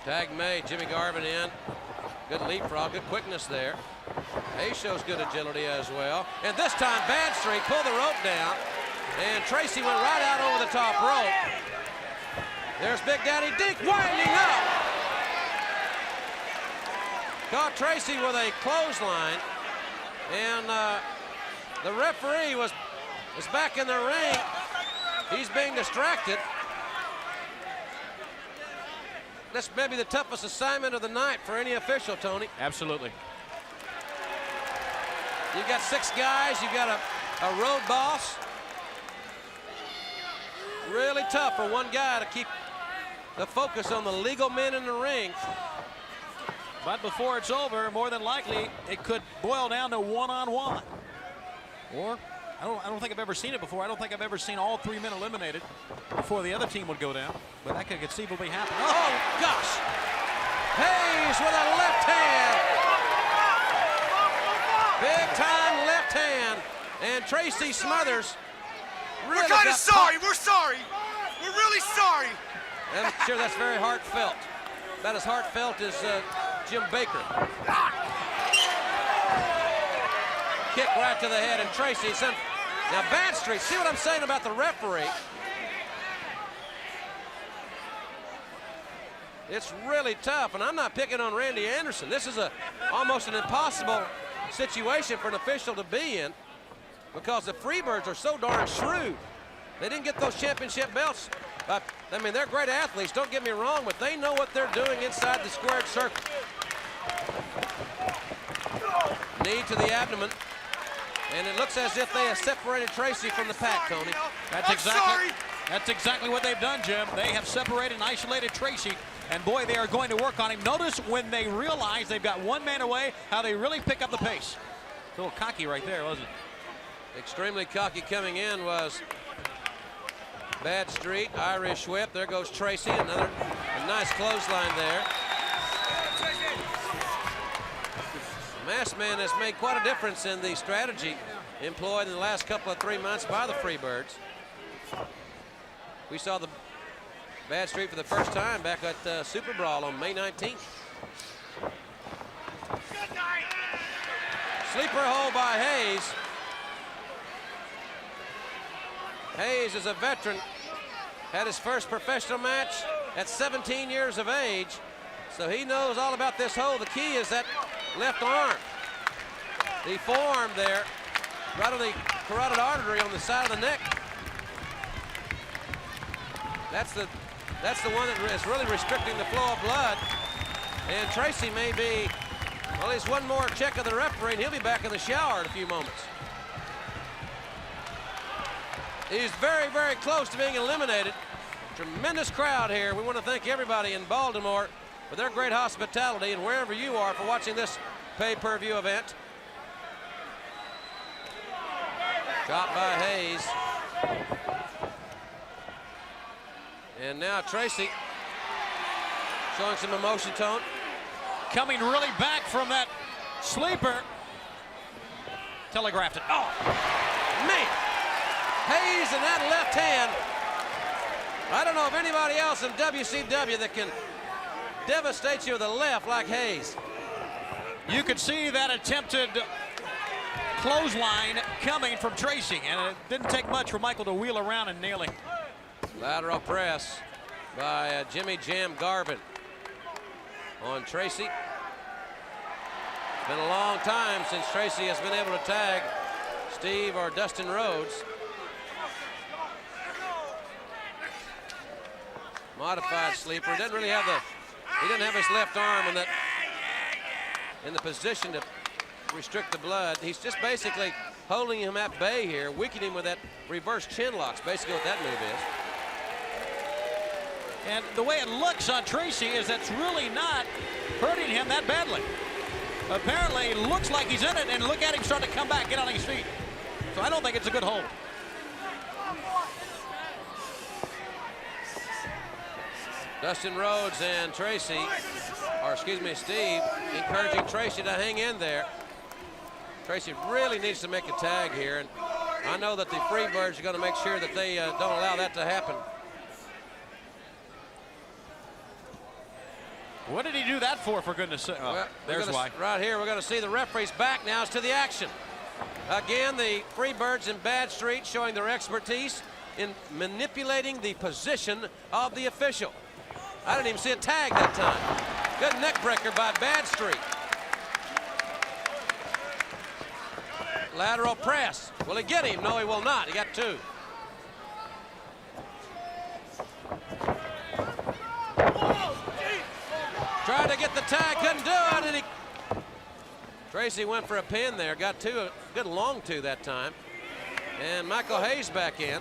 Tag made, Jimmy Garvin in. Good leapfrog, good quickness there. Hayes shows good agility as well. And this time, Bad Street pulled the rope down, and Tracy went right out over the top rope. There's Big Daddy Dink winding up. Caught Tracy with a clothesline, and the referee was back in the ring. He's being distracted. This may be the toughest assignment of the night for any official, Tony. Absolutely. You've got 6 guys. You've got a road boss. Really tough for one guy to keep the focus on the legal men in the ring. But before it's over, more than likely, it could boil down to one-on-one. Or, I don't think I've ever seen it before. I don't think I've ever seen all 3 men eliminated before the other team would go down. But that could conceivably happen. Oh, gosh. Hayes with a left hand. Big time left hand. And Tracy Smothers really We're kind of got sorry. We're sorry. We're really sorry. I'm sure that's very heartfelt. About as heartfelt as Jim Baker. Kick right to the head, and Tracy sent. Now Badstreet, see what I'm saying about the referee? It's really tough, and I'm not picking on Randy Anderson. This is almost an impossible situation for an official to be in because the Freebirds are so darn shrewd. They didn't get those championship belts. I mean, they're great athletes, don't get me wrong, but they know what they're doing inside the squared circle. Knee to the abdomen. And it looks as if they have separated Tracy from the pack, Tony. That's exactly what they've done, Jim. They have separated and isolated Tracy, and boy, they are going to work on him. Notice when they realize they've got one man away, how they really pick up the pace. A little cocky right there, wasn't it? Extremely cocky coming in was Badstreet, Irish whip. There goes Tracy, a nice clothesline there. Masked Man has made quite a difference in the strategy employed in the last couple of 3 months by the Freebirds. We saw the Badstreet for the first time back at Super Brawl on May 19th. Sleeper hold by Hayes. Hayes is a veteran, had his first professional match at 17 years of age, so he knows all about this hold. The key is that left arm. The forearm there, right on the carotid artery on the side of the neck. That's the one that is really restricting the flow of blood. And Tracy may be, well, he's one more check of the referee, and he'll be back in the shower in a few moments. He's very, very close to being eliminated. Tremendous crowd here. We want to thank everybody in Baltimore for their great hospitality and wherever you are for watching this pay-per-view event. Shot by Hayes. And now Tracy showing some emotion, Tone. Coming really back from that sleeper. Telegraphed it. Oh, man. Hayes in that left hand. I don't know of anybody else in WCW that can devastate you with a left like Hayes. You could see that attempted clothesline coming from Tracy, and it didn't take much for Michael to wheel around and nail him. Lateral press by Jimmy Jam Garvin on Tracy. It's been a long time since Tracy has been able to tag Steve or Dustin Rhodes. Modified sleeper. He doesn't have his left arm in the position to restrict the blood. He's just basically holding him at bay here, weakening him with that reverse chin locks, basically what that move is. And the way it looks on Tracy is that's really not hurting him that badly. Apparently, it looks like he's in it, and look at him start to come back, get on his feet. So I don't think it's a good hold. Dustin Rhodes and Tracy, or excuse me, Steve, encouraging Tracy to hang in there. Tracy really needs to make a tag here, and I know that the Freebirds are going to make sure that they don't allow that to happen. What did he do that for goodness sake? Oh, well, there's why. Right here, we're going to see the referee's back now to the action. Again, the Freebirds in Badstreet showing their expertise in manipulating the position of the official. I didn't even see a tag that time. Good neck breaker by Badstreet. Lateral press. Will he get him? No, he will not. He got two. Tried to get the tag, couldn't do it, and Tracy went for a pin there, got two, a good long two that time. And Michael Hayes back in.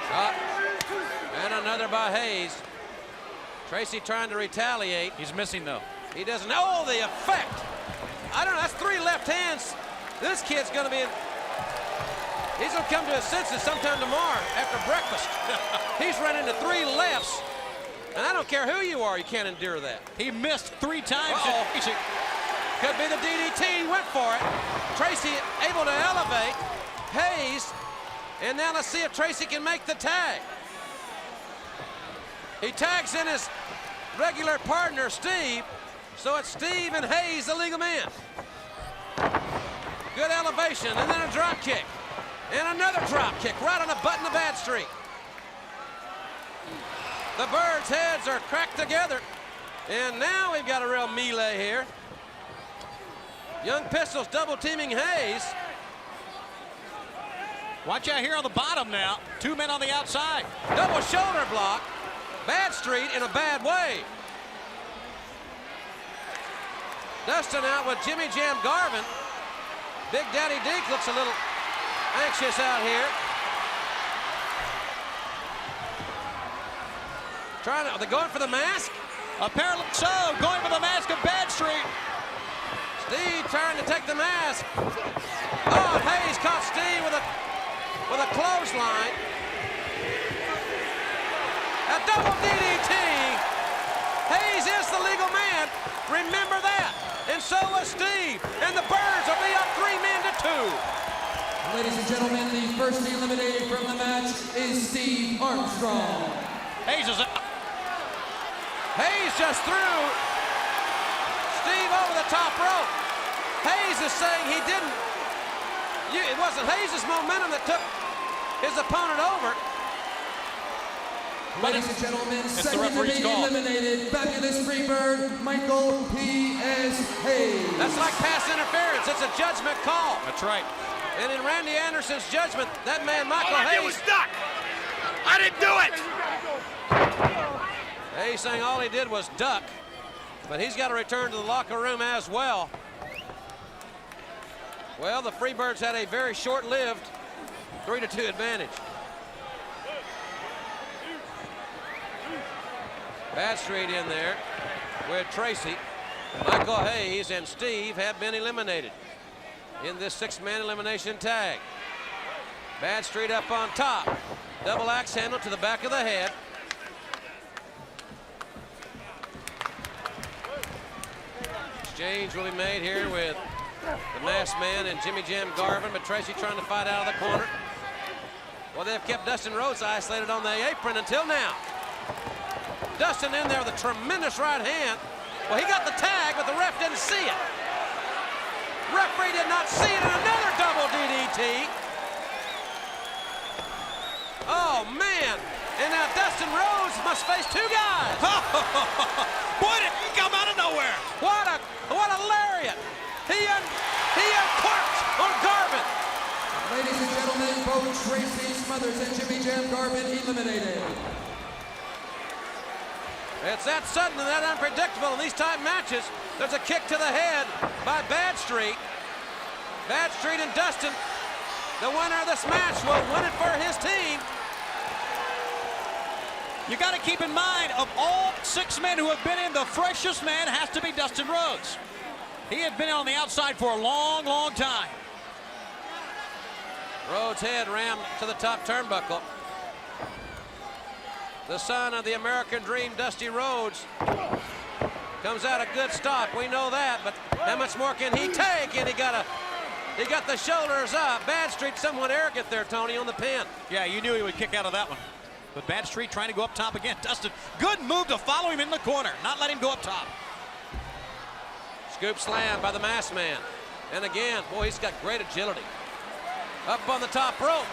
Shot. And another by Hayes. Tracy trying to retaliate. He's missing though. He doesn't know the effect. I don't know, that's three left hands. This kid's gonna be he's gonna come to his senses sometime tomorrow after breakfast. He's run into three lefts. And I don't care who you are, you can't endure that. He missed 3 times. Could be the DDT. He went for it. Tracy able to elevate. Hayes. And now let's see if Tracy can make the tag. He tags in his regular partner, Steve. So it's Steve and Hayes, the legal man. Good elevation, and then a drop kick. And another drop kick right on the button of Bad Street. The Birds' heads are cracked together. And now we've got a real melee here. Young Pistols double teaming Hayes. Watch out here on the bottom now. 2 men on the outside. Double shoulder block. Bad Street in a bad way. Dustin out with Jimmy Jam Garvin. Big Daddy Deke looks a little anxious out here. Are they going for the mask? Apparently so, going for the mask of Bad Street. Steve trying to take the mask. Oh, Hayes caught Steve with a clothesline. A double DDT. Hayes is the legal man. Remember that. And so was Steve. And the Birds will be up 3 men to 2. Ladies and gentlemen, the first eliminated from the match is Steve Armstrong. Hayes is up. Hayes just threw Steve over the top rope. Hayes is saying he didn't. It wasn't Hayes' momentum that took his opponent over. Ladies and gentlemen, second to be eliminated, Fabulous Freebird, Michael P.S. Hayes. That's like pass interference. It's a judgment call. That's right. And in Randy Anderson's judgment, that man, Michael All I Hayes. did was duck. I didn't do it. Hayes saying all he did was duck. But he's got to return to the locker room as well. Well, the Freebirds had a very short-lived 3-2 advantage. Bad Street in there with Tracy. Michael Hayes and Steve have been eliminated in this 6-man elimination tag. Bad Street up on top. Double axe handle to the back of the head. Exchange will be made here with the Masked Man and Jimmy Jam Garvin, but Tracy trying to fight out of the corner. Well, they've kept Dustin Rhodes isolated on the apron until now. Dustin in there with a tremendous right hand. Well, he got the tag, but the ref didn't see it. Referee did not see it, and another double DDT. Oh, man. And now Dustin Rhodes must face 2 guys. Boy, did he come out of nowhere. What a lariat. He uncorked on Garvin. Ladies and gentlemen, both Tracy Smothers and Jimmy Jam Garvin eliminated. It's that sudden and that unpredictable in these type matches. There's a kick to the head by Bad Street. Bad Street and Dustin, the winner of this match, will win it for his team. You got to keep in mind, of all 6 men who have been in, the freshest man has to be Dustin Rhodes. He had been on the outside for a long, long time. Rhodes' head rammed to the top turnbuckle. The son of the American Dream, Dusty Rhodes, comes out a good stop. We know that, but how much more can he take? And he got the shoulders up. Bad Street somewhat arrogant there, Tony, on the pin. Yeah, you knew he would kick out of that one. But Bad Street trying to go up top again. Dustin, good move to follow him in the corner, not let him go up top. Scoop slam by the Masked Man. And again, boy, he's got great agility. Up on the top rope.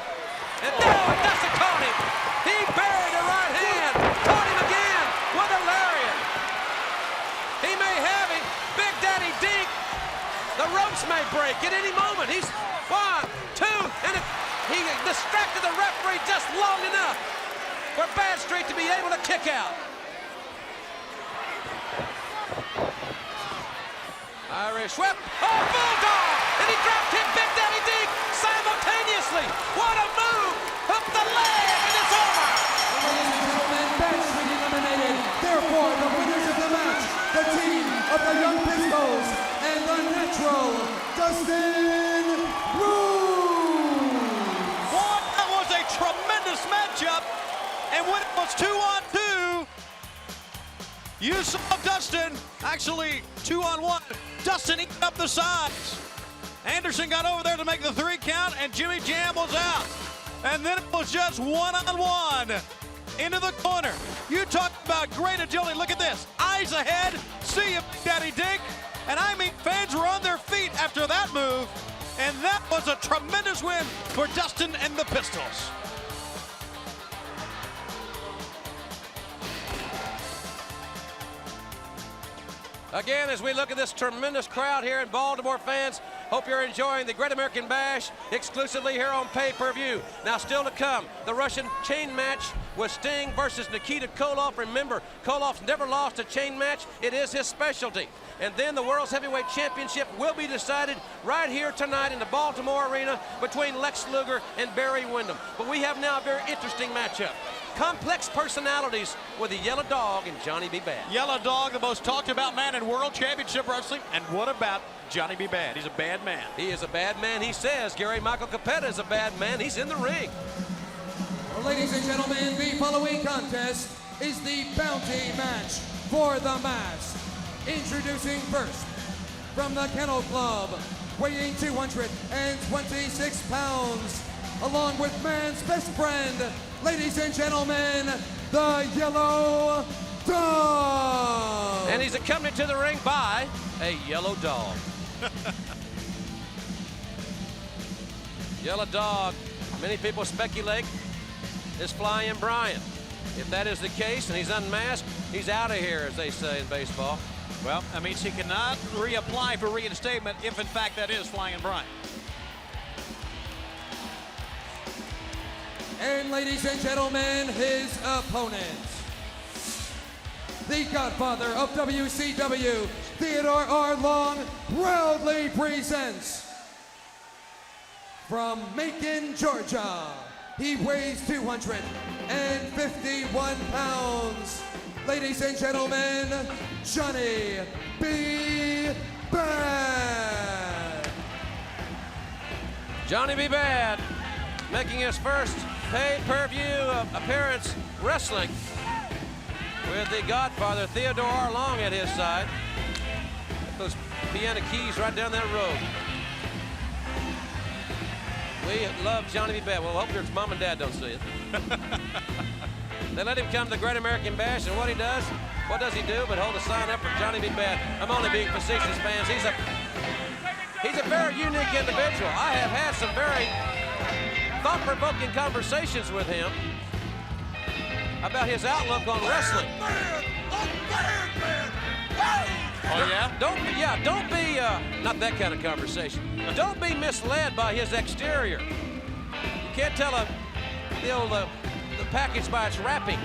And no, Dustin caught him. He buried a right hand. Caught him again with a lariat. He may have him. Big Daddy Deke. The ropes may break at any moment. He's 1, 2, and he distracted the referee just long enough for Bad Street to be able to kick out. Irish whip. Oh, Bulldog! And he drop kicked Big Daddy Deke simultaneously. What a move! Up the leg, and it's over. Ladies and gentlemen, Bad Street eliminated. Therefore, the winners of the match, the team of the Young Pistols and the Natural, Dustin Rhodes. Boy, that was a tremendous matchup. And when it was 2-on-2, You saw Dustin, actually 2-on-1. Dustin eating up the sides. Anderson got over there to make the 3 count, and Jimmy Jam was out. And then it was just 1-on-1 into the corner. You talk about great agility. Look at this. Eyes ahead. See you, Big Daddy Dink. And I mean, fans were on their feet after that move. And that was a tremendous win for Dustin and the Pistols. Again, as we look at this tremendous crowd here in Baltimore, fans, hope you're enjoying the Great American Bash exclusively here on pay-per-view. Now, still to come, the Russian chain match with Sting versus Nikita Koloff. Remember, Koloff's never lost a chain match. It is his specialty. And then the World's Heavyweight Championship will be decided right here tonight in the Baltimore Arena between Lex Luger and Barry Windham. But we have now a very interesting matchup. Complex personalities with the Yellow Dog and Johnny B. Bad. Yellow Dog, the most talked about man in World Championship Wrestling. And what about Johnny B. Bad? He's a bad man. He is a bad man, he says. Gary Michael Capetta is a bad man. He's in the ring. Well, ladies and gentlemen, the following contest is the bounty match for the mask. Introducing first, from the Kennel Club, weighing 226 pounds, along with man's best friend, ladies and gentlemen, the Yellow Dog. And he's accompanied to the ring by a Yellow Dog. Yellow Dog, many people speculate, is Flying Brian. If that is the case and he's unmasked, he's out of here, as they say in baseball. Well, that means he cannot reapply for reinstatement if, in fact, that is Flying Brian. And ladies and gentlemen, his opponent, the Godfather of WCW, Theodore R. Long, proudly presents from Macon, Georgia. He weighs 251 pounds. Ladies and gentlemen, Johnny B. Bad. Johnny B. Bad making his first pay-per-view appearance wrestling with the Godfather, Theodore R. Long, at his side. Those piano keys right down that road. We love Johnny B. Bad. Well, hope your mom and dad don't see it. They let him come to the Great American Bash, and what does he do but hold a sign up for Johnny B. Bad? I'm only being facetious, fans. He's a very unique individual. I have had some very thought-provoking conversations with him about his outlook on wrestling. Oh, yeah? Don't be, not that kind of conversation. Don't be misled by his exterior. You can't tell the package by its wrapping.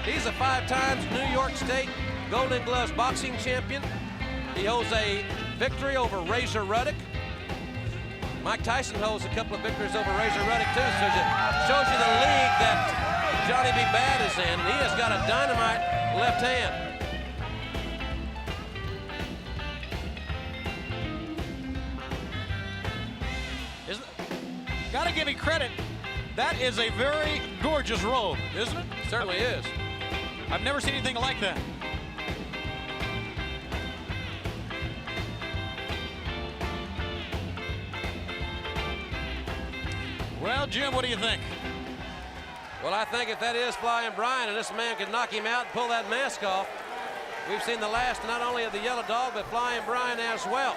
He's a 5-time New York State Golden Gloves boxing champion. He holds a victory over Razor Ruddock. Mike Tyson holds a couple of victories over Razor Ruddock too, so it shows you the league that Johnny B. Bad is in, and he has got a dynamite left hand. Gotta give me credit. That is a very gorgeous robe, isn't it? Certainly is. I've never seen anything like that. Well, Jim, what do you think? Well, I think if that is Flying Brian and this man can knock him out and pull that mask off, we've seen the last not only of the Yellow Dog, but Flying Brian as well.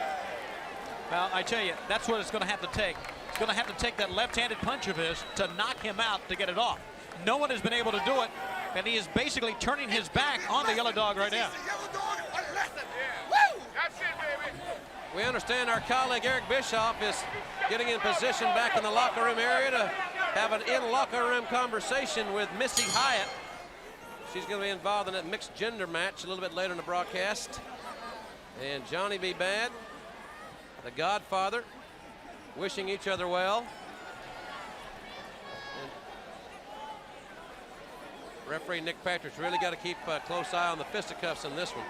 Well, I tell you, that's what it's going to have to take. It's going to have to take that left-handed punch of his to knock him out to get it off. No one has been able to do it, and he is basically turning his back on the Yellow Dog right now. We understand our colleague Eric Bischoff is getting in position back in the locker room area to have an in-locker room conversation with Missy Hyatt. She's going to be involved in that mixed gender match a little bit later in the broadcast. And Johnny B. Bad, the Godfather, wishing each other well. And referee Nick Patrick's really got to keep a close eye on the fisticuffs in this one.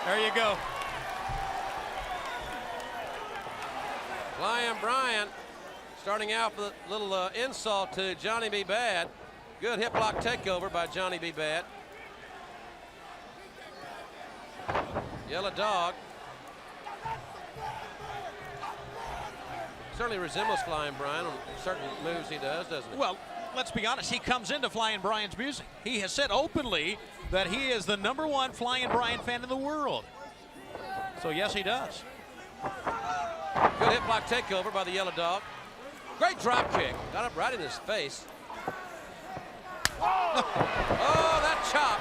There you go. Bryan starting out with a little insult to Johnny B. Bad. Good hip lock takeover by Johnny B. Bad. Yellow Dog certainly resembles Flying Brian on certain moves he does, doesn't he? Well, let's be honest, he comes into Flying Brian's music. He has said openly that he is the #1 Flying Brian fan in the world. So yes, he does. Good hip lock takeover by the Yellow Dog. Great drop kick. Got up right in his face. Oh, that chop.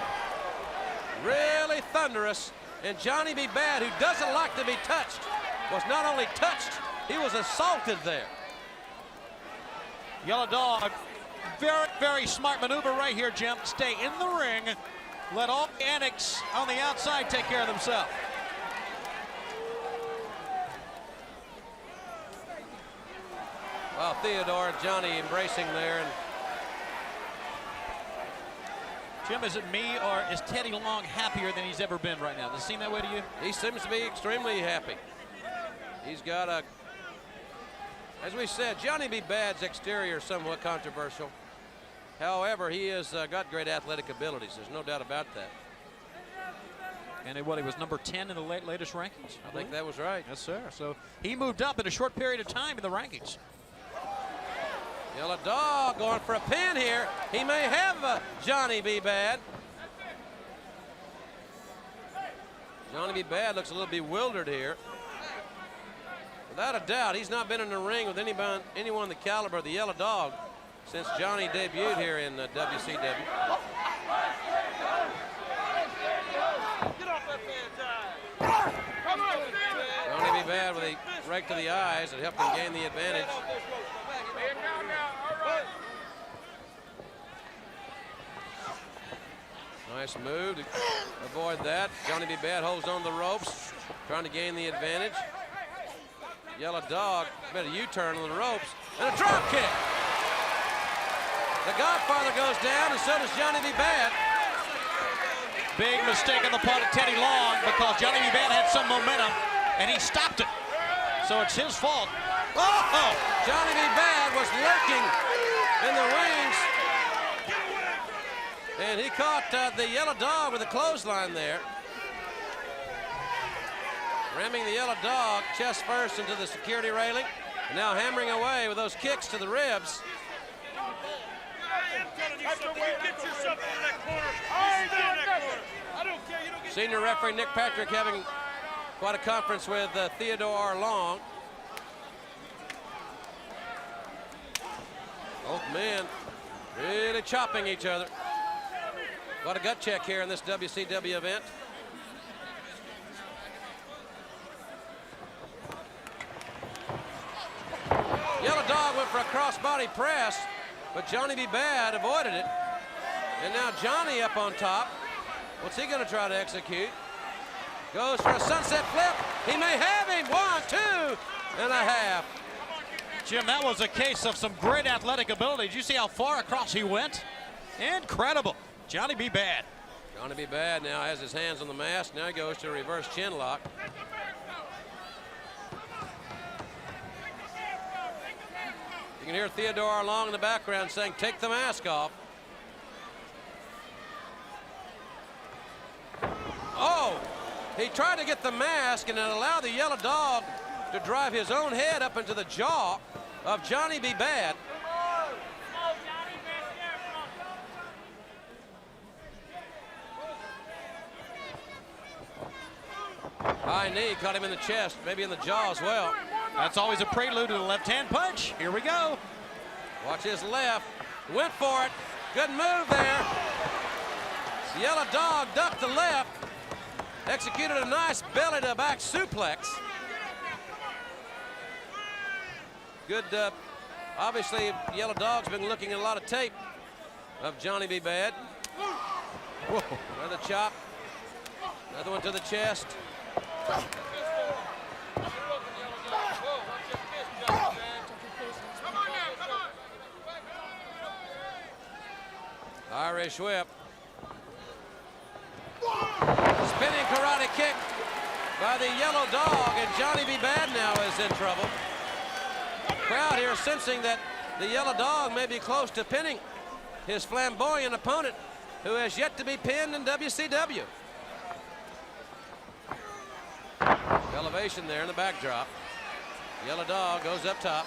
Really thunderous. And Johnny B. Bad, who doesn't like to be touched, was not only touched, he was assaulted there. Yellow Dog, very, very smart maneuver right here, Jim. Stay in the ring. Let all the antics on the outside take care of themselves. Well, Theodore and Johnny embracing there. And Jim, is it me or is Teddy Long happier than he's ever been right now? Does it seem that way to you? he seems to be extremely happy. He's got a, as we said, Johnny B. Bad's exterior is somewhat controversial. However, he has got great athletic abilities. There's no doubt about that. And he was number 10 in the latest rankings. I think that was right. Yes, sir. So he moved up in a short period of time in the rankings. Yellow Dog going for a pin here. He may have Johnny B. Bad. Johnny B. Bad looks a little bewildered here. Without a doubt, he's not been in the ring with anyone the caliber of the Yellow Dog since Johnny debuted here in WCW. Johnny B. Bad with a rake to the eyes that helped him gain the advantage. Nice move to avoid that. Johnny B. Bad holds on the ropes, trying to gain the advantage. Yellow Dog made a U-turn on the ropes, and a drop kick. The Godfather goes down, and so does Johnny B. Bad. Big mistake on the part of Teddy Long because Johnny B. Bad had some momentum, and he stopped it. So it's his fault. Oh! Johnny B. Bad was lurking in the wings. And he caught the Yellow Dog with a clothesline there. Ramming the Yellow Dog chest first into the security railing. And now hammering away with those kicks to the ribs. Senior referee Nick Patrick having quite a conference with Theodore R. Long. Both men really chopping each other. Got a gut check here in this WCW event. Yellow Dog went for a crossbody press, but Johnny B. Bad avoided it. And now Johnny up on top. What's he going to try to execute? Goes for a sunset flip. He may have him. 1, 2 and a half. Jim, that was a case of some great athletic ability. Did you see how far across he went? Incredible. Johnny B. Bad. Johnny B. Bad now has his hands on the mask. Now he goes to a reverse chin lock. You can hear Theodore R. Long in the background saying, take the mask off. Oh, he tried to get the mask and it allowed the Yellow Dog to drive his own head up into the jaw of Johnny B. Bad. High knee caught him in the chest, maybe in the jaw as well. That's always a prelude to the left-hand punch. Here we go. Watch his left. Went for it. Good move there. The Yellow Dog ducked the left. Executed a nice belly-to-back suplex. Good, obviously, Yellow Dog's been looking at a lot of tape of Johnny B. Bad. Whoa. Another chop. Another one to the chest. Irish whip. Spinning karate kick by the Yellow Dog, and Johnny B. Bad now is in trouble. crowd here sensing that the Yellow Dog may be close to pinning his flamboyant opponent, who has yet to be pinned in WCW. Elevation there in the backdrop. Yellow Dog goes up top.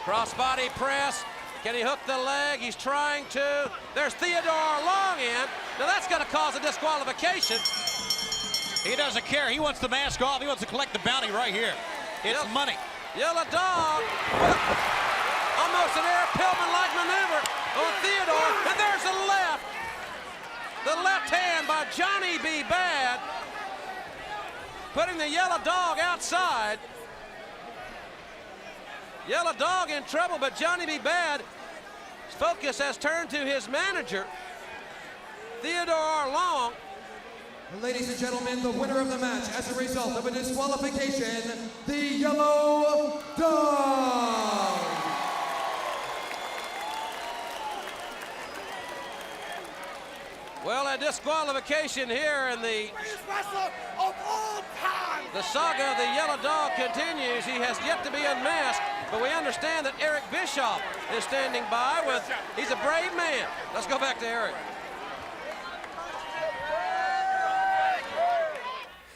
Crossbody press. Can he hook the leg? He's trying to. There's Theodore long in. Now that's going to cause a disqualification. He doesn't care. He wants the mask off. He wants to collect the bounty right here. It's money. Yellow Dog. Almost an Eric Pillman-like maneuver on Theodore. And there's the left. The left hand by Johnny B. Bad. Putting the Yellow Dog outside. Yellow Dog in trouble, but Johnny B. Bad's focus has turned to his manager, Theodore R. Long. Ladies and gentlemen, the winner of the match as a result of a disqualification, the Yellow Dog. Well, a disqualification here in the saga of the Yellow Dog continues. He has yet to be unmasked, but we understand that Eric Bischoff is standing by with, he's a brave man. Let's go back to Eric.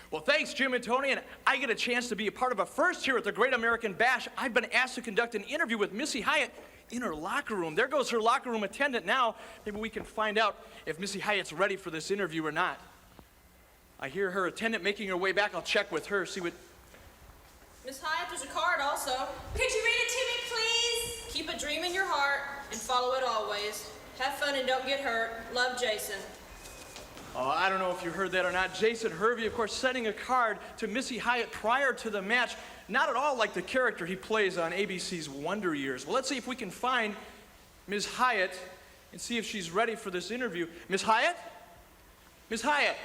Well, thanks, Jim and Tony, and I get a chance to be a part of a first here at the Great American Bash. I've been asked to conduct an interview with Missy Hyatt in her locker room. There goes her locker room attendant now. Maybe we can find out if Missy Hyatt's ready for this interview or not. I hear her attendant making her way back. I'll check with her, see what... Miss Hyatt, there's a card also. Could you read it to me, please? Keep a dream in your heart and follow it always. Have fun and don't get hurt. Love, Jason. Oh, I don't know if you heard that or not. Jason Hervey, of course, sending a card to Missy Hyatt prior to the match. Not at all like the character he plays on ABC's Wonder Years. Well, let's see if we can find Ms. Hyatt and see if she's ready for this interview. Ms. Hyatt? Ms. Hyatt?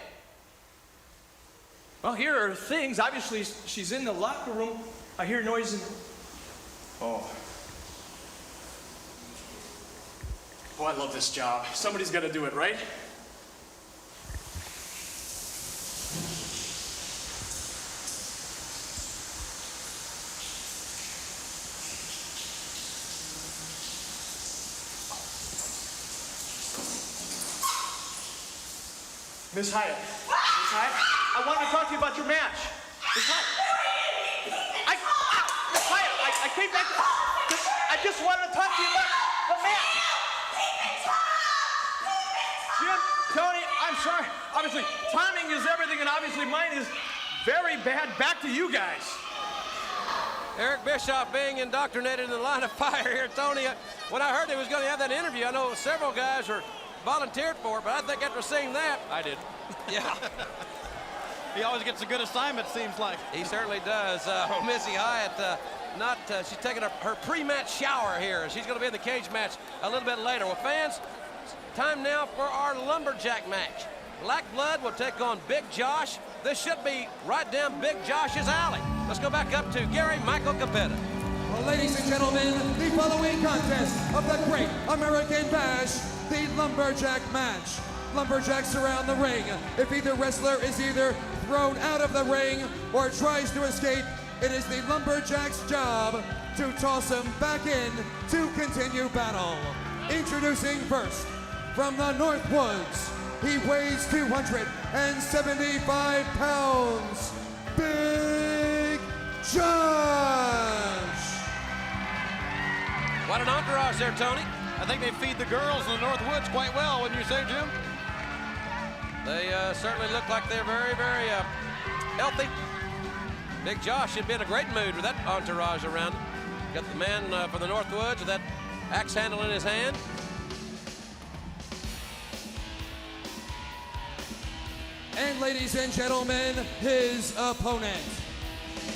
Well, here are things. Obviously, she's in the locker room. I hear noise and... Oh. Oh, I love this job. Somebody's got to do it, right? Miss Hyatt. Miss Hyatt, I wanted to talk to you about your match. Miss Hyatt. Miss Hyatt, I came back. I just wanted to talk to you about the match. Jim, Tony, I'm sorry. Obviously, timing is everything, and obviously mine is very bad. Back to you guys. Eric Bischoff being indoctrinated in the line of fire here, Tony. When I heard he was going to have that interview, I know several guys were volunteered for it, but I think after seeing that, I did. Yeah. He always gets a good assignment, seems like. He certainly does. Missy Hyatt, she's taking her pre-match shower here. She's going to be in the cage match a little bit later. Well, fans, time now for our lumberjack match. Black Blood will take on Big Josh. This should be right down Big Josh's alley. Let's go back up to Gary Michael Capetta. Well, ladies and gentlemen, the following contest of the Great American Bash, the lumberjack match. Lumberjacks around the ring. If either wrestler is either thrown out of the ring or tries to escape, it is the lumberjack's job to toss him back in to continue battle. Introducing first, from the North Woods, he weighs 275 pounds, Big Josh. What an entourage there, Tony. I think they feed the girls in the North Woods quite well, wouldn't you say, Jim? They certainly look like they're very, very healthy. Big Josh should be in a great mood with that entourage around him. Got the man from the North Woods with that axe handle in his hand. And ladies and gentlemen, his opponent.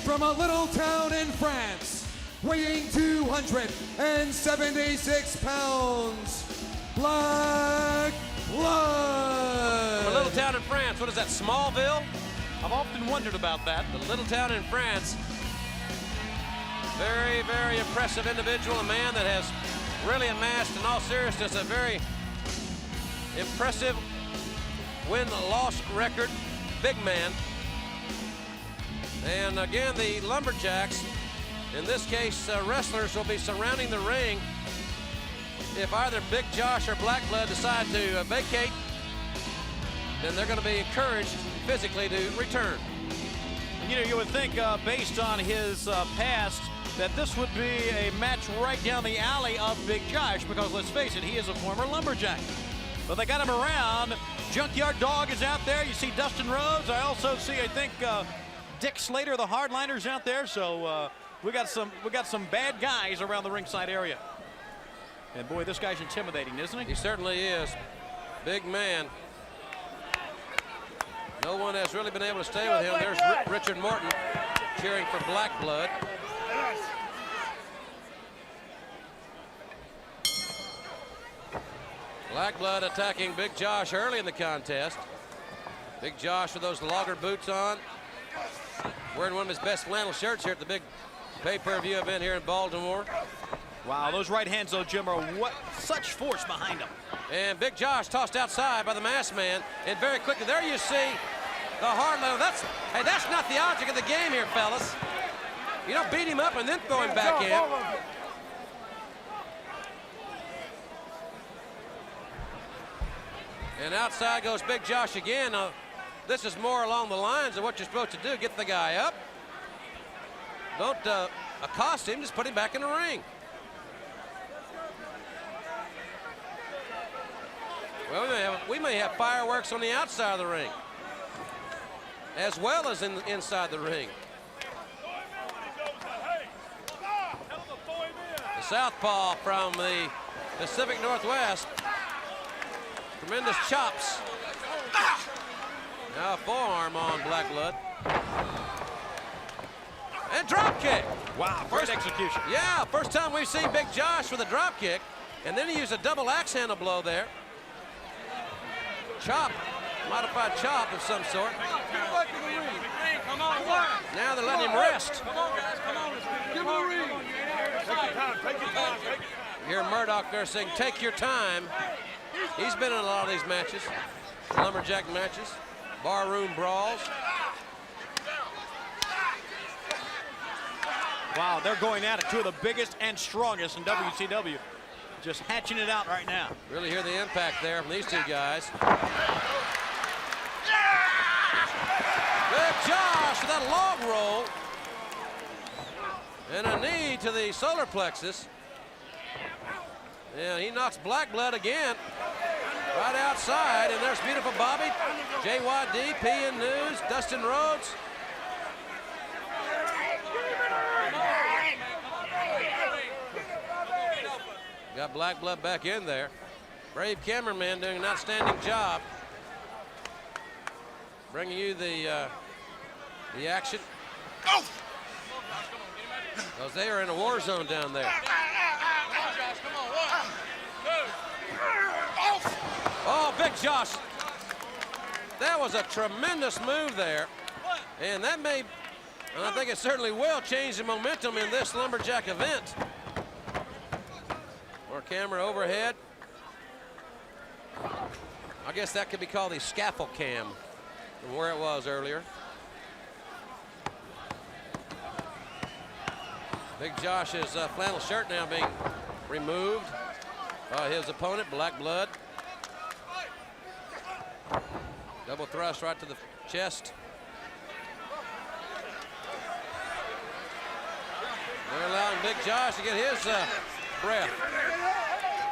From a little town in France, weighing 276 pounds, Black Blood. From a little town in France, what is that, Smallville? I've often wondered about that. The little town in France. Very, very impressive individual, a man that has really amassed, in all seriousness, a very impressive win-loss record. Big man. And again, the Lumberjacks, in this case, wrestlers will be surrounding the ring. If either Big Josh or Black Blood decide to vacate, then they're going to be encouraged physically to return. You know, you would think, based on his past, that this would be a match right down the alley of Big Josh, because let's face it, he is a former Lumberjack. But they got him around. Junkyard Dog is out there. You see Dustin Rhodes. I also see, I think, Dick Slater, the Hardliners, out there. So we got some bad guys around the ringside area. And boy, this guy's intimidating, isn't he? He certainly is. Big man. No one has really been able to stay with him. There's Richard Morton cheering for Black Blood. Black Blood attacking Big Josh early in the contest. Big Josh with those logger boots on, wearing one of his best flannel shirts here at the big pay-per-view event here in Baltimore. Wow, those right hands, though, Jim, are what such force behind them. And Big Josh tossed outside by the masked man, and very quickly there you see the Hardliner. Hey, that's not the object of the game here, fellas. You don't beat him up and then throw him back in. And outside goes Big Josh again. This is more along the lines of what you're supposed to do. Get the guy up. Don't accost him, just put him back in the ring. Well, we may have fireworks on the outside of the ring, as well as inside the ring. The southpaw from the Pacific Northwest. Tremendous chops. Now a forearm on Black Blood. And drop kick. Wow, first execution. Yeah, first time we've seen Big Josh with a drop kick. And then he used a double axe handle blow there. Chop, modified chop of some sort. Come on, now they're letting him rest. Come on, guys, come on. Give him the ring. Take your time, take your time. You hear Murdoch there saying, take your time. He's been in a lot of these matches, lumberjack matches, barroom brawls. Wow, they're going at it. Two of the biggest and strongest in WCW. Just hatching it out right now. Really hear the impact there from these two guys. Big Josh with that log roll. And a knee to the solar plexus. And he knocks Black Blood again. Right outside, and there's beautiful Bobby, JYD, PN News, Dustin Rhodes. Got Black Blood back in there. Brave cameraman doing an outstanding job. Bringing you the action. Because they are in a war zone down there. Oh, Big Josh. That was a tremendous move there. And that may, and I think it certainly will, change the momentum in this lumberjack event. More camera overhead. I guess that could be called the scaffold cam from where it was earlier. Big Josh's flannel shirt now being removed by his opponent, Black Blood. Double thrust right to the chest. They're allowing Big Josh to get his breath.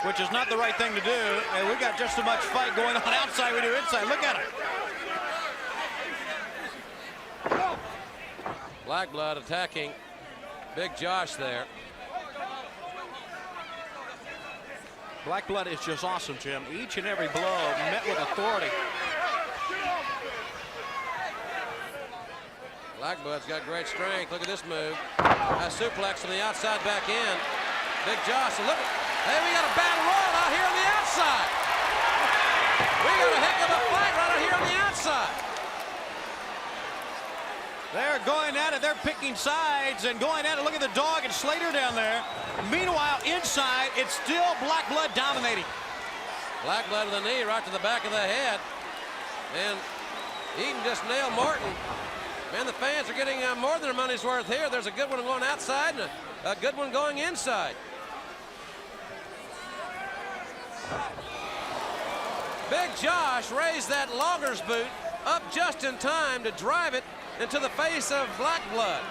Which is not the right thing to do. And we got just as much fight going on outside we do inside. Look at it. Black Blood attacking Big Josh there. Black Blood is just awesome, Jim. Each and every blow met with authority. Black Blood's got great strength. Look at this move. A suplex from the outside back in. Big Josh, look. Hey, we got a battle royal out here on the outside. We got a heck of a fight right out here on the outside. They're going at it. They're picking sides and going at it. Look at the Dog and Slater down there. Meanwhile, inside, it's still Black Blood dominating. Black Blood with a knee right to the back of the head. And he can just nail Morton. Man, the fans are getting more than their money's worth here. There's a good one going outside and a good one going inside. Big Josh raised that logger's boot up just in time to drive it into the face of Black Blood.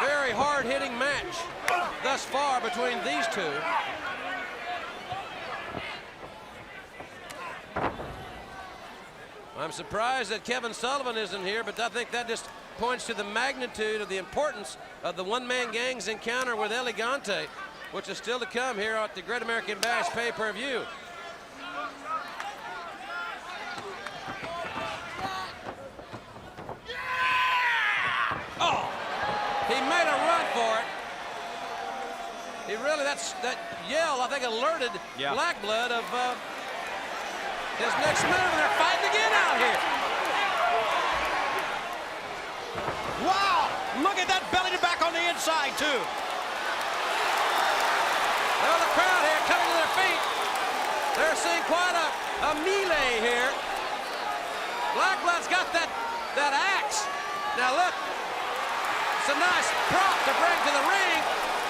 Very hard-hitting match thus far between these two. I'm surprised that Kevin Sullivan isn't here, but I think that just points to the magnitude of the importance of the one-man gang's encounter with El Gigante, which is still to come here at the Great American Bash pay-per-view. Oh, he made a run for it. He really, that yell, I think, alerted Black Blood of his next move, and they're fighting again out here. Wow, look at that belly to back on the inside, too. Well, the crowd here coming to their feet. They're seeing quite a melee here. Black Blood's got that axe. Now look, it's a nice prop to bring to the ring.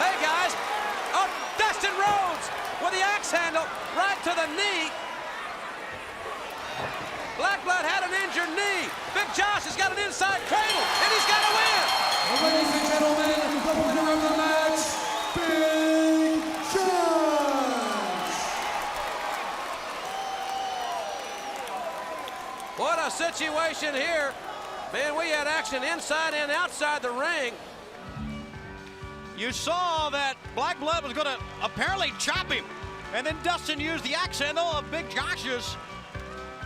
Hey guys, oh, Dustin Rhodes with the axe handle right to the knee. Black Blood had an injured knee. Big Josh has got an inside cradle, and he's got to win. Ladies and gentlemen, the winner of the match, Big Josh. What a situation here. Man, we had action inside and outside the ring. You saw that Black Blood was going to apparently chop him, and then Dustin used the axe handle of Big Josh's,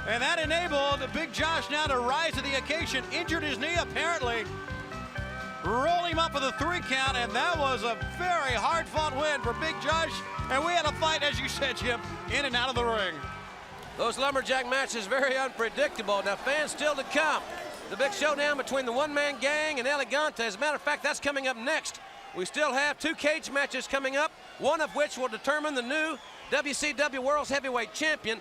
and that enabled Big Josh now to rise to the occasion. Injured his knee apparently, roll him up with a 3 count, and that was a very hard-fought win for Big Josh. And we had a fight, as you said, Jim, in and out of the ring. Those lumberjack matches very unpredictable. Now fans still to come. The big showdown between the one-man gang and El Gigante. As a matter of fact, that's coming up next. We still have 2 cage matches coming up, one of which will determine the new WCW World's Heavyweight Champion.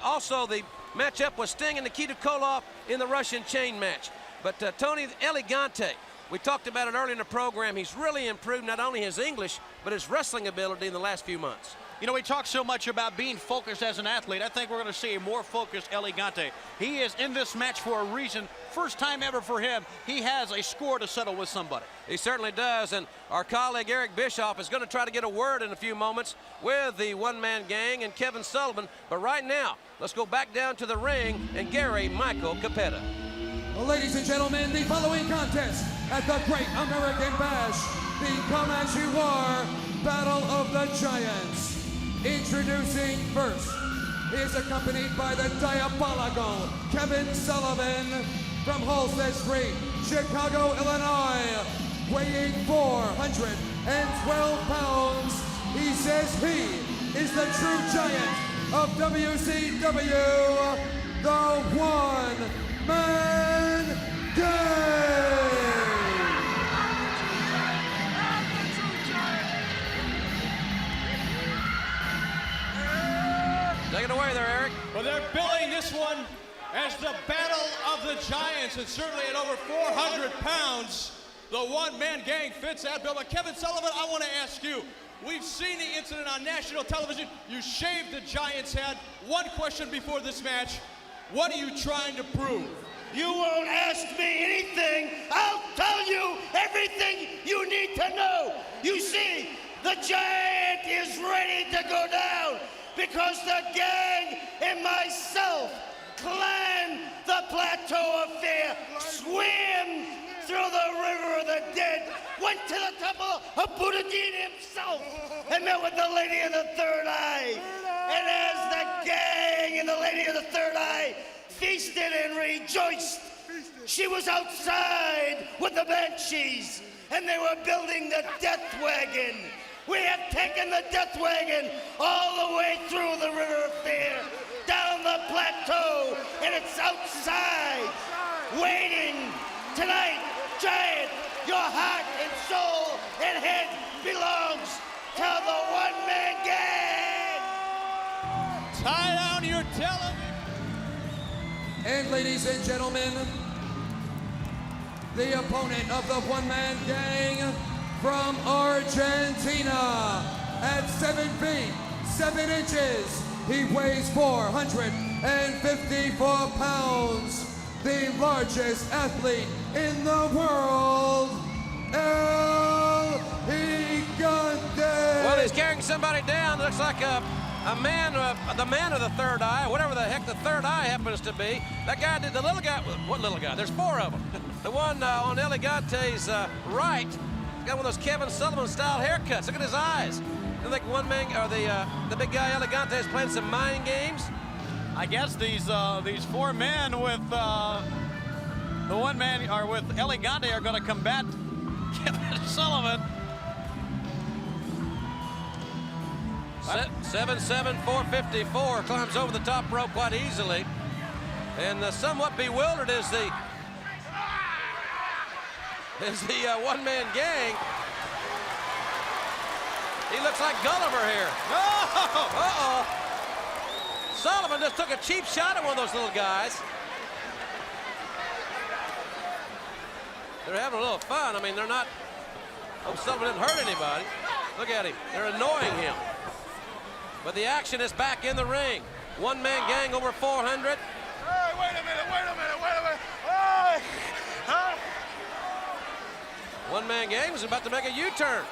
Also the matchup with Sting and Nikita Koloff in the Russian chain match. But Tony, El Gigante, we talked about it earlier in the program. He's really improved not only his English, but his wrestling ability in the last few months. You know, we talk so much about being focused as an athlete. I think we're going to see a more focused El Gigante. He is in this match for a reason. First time ever for him. He has a score to settle with somebody. He certainly does, and our colleague Eric Bischoff is going to try to get a word in a few moments with the one-man gang and Kevin Sullivan. But right now, let's go back down to the ring and Gary Michael Capetta. Well, ladies and gentlemen, the following contest at the Great American Bash, the Come As You Are Battle of the Giants. Introducing first, he is accompanied by the diabolical Kevin Sullivan from Halsted Street, Chicago, Illinois, weighing 412 pounds. He says he is the true giant of WCW, the One-Man Gang. Take it away there, Eric. Well, they're billing this one as the Battle of the Giants, and certainly at over 400 pounds, the one-man gang fits that bill. But Kevin Sullivan, I want to ask you, we've seen the incident on national television. You shaved the Giant's head. One question before this match, what are you trying to prove? You won't ask me anything. I'll tell you everything you need to know. You see, the Giant is ready to go down because the gang and myself climbed the plateau of fear, swim through the river of the dead, went to the temple of Buddha himself, and met with the Lady of the Third Eye. And as the gang and the Lady of the Third Eye feasted and rejoiced, she was outside with the Banshees, and they were building the Death Wagon. We have taken the Death Wagon all the way through the River of Fear, down the plateau, and it's outside, waiting. Tonight, Giant, your heart and soul and head belongs to the one-man gang. Tie down your television. And ladies and gentlemen, the opponent of the one-man gang from Argentina. At 7 feet, 7 inches, he weighs 454 pounds. The largest athlete in the world, El Gigante. Well, he's carrying somebody down. Looks like the man of the third eye, whatever the heck the third eye happens to be. That guy did the little guy. What little guy? There's 4 of them. The one on El Gigante's right, he's got one of those Kevin Sullivan style haircuts. Look at his eyes. Look like one man, or the big guy El Gigante is playing some mind games. I guess these 4 men with the one man or with El Gigante are going to combat Kevin Sullivan. 7'7", 454, climbs over the top rope quite easily. And somewhat bewildered is the one-man gang. He looks like Gulliver here. Uh-oh. Sullivan just took a cheap shot at one of those little guys. They're having a little fun. I mean, they're not. Hope Sullivan didn't hurt anybody. Look at him. They're annoying him. But the action is back in the ring. One-man gang over 400. Hey, wait a minute. Hey! Huh? One-man gang is about to make a U-turn.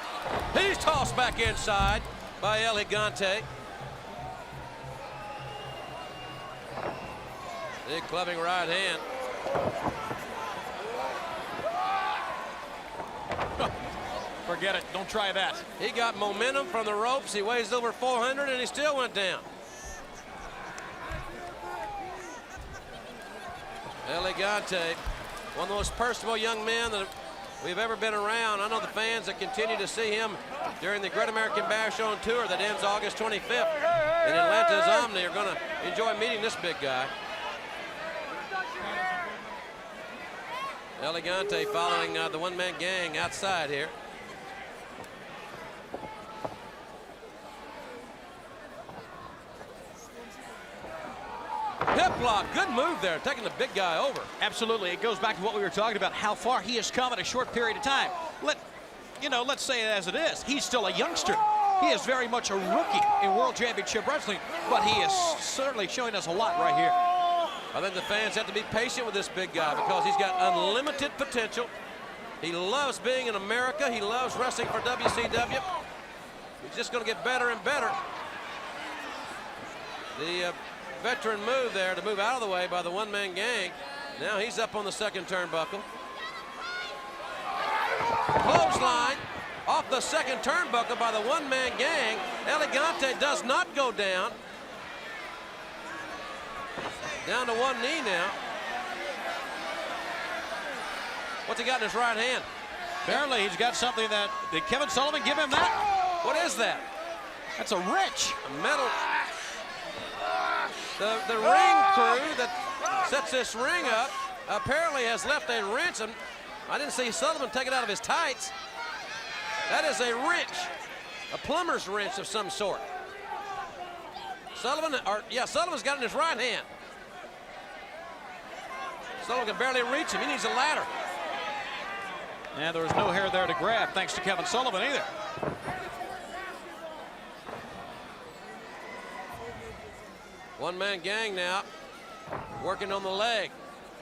He's tossed back inside by El Gigante. Big clubbing right hand. Forget it. Don't try that. He got momentum from the ropes. He weighs over 400, and he still went down. El Gigante, one of the most personable young men that we've ever been around. I know the fans that continue to see him during the Great American Bash on tour that ends August 25th in Atlanta's Omni are going to enjoy meeting this big guy. El Gigante following the one-man gang outside here. Hip lock, good move there, taking the big guy over. Absolutely, it goes back to what we were talking about, how far he has come in a short period of time. Let's say it as it is. He's still a youngster. He is very much a rookie in World Championship Wrestling, but he is certainly showing us a lot right here. I think the fans have to be patient with this big guy because he's got unlimited potential. He loves being in America. He loves wrestling for WCW. He's just going to get better and better. The veteran move there to move out of the way by the one-man gang. Now he's up on the second turnbuckle. Clothesline off the second turnbuckle by the one-man gang. El Gigante does not go down. Down to one knee now. What's he got in his right hand? Apparently he's got something that, did Kevin Sullivan give him that? What is that? That's a wrench. A metal. The ring crew that sets this ring up apparently has left a wrench, and I didn't see Sullivan take it out of his tights. That is a wrench, a plumber's wrench of some sort. Sullivan's got it in his right hand. Sullivan can barely reach him. He needs a ladder. And there was no hair there to grab, thanks to Kevin Sullivan either. One-man gang now working on the leg.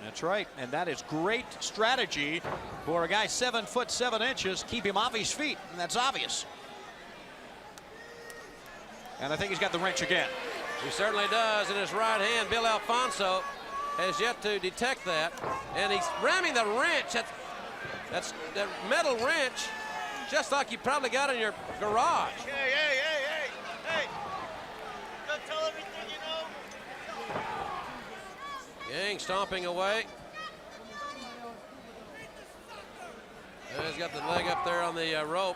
That's right, and that is great strategy for a guy 7 foot 7 inches. Keep him off his feet, and that's obvious. And I think he's got the wrench again. He certainly does in his right hand. Bill Alfonso has yet to detect that, and he's ramming the wrench. That's the metal wrench, just like you probably got in your garage. Hey! Don't tell everything you know. Gang stomping away. And he's got the leg up there on the rope.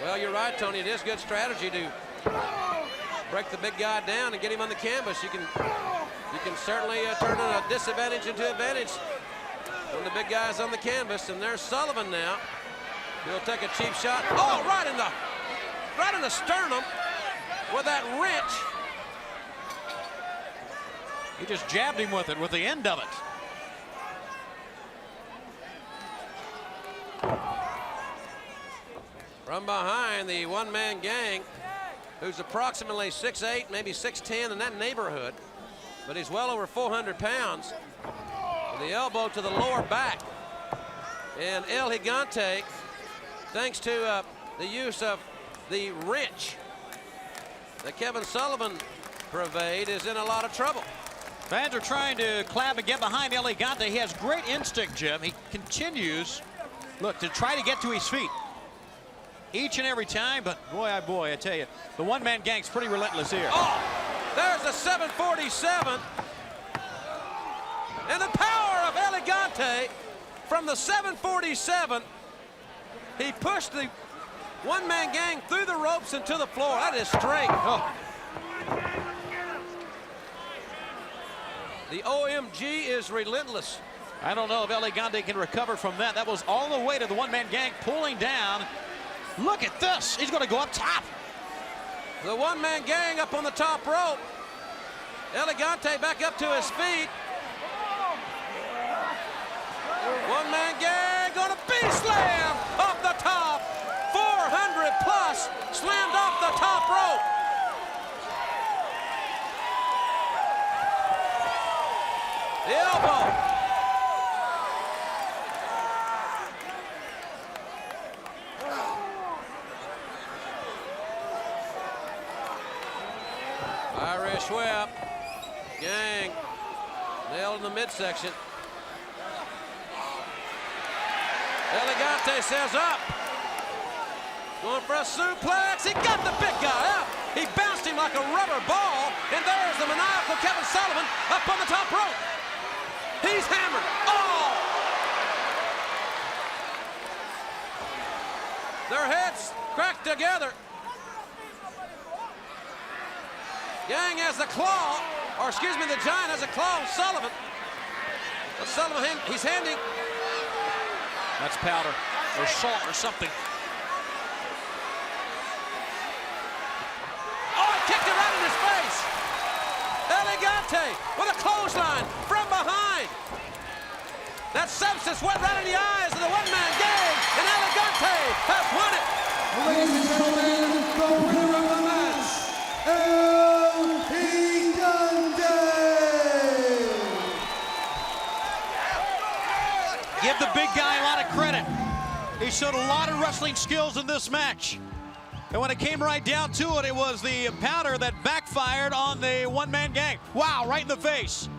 Well, you're right, Tony. It is good strategy to break the big guy down and get him on the canvas. You can certainly turn a disadvantage into advantage when the big guy's on the canvas. And there's Sullivan now. He'll take a cheap shot. Oh, right in the sternum with that wrench. He just jabbed him with it, with the end of it. From behind, the one-man gang, who's approximately 6'8", maybe 6'10", in that neighborhood, but he's well over 400 pounds. With the elbow to the lower back. And El Gigante, thanks to the use of the wrench that Kevin Sullivan purveyed, is in a lot of trouble. Fans are trying to clap and get behind El Gigante. He has great instinct, Jim. He continues, look, to try to get to his feet each and every time, but boy, oh boy, I tell you, the one-man gang's pretty relentless here. Oh, there's the 747. And the power of El Gigante from the 747. He pushed the one-man gang through the ropes and to the floor. That is straight. Oh. The OMG is relentless. I don't know if El Gigante can recover from that. That was all the way to the one-man gang pulling down. Look at this. He's going to go up top. The one-man gang up on the top rope. El Gigante back up to his feet. One-man gang going to be slammed off the top. 400 plus slammed off the top rope. The elbow. Irish whip. Gang nailed in the midsection. El Gigante says up. Going for a suplex. He got the big guy up. He bounced him like a rubber ball. And there's the maniacal Kevin Sullivan up on the top rope. He's hammered. Oh! Their heads cracked together. Gang has a claw, or excuse me, the Giant has a claw on Sullivan. But Sullivan, he's handing. That's powder or salt or something. Oh, he kicked it right in his face. El Gigante with a clothesline from behind. That substance went right in the eyes of the one-man gang, and El Gigante has won it. Ladies and gentlemen, the winner of the match, El Gigante. Give the big guy a lot of credit. He showed a lot of wrestling skills in this match. And when it came right down to it, it was the powder that backfired on the one-man gang. Wow, right in the face.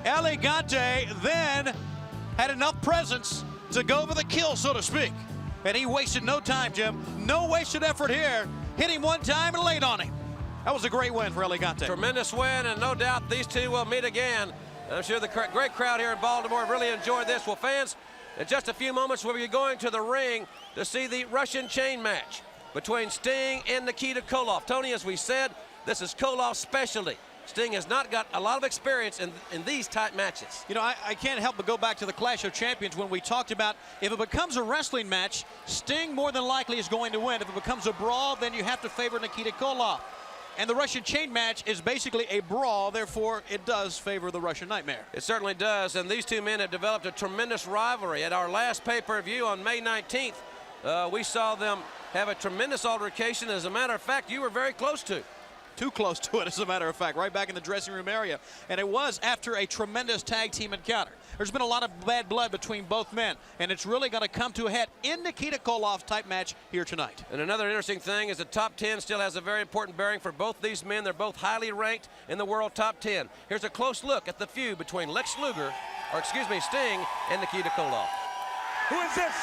El Gigante then had enough presence to go for the kill, so to speak. And he wasted no time, Jim. No wasted effort here. Hit him one time and laid on him. That was a great win for El Gigante. Tremendous win, and no doubt these two will meet again. I'm sure the great crowd here in Baltimore really enjoyed this. Well, fans, in just a few moments, we'll be going to the ring to see the Russian chain match between Sting and Nikita Koloff. Tony, as we said, this is Koloff's specialty. Sting has not got a lot of experience in these type matches. You know, I can't help but go back to the Clash of Champions when we talked about if it becomes a wrestling match, Sting more than likely is going to win. If it becomes a brawl, then you have to favor Nikita Koloff. And the Russian chain match is basically a brawl, therefore it does favor the Russian Nightmare. It certainly does, and these two men have developed a tremendous rivalry. At our last pay-per-view on May 19th, we saw them have a tremendous altercation. As a matter of fact, you were very close to. Too close to it, as a matter of fact, right back in the dressing room area. And it was after a tremendous tag team encounter. There's been a lot of bad blood between both men, and it's really going to come to a head in Nikita Koloff's type match here tonight. And another interesting thing is the top 10 still has a very important bearing for both these men. They're both highly ranked in the world top 10. Here's a close look at the feud between Lex Luger, or excuse me, Sting, and Nikita Koloff. Who is this?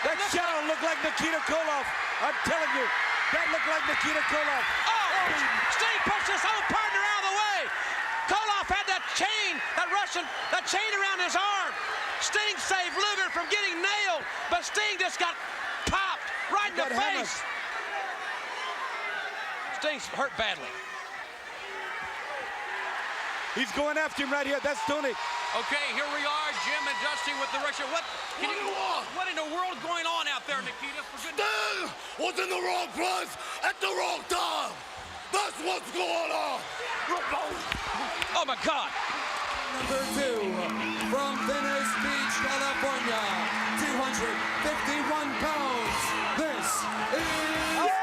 That shadow looked like Nikita Koloff. I'm telling you, that looked like Nikita Koloff. Oh, Sting pushed his own partner out of the way. Koloff had that chain around his arm. Sting saved Luger from getting nailed, but Sting just got popped right in the face. Sting's hurt badly. He's going after him right here. That's Tony. Okay, here we are, Jim and Dusty with the Russian. What in the world going on out there, Nikita? For goodness. Sting was in the wrong place at the wrong time. That's what's going on. Oh my God. Number 2, from Venice Beach, California, 251 pounds. This is...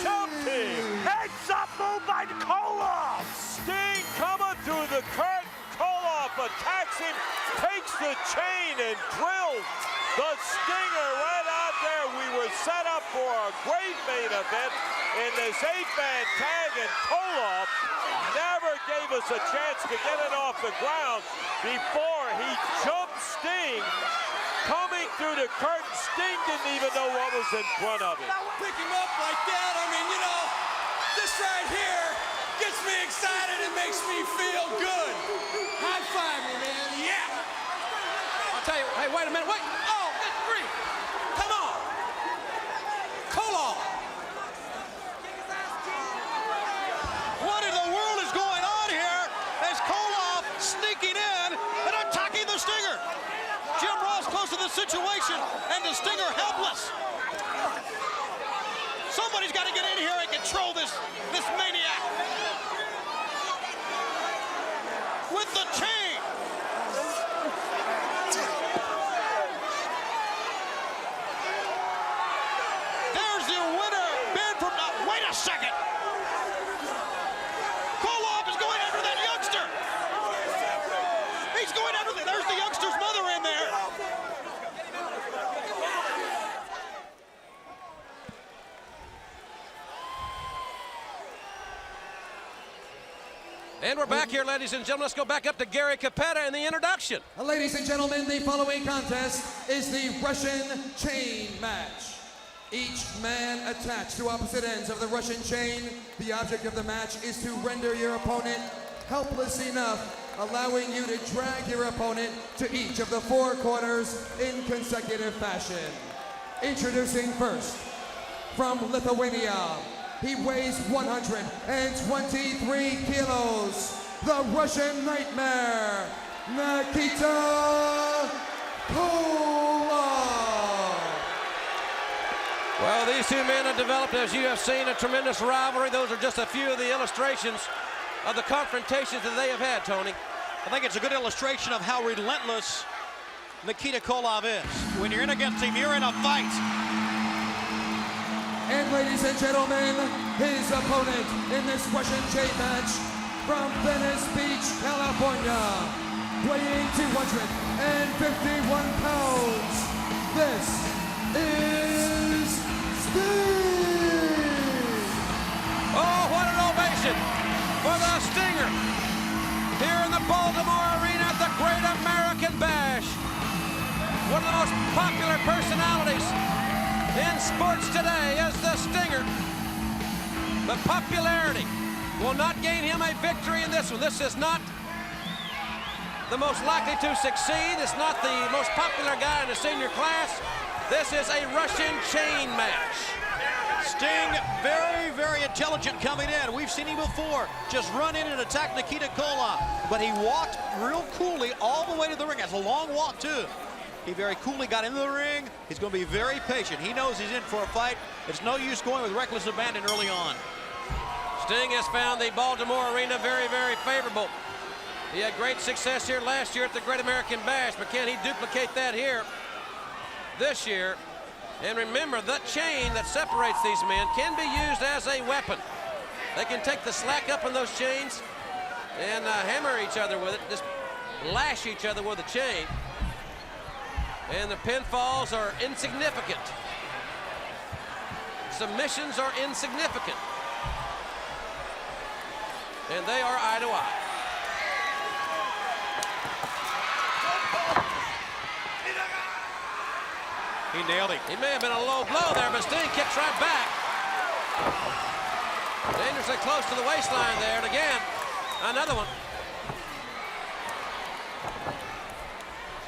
Champion! Heads up move by Koloff! Sting coming through the curtain. Koloff attacks him, takes the chain and drills the Stinger right out there. We were set up for a great main event in this 8-man tag, and Koloff never gave us a chance to get it off the ground before he jumped Sting. Coming through the curtain, Sting didn't even know what was in front of him. Pick him up like that, I mean, you know, this right here gets me excited and makes me feel good. High five me, man, yeah. I'll tell you, hey, wait a minute, wait. Oh, good grief. Come on. Koloff. What in the world is going on here as Koloff sneaking in and attacking the Stinger? Jim Ross close to the situation and the Stinger helpless. Somebody's got to get in here and control this maniac. With the chain. There's the winner, Ben from, wait a second. Koloff is going after that youngster. He's going after there's the youngster's mother in there. And we're back here, ladies and gentlemen. Let's go back up to Gary Capetta in the introduction. Ladies and gentlemen, the following contest is the Russian chain match. Each man attached to opposite ends of the Russian chain. The object of the match is to render your opponent helpless enough, allowing you to drag your opponent to each of the 4 corners in consecutive fashion. Introducing first, from Lithuania, he weighs 123 kilos, the Russian Nightmare, Nikita Koloff. Well, these two men have developed, as you have seen, a tremendous rivalry. Those are just a few of the illustrations of the confrontations that they have had, Tony. I think it's a good illustration of how relentless Nikita Koloff is. When you're in against him, you're in a fight. And ladies and gentlemen, his opponent in this Russian chain match from Venice Beach, California, weighing 251 pounds. This is Sting. Oh, what an ovation for the Stinger here in the Baltimore Arena at the Great American Bash. One of the most popular personalities in sports today is the Stinger. But popularity will not gain him a victory in this one. This is not the most likely to succeed. It's not the most popular guy in the senior class. This is a Russian chain match. Sting, very, very intelligent coming in. We've seen him before. Just run in and attack Nikita Koloff. But he walked real coolly all the way to the ring. That's a long walk, too. He very coolly got into the ring. He's going to be very patient. He knows he's in for a fight. It's no use going with reckless abandon early on. Sting has found the Baltimore Arena very, very favorable. He had great success here last year at the Great American Bash, but can he duplicate that here this year? And remember, that chain that separates these men can be used as a weapon. They can take the slack up in those chains and hammer each other with it, just lash each other with a chain. And the pinfalls are insignificant. Submissions are insignificant. And they are eye to eye. He nailed him. He may have been a low blow there, but Sting kicks right back. Dangerously close to the waistline there, and again, another one.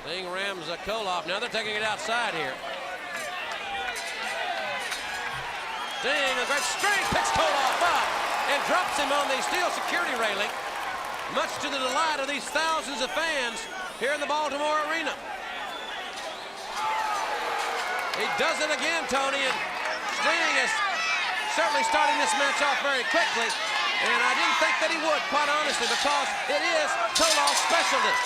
Sting rams Koloff. Now they're taking it outside here. Sting, a great strength, picks Koloff up and drops him on the steel security railing, much to the delight of these thousands of fans here in the Baltimore Arena. He does it again, Tony, and Sting is certainly starting this match off very quickly. And I didn't think that he would, quite honestly, because it is Koloff's specialty.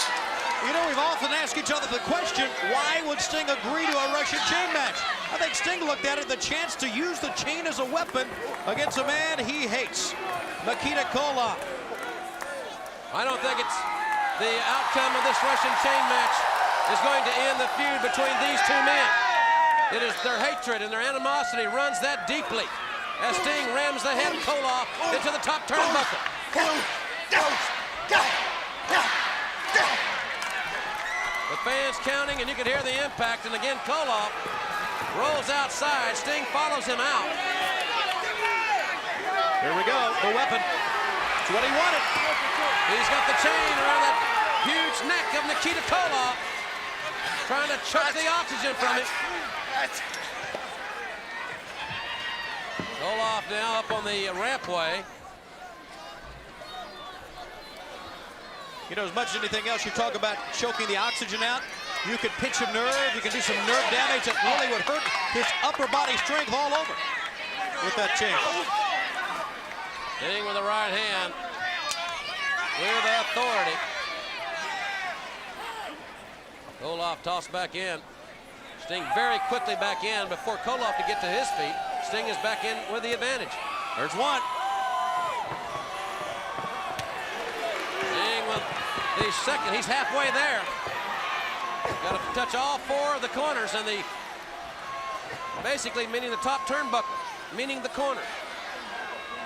You know, we've often asked each other the question, why would Sting agree to a Russian chain match? I think Sting looked at it the chance to use the chain as a weapon against a man he hates, Nikita Koloff. I don't think it's the outcome of this Russian chain match is going to end the feud between these two men. It is their hatred and their animosity runs that deeply as Sting rams the head of Koloff into the top turnbuckle. The fans counting, and you can hear the impact. And again, Koloff rolls outside. Sting follows him out. Here we go, the weapon. It's what he wanted. He's got the chain around that huge neck of Nikita Koloff, trying to choke the oxygen from him. Koloff now up on the rampway. You know, as much as anything else, you talk about choking the oxygen out. You could pinch a nerve. You can do some nerve damage that really would hurt his upper body strength all over with that chain. Sting with the right hand with authority. Koloff tossed back in. Sting very quickly back in before Koloff to get to his feet. Sting is back in with the advantage. There's one. Sting with the second. He's halfway there. Got to touch all four of the corners and the basically meaning the top turnbuckle, meaning the corner.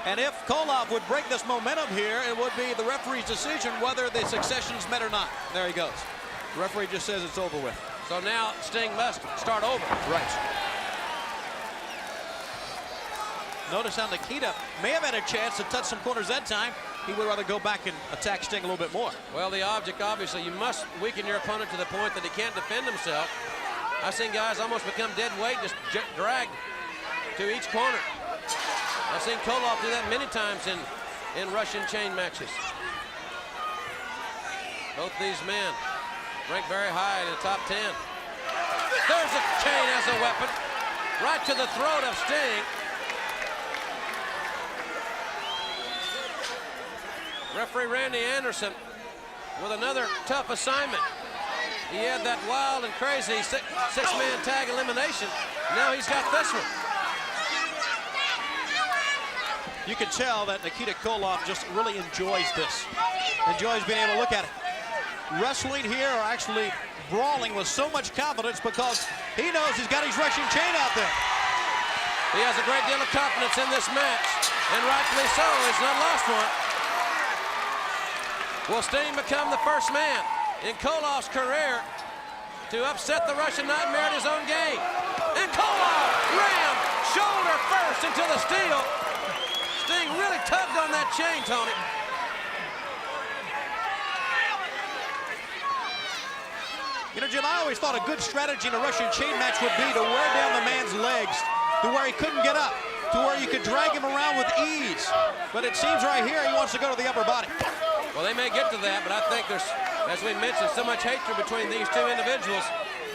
And if Koloff would break this momentum here, it would be the referee's decision whether the succession's met or not. There he goes. The referee just says it's over with. So now Sting must start over. Right. Notice how Nikita may have had a chance to touch some corners that time. He would rather go back and attack Sting a little bit more. Well, the object, obviously, you must weaken your opponent to the point that he can't defend himself. I've seen guys almost become dead weight, just dragged to each corner. I've seen Koloff do that many times in Russian chain matches. Both these men ranked very high in the top 10. There's a chain as a weapon, right to the throat of Sting. Referee Randy Anderson with another tough assignment. He had that wild and crazy six-man tag elimination. Now he's got this one. You can tell that Nikita Koloff just really enjoys this. Enjoys being able to look at it. Wrestling here or actually brawling with so much confidence because he knows he's got his Russian chain out there. He has a great deal of confidence in this match, and rightfully so. He's not lost one. Will Sting become the first man in Koloff's career to upset the Russian Nightmare at his own game? And Koloff rammed shoulder first into the steel. Sting really tugged on that chain, Tony. You know, Jim, I always thought a good strategy in a Russian chain match would be to wear down the man's legs to where he couldn't get up, to where you could drag him around with ease. But it seems right here he wants to go to the upper body. Well, they may get to that, but I think there's, as we mentioned, so much hatred between these two individuals.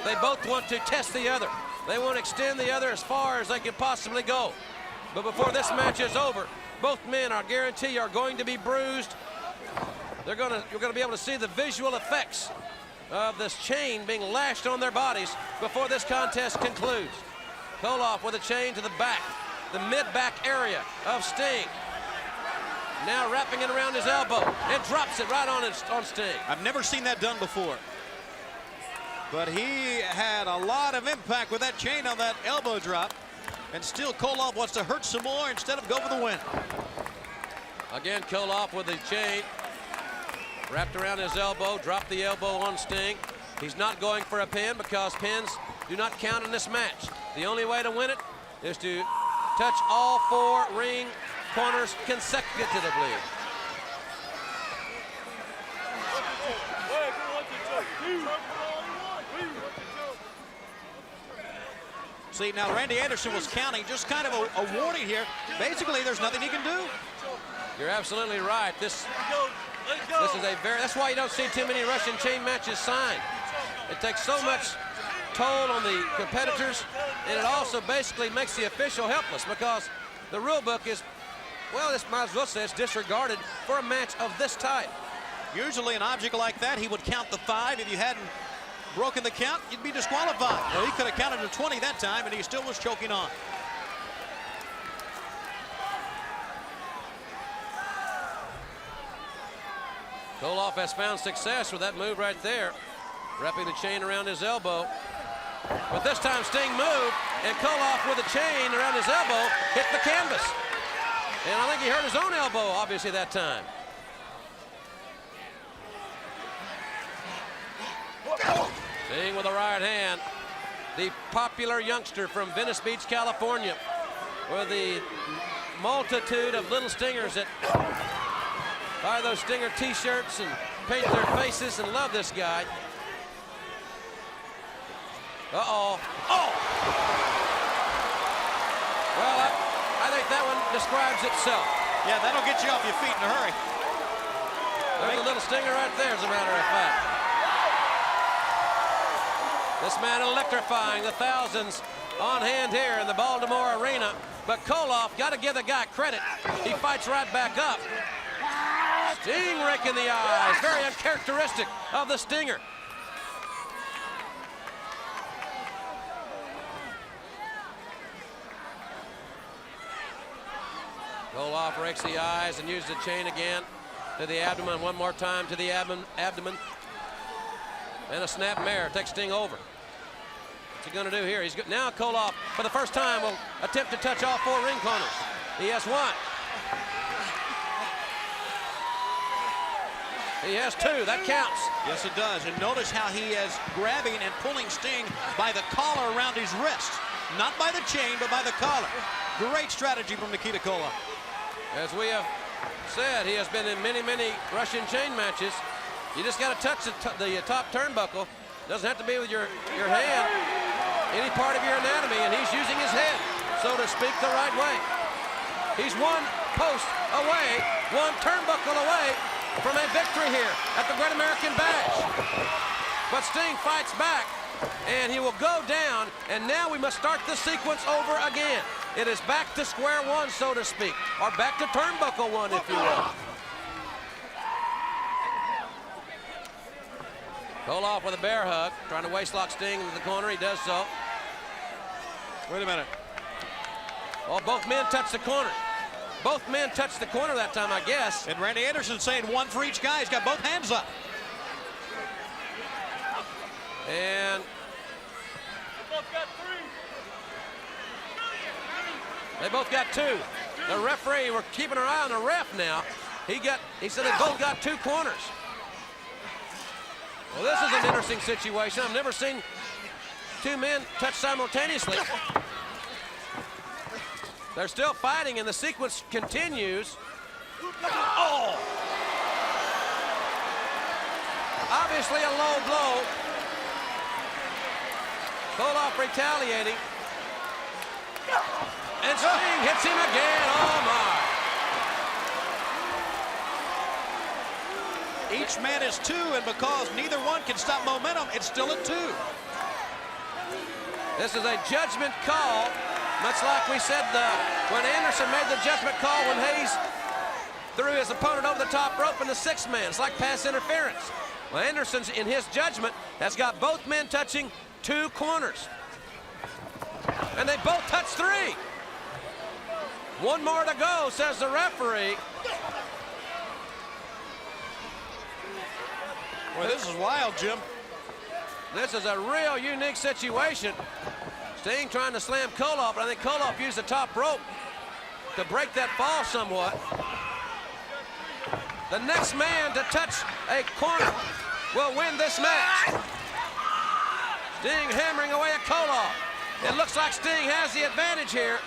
They both want to test the other. They want to extend the other as far as they can possibly go. But before this match is over, both men, I guarantee, are going to be bruised. You're going to be able to see the visual effects of this chain being lashed on their bodies before this contest concludes. Koloff with a chain to the back, the mid-back area of Sting. Now wrapping it around his elbow and drops it right on Sting. I've never seen that done before. But he had a lot of impact with that chain on that elbow drop. And still Koloff wants to hurt some more instead of go for the win. Again, Koloff with the chain wrapped around his elbow, dropped the elbow on Sting. He's not going for a pin because pins do not count in this match. The only way to win it is to touch all four ring corners consecutively. See, now Randy Anderson was counting, just kind of a warning here. Basically, there's nothing he can do. You're absolutely right. This is a that's why you don't see too many Russian chain matches signed. It takes so much toll on the competitors, and it also basically makes the official helpless because the rule book is, well, this might as well say it's disregarded for a match of this type. Usually an object like that, he would count the 5. If you hadn't broken the count, you'd be disqualified. Well, he could have counted to 20 that time, and he still was choking on. Koloff has found success with that move right there, wrapping the chain around his elbow. But this time Sting moved, and Koloff with the chain around his elbow hit the canvas. And I think he hurt his own elbow, obviously, that time. Sting with the right hand. The popular youngster from Venice Beach, California, with the multitude of little stingers that buy those Stinger t-shirts and paint their faces and love this guy. Uh-oh. Oh! Well, I think that one describes itself. Yeah, that'll get you off your feet in a hurry. There's a little stinger right there, as a matter of fact. This man electrifying the thousands on hand here in the Baltimore Arena. But Koloff, got to give the guy credit. He fights right back up. Sting rake in the eyes, very uncharacteristic of the Stinger. Koloff rakes the eyes and uses the chain again to the abdomen, one more time to the abdomen. And a snap mare takes Sting over. What's he going to do here? He's now Koloff, for the first time, will attempt to touch all 4 ring corners. He has 1. He has 2. That counts. Yes, it does. And notice how he is grabbing and pulling Sting by the collar around his wrist. Not by the chain, but by the collar. Great strategy from Nikita Koloff. As we have said, he has been in many, many Russian chain matches. You just got to touch the top turnbuckle. Doesn't have to be with your hand, any part of your anatomy, and he's using his head, so to speak, the right way. He's 1 post away, 1 turnbuckle away from a victory here at the Great American Bash. But Sting fights back, and he will go down, and now we must start the sequence over again. It is back to square one, so to speak, or back to turnbuckle 1, if you will. Koloff with a bear hug, trying to waistlock Sting into the corner. He does so. Wait a minute. Well, both men touch the corner. Both men touched the corner that time, I guess. And Randy Anderson saying 1 for each guy. He's got both hands up. And they both got 2. The referee, we're keeping our eye on the ref now. He said they both got 2 corners. Well, this is an interesting situation. I've never seen 2 men touch simultaneously. They're still fighting, and the sequence continues. Oh! Obviously a low blow. Koloff retaliating. And Sting hits him again. Oh, my. Each man is 2, and because neither one can stop momentum, it's still at 2. This is a judgment call. Much like we said when Anderson made the judgment call when Hayes threw his opponent over the top rope in the 6th man. It's like pass interference. Well, Anderson's, in his judgment, has got both men touching 2 corners. And they both touch 3. 1 more to go, says the referee. Well, this is wild, Jim. This is a real unique situation. Sting trying to slam Koloff, but I think Koloff used the top rope to break that fall somewhat. The next man to touch a corner will win this match. Sting hammering away at Koloff. It looks like Sting has the advantage here.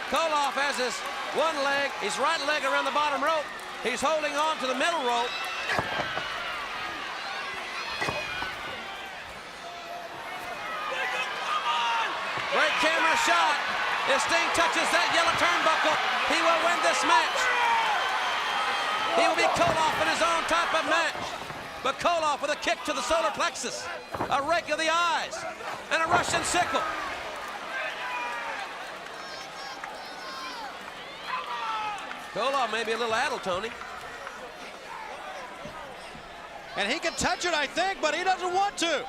Koloff has his 1 leg, his right leg around the bottom rope. He's holding on to the middle rope. Great camera shot. If Sting touches that yellow turnbuckle, he will win this match. He will be Koloff in his own type of match. But Koloff with a kick to the solar plexus, a rake of the eyes, and a Russian sickle. Koloff may be a little addled, Tony. And he can touch it, I think, but he doesn't want to.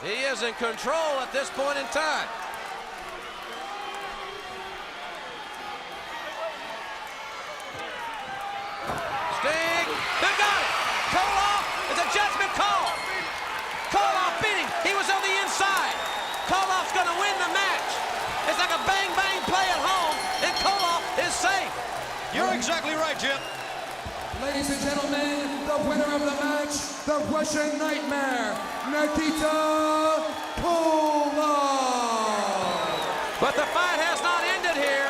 He is in control at this point in time. Sting, they got it. Koloff is a judgment call. Koloff beat him. He was on the inside. Koloff's going to win the match. It's like a bang-bang play at home, and Koloff is safe. You're exactly right, Jim. Ladies and gentlemen, the winner of the match, the Russian Nightmare, Nikita Koloff. But the fight has not ended here.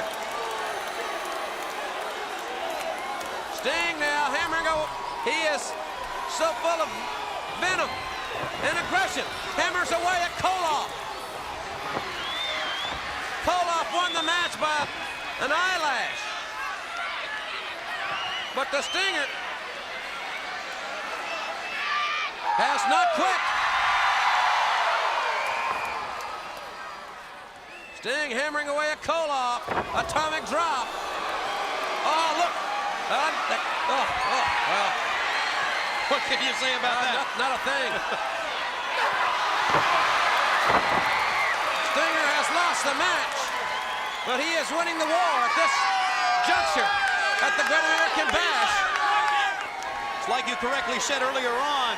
Sting now hammering over. He is so full of venom and aggression. Hammers away at Koloff. Koloff won the match by an eyelash. But the Stinger has not quit. Sting hammering away at Koloff. Atomic drop. Oh, look. Well. What can you say about that? Not a thing. Stinger has lost the match, but he is winning the war at this juncture at the Great American Bash. It's like you correctly said earlier on,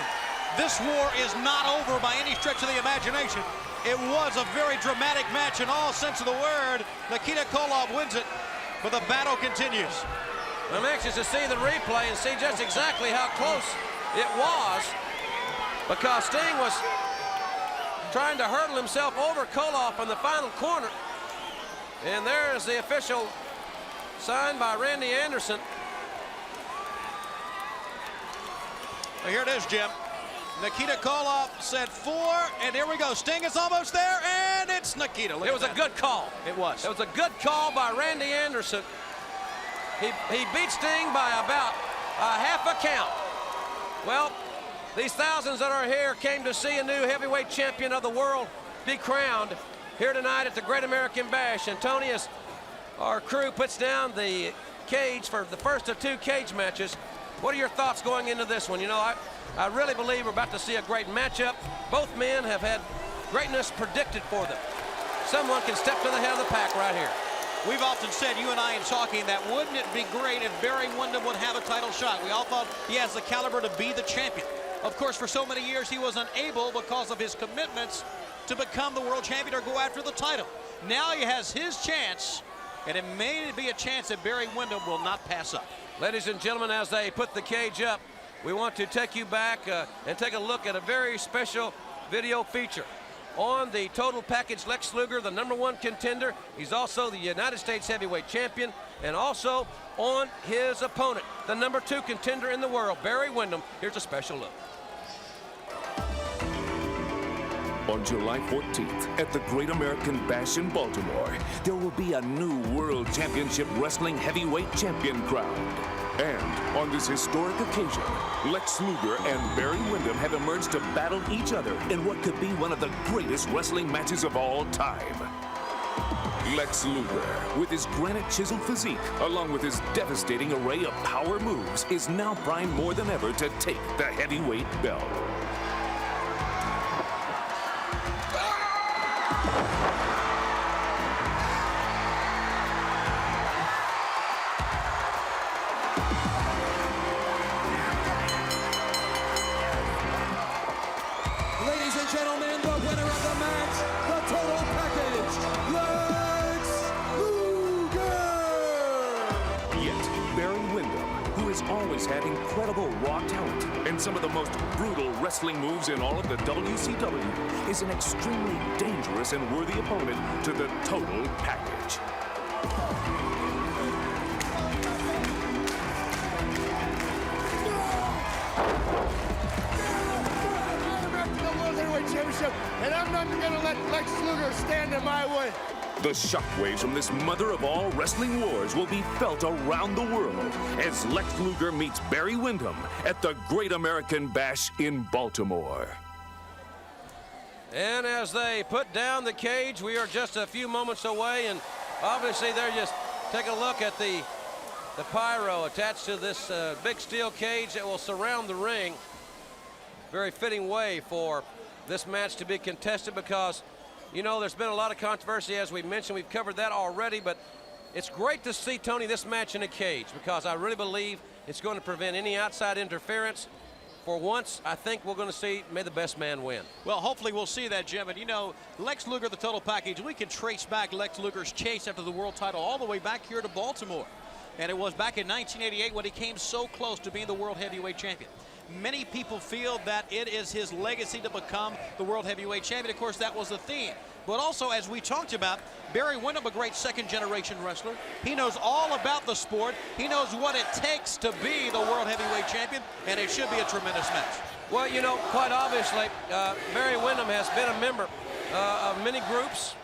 this war is not over by any stretch of the imagination. It was a very dramatic match in all sense of the word. Nikita Koloff wins it, but the battle continues. I'm anxious to see the replay and see just exactly how close it was, because Sting was trying to hurdle himself over Koloff in the final corner. And there's the official signed by Randy Anderson. Well, here it is, Jim. Nikita Koloff said 4, and here we go. Sting is almost there, and it's Nikita. It was a good call. It was. It was a good call by Randy Anderson. He beat Sting by about a half a count. Well, these thousands that are here came to see a new heavyweight champion of the world be crowned here tonight at the Great American Bash. And Tony, as our crew puts down the cage for the first of 2 cage matches, what are your thoughts going into this one? You know, I really believe we're about to see a great matchup. Both men have had greatness predicted for them. Someone can step to the head of the pack right here. We've often said, you and I in talking, that wouldn't it be great if Barry Windham would have a title shot? We all thought he has the caliber to be the champion. Of course, for so many years, he was unable because of his commitments to become the world champion or go after the title. Now he has his chance, and it may be a chance that Barry Windham will not pass up. Ladies and gentlemen, as they put the cage up, we want to take you back and take a look at a very special video feature. On the total package, Lex Luger, the #1 contender. He's also the United States heavyweight champion, and also on his opponent, the #2 contender in the world, Barry Windham. Here's a special look. On July 14th, at the Great American Bash in Baltimore, there will be a new World Championship Wrestling Heavyweight Champion crowned. And on this historic occasion, Lex Luger and Barry Windham have emerged to battle each other in what could be one of the greatest wrestling matches of all time. Lex Luger, with his granite chiseled physique, along with his devastating array of power moves, is now primed more than ever to take the heavyweight belt. Ladies and gentlemen, the winner of the match, the total package, Lex Luger! Yet, Barry Windham, who has always had incredible raw talent and some of the most brutal wrestling moves in all of the WCW, is an extremely dangerous and worthy opponent to the total package. And I'm not going to let Lex Luger stand in my way. The shockwaves from this mother of all wrestling wars will be felt around the world as Lex Luger meets Barry Windham at the Great American Bash in Baltimore. And as they put down the cage, we are just a few moments away, and obviously they're just Take a look at the pyro attached to this big steel cage that will surround the ring. Very fitting way for this match to be contested because, you know, there's been a lot of controversy, as we mentioned. We've covered that already, but it's great to see, Tony, this match in a cage because I really believe it's going to prevent any outside interference. For once, I think we're going to see, may the best man win. Well, hopefully we'll see that, Jim. And, you know, Lex Luger, the total package, we can trace back Lex Luger's chase after the world title all the way back here to Baltimore. And it was back in 1988 when he came so close to being the world heavyweight champion. Many people feel that it is his legacy to become the world heavyweight champion. Of course, that was the theme. But also, as we talked about, Barry Windham, a great second-generation wrestler. He knows all about the sport. He knows what it takes to be the world heavyweight champion, and it should be a tremendous match. Well, you know, quite obviously, Barry Windham has been a member of many groups.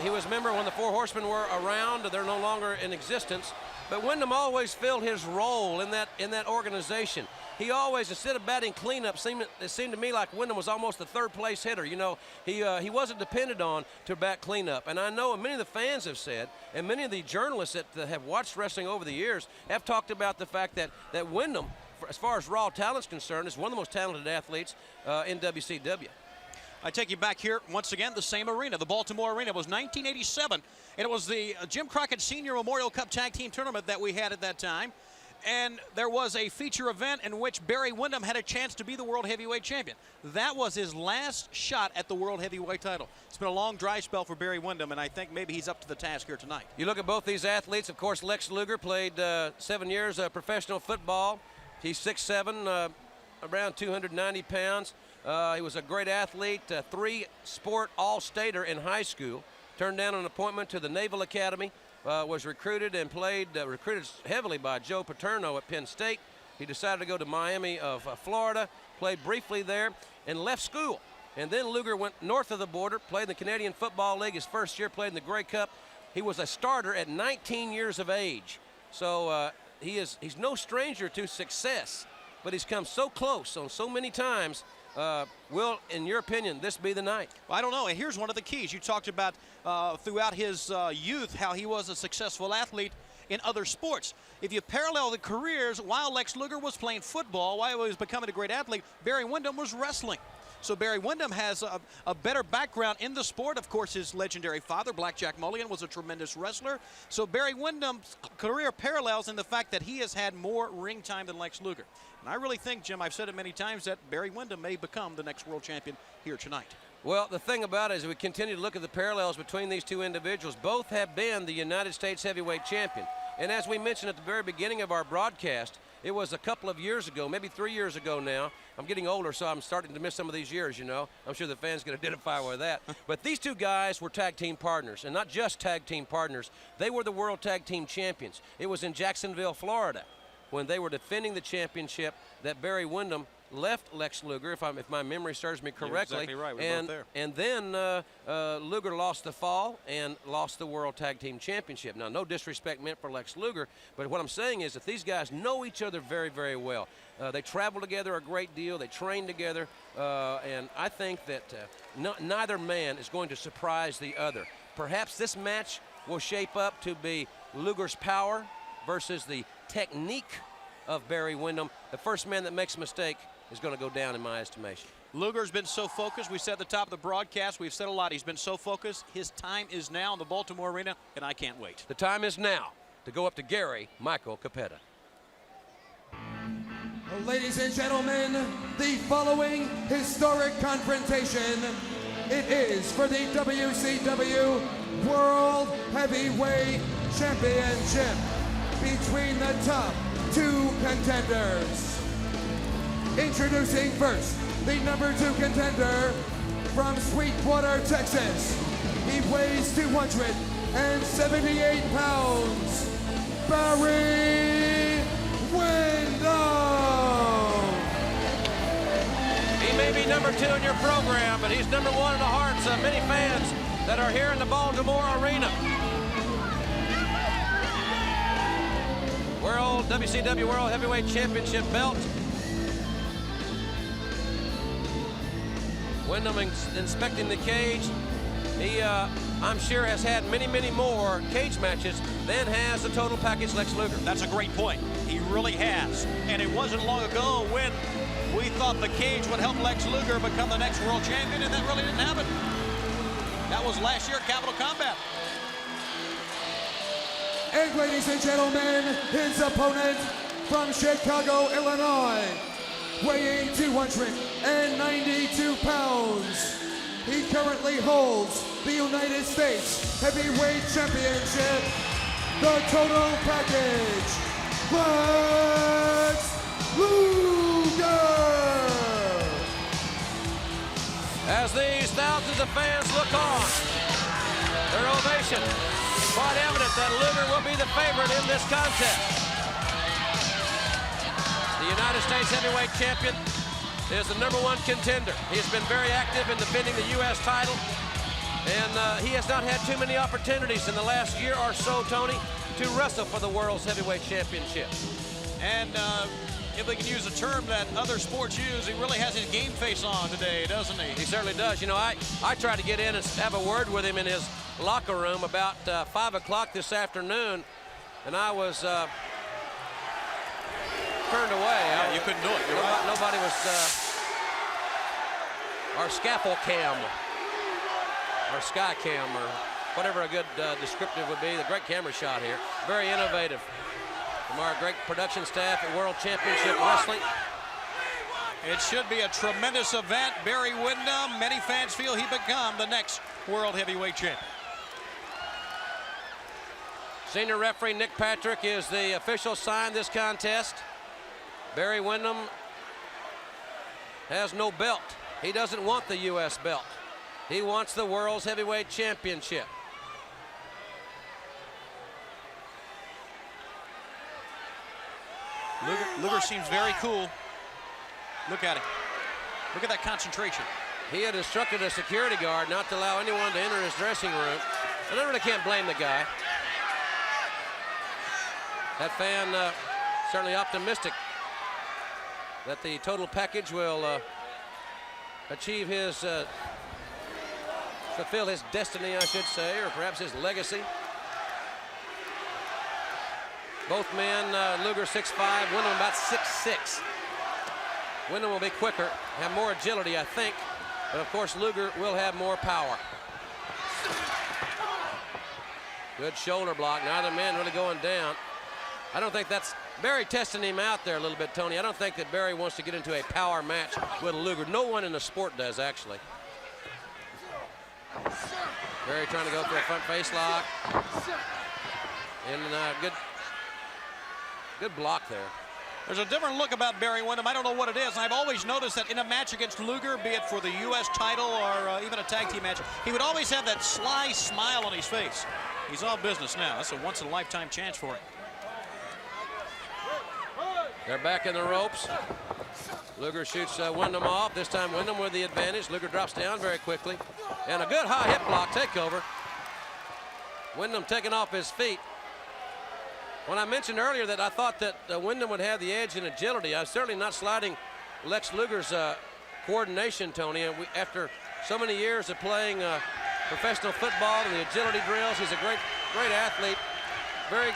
He was a member when the Four Horsemen were around. They're no longer in existence. But Windham always filled his role in that organization. He always, instead of batting cleanup, it seemed to me like Windham was almost the third-place hitter. You know, he wasn't depended on to bat cleanup. And I know many of the fans have said, and many of the journalists that have watched wrestling over the years have talked about the fact that Windham, as far as raw talent's concerned, is one of the most talented athletes in WCW. I take you back here, once again, the same arena, the Baltimore Arena. It was 1987, and it was the Jim Crockett Senior Memorial Cup Tag Team Tournament that we had at that time. And there was a feature event in which Barry Windham had a chance to be the World Heavyweight Champion. That was his last shot at the World Heavyweight title. It's been a long dry spell for Barry Windham, and I think maybe he's up to the task here tonight. You look at both these athletes. Of course, Lex Luger played 7 years of professional football. He's 6'7", around 290 pounds. He was a great athlete, three-sport all-stater in high school. Turned down an appointment to the Naval Academy. Was recruited and played, recruited heavily by Joe Paterno at Penn State. He decided to go to Miami of Florida, played briefly there, and left school. And then Luger went north of the border, played in the Canadian Football League. His first year played in the Grey Cup. He was a starter at 19 years of age. So he's no stranger to success, but he's come so close on so many times. Will, in your opinion, this be the night? Well, I don't know. And here's one of the keys. You talked about throughout his youth how he was a successful athlete in other sports. If you parallel the careers, while Lex Luger was playing football, while he was becoming a great athlete, Barry Windham was wrestling. So Barry Windham has a better background in the sport. Of course, his legendary father, Blackjack Mulligan, was a tremendous wrestler. So Barry Windham's career parallels in the fact that he has had more ring time than Lex Luger. And I really think, Jim, I've said it many times, that Barry Windham may become the next world champion here tonight. Well, the thing about it is we continue to look at the parallels between these two individuals. Both have been the United States heavyweight champion. And as we mentioned at the very beginning of our broadcast, it was a couple of years ago, maybe 3 years ago now. I'm getting older, so I'm starting to miss some of these years, you know. I'm sure the fans can identify with that. But these two guys were tag team partners, and not just tag team partners. They were the world tag team champions. It was in Jacksonville, Florida, when they were defending the championship, that Barry Windham left Lex Luger, if my memory serves me correctly. You're exactly right. We're both there. And then Luger lost the fall and lost the World Tag Team Championship. Now, no disrespect meant for Lex Luger, but what I'm saying is that these guys know each other very, very well. They travel together a great deal. They train together, and I think that neither man is going to surprise the other. Perhaps this match will shape up to be Luger's power versus the technique of Barry Windham. The first man that makes a mistake is going to go down in my estimation. Luger's been so focused. We said at the top of the broadcast, we've said a lot. He's been so focused. His time is now in the Baltimore Arena, and I can't wait. The time is now to go up to Gary Michael Capetta. Ladies and gentlemen, the following historic confrontation, it is for the WCW World Heavyweight Championship between the top two contenders. Introducing first, the number 2 contender from Sweetwater, Texas. He weighs 278 pounds, Barry Windham. He may be number 2 in your program, but he's number 1 in the hearts of many fans that are here in the Baltimore Arena. WCW World Heavyweight Championship belt. Windham inspecting the cage. He, I'm sure, has had many, many more cage matches than has the total package Lex Luger. That's a great point. He really has. And it wasn't long ago when we thought the cage would help Lex Luger become the next world champion, and that really didn't happen. That was last year at Capital Combat. And ladies and gentlemen, his opponent from Chicago, Illinois, weighing 292 pounds. He currently holds the United States Heavyweight Championship, the total package, Lex Luger. As these thousands of fans look on, their ovation, quite evident that Luger will be the favorite in this contest. The United States Heavyweight Champion is the #1 contender. He has been very active in defending the U.S. title, and he has not had too many opportunities in the last year or so, Tony, to wrestle for the World's Heavyweight Championship. And if we can use a term that other sports use, he really has his game face on today, doesn't he? He certainly does. You know, I tried to get in and have a word with him in his locker room about 5 o'clock this afternoon, and I was turned away. Yeah, you couldn't do it. You're right. Nobody was our scaffold cam, our sky cam, or whatever a good descriptive would be. The great camera shot here. Very innovative from our great production staff at World Championship Wrestling. It should be a tremendous event. Barry Windham, many fans feel he become the next World Heavyweight Champion. Senior referee Nick Patrick is the official sign this contest. Barry Windham has no belt. He doesn't want the U.S. belt. He wants the World's Heavyweight Championship. Luger seems very cool. Look at him. Look at that concentration. He had instructed a security guard not to allow anyone to enter his dressing room. And I really can't blame the guy. That fan certainly optimistic that the total package will achieve his, fulfill his destiny, I should say, or perhaps his legacy. Both men, Luger 6'5", Windham about 6'6". Windham will be quicker, have more agility, I think, but of course Luger will have more power. Good shoulder block. Neither man really going down. I don't think that's Barry testing him out there a little bit, Tony. I don't think that Barry wants to get into a power match with Luger. No one in the sport does, actually. Barry trying to go for a front face lock. And good block there. There's a different look about Barry Windham. I don't know what it is. And I've always noticed that in a match against Luger, be it for the U.S. title or even a tag team match, he would always have that sly smile on his face. He's all business now. That's a once-in-a-lifetime chance for him. They're back in the ropes. Luger shoots Windham off. This time Windham with the advantage. Luger drops down very quickly. And a good high hip block takeover. Windham taking off his feet. When I mentioned earlier that I thought that Windham would have the edge in agility, I was certainly not sliding Lex Luger's coordination, Tony. And after so many years of playing professional football and the agility drills, he's a great athlete, very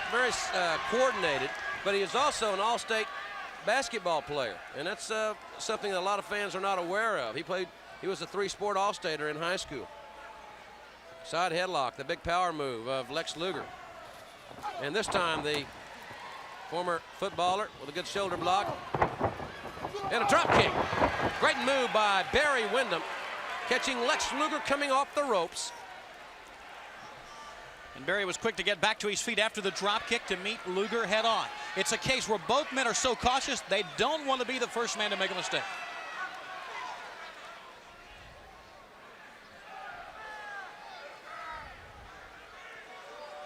coordinated. But he is also an all-state basketball player, and that's something that a lot of fans are not aware of. He was a 3-sport all-stater in high school. Side headlock, the big power move of Lex Luger. And this time the former footballer with a good shoulder block and a drop kick. Great move by Barry Windham, catching Lex Luger coming off the ropes. And Barry was quick to get back to his feet after the drop kick to meet Luger head on. It's a case where both men are so cautious, they don't want to be the first man to make a mistake.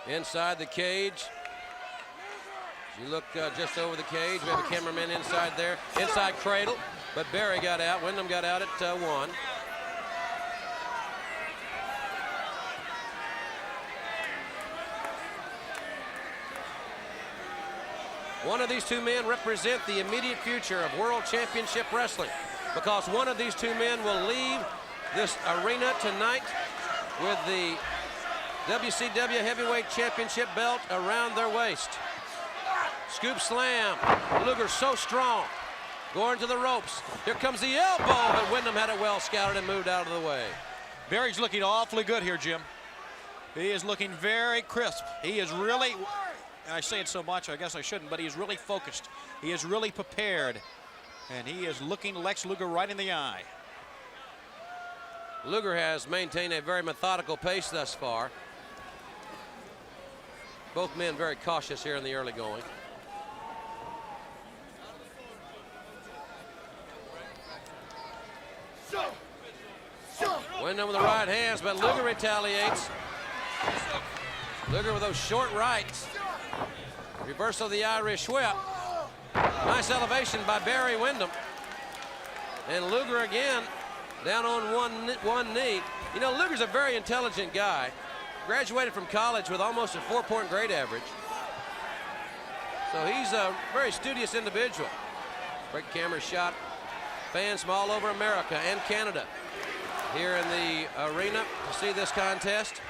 Inside the cage. You look just over the cage. We have a cameraman inside there. Inside cradle, but Barry got out. Windham got out at 1. One of these two men represent the immediate future of World Championship Wrestling, because one of these two men will leave this arena tonight with the WCW Heavyweight Championship belt around their waist. Scoop slam. Luger so strong. Going to the ropes. Here comes the elbow, but Windham had it well scouted and moved out of the way. Barry's looking awfully good here, Jim. He is looking very crisp. He is really, and I say it so much, I guess I shouldn't, but he's really focused. He is really prepared. And he is looking Lex Luger right in the eye. Luger has maintained a very methodical pace thus far. Both men very cautious here in the early going. Windham with the right hands, but Luger retaliates. Luger with those short rights. Reversal of the Irish whip. Nice elevation by Barry Windham. And Luger again down on one knee. You know, Luger's a very intelligent guy. Graduated from college with almost a 4-point grade average. So he's a very studious individual. Great camera shot. Fans from all over America and Canada here in the arena to see this contest.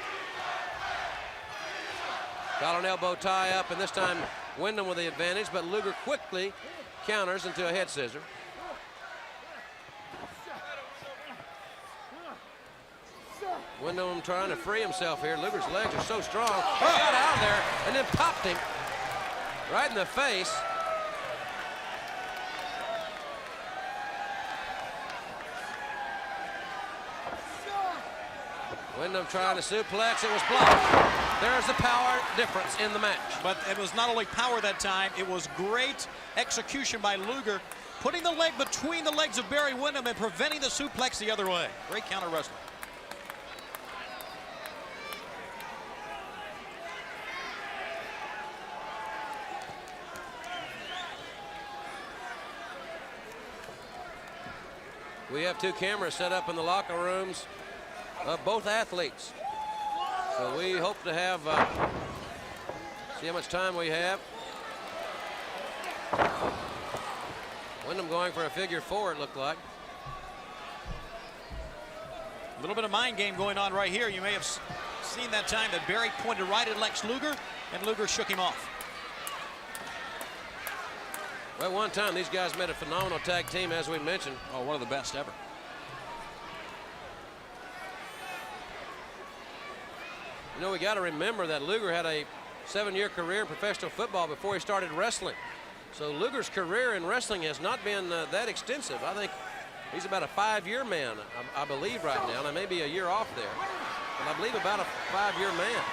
Collar and elbow tie up, and this time Windham with the advantage, but Luger quickly counters into a head scissor. Windham trying to free himself here. Luger's legs are so strong. He got out of there and then popped him right in the face. Windham trying to suplex. It was blocked. There's the power difference in the match. But it was not only power that time, it was great execution by Luger, putting the leg between the legs of Barry Windham and preventing the suplex the other way. Great counter wrestling. We have two cameras set up in the locker rooms of both athletes. So we hope to have, see how much time we have. Windham going for a figure four, it looked like. A little bit of mind game going on right here. You may have seen that time that Barry pointed right at Lex Luger, and Luger shook him off. Well, one time these guys made a phenomenal tag team, as we mentioned. Oh, one of the best ever. You know, we got to remember that Luger had a 7-year career in professional football before he started wrestling. So Luger's career in wrestling has not been that extensive. I think he's about a 5-year man, I believe right now. Now, maybe a year off there, but I believe about a 5-year man.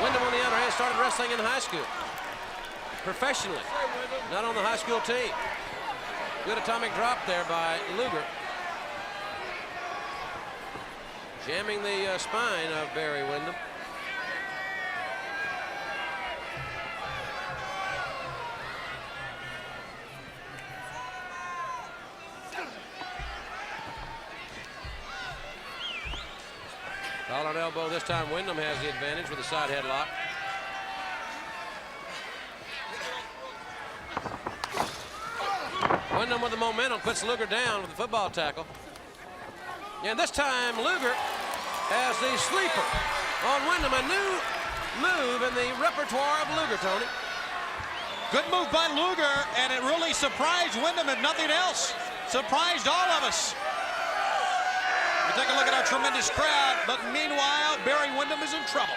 Windham, on the other hand, started wrestling in high school, professionally, not on the high school team. Good atomic drop there by Luger. Jamming the spine of Barry Windham. Collar and elbow. This time Windham has the advantage with a side headlock. Windham with the momentum puts Luger down with the football tackle. And this time Luger has the sleeper on Windham. A new move in the repertoire of Luger, Tony. Good move by Luger, and it really surprised Windham, if nothing else. Surprised all of us. We take a look at our tremendous crowd, but meanwhile, Barry Windham is in trouble.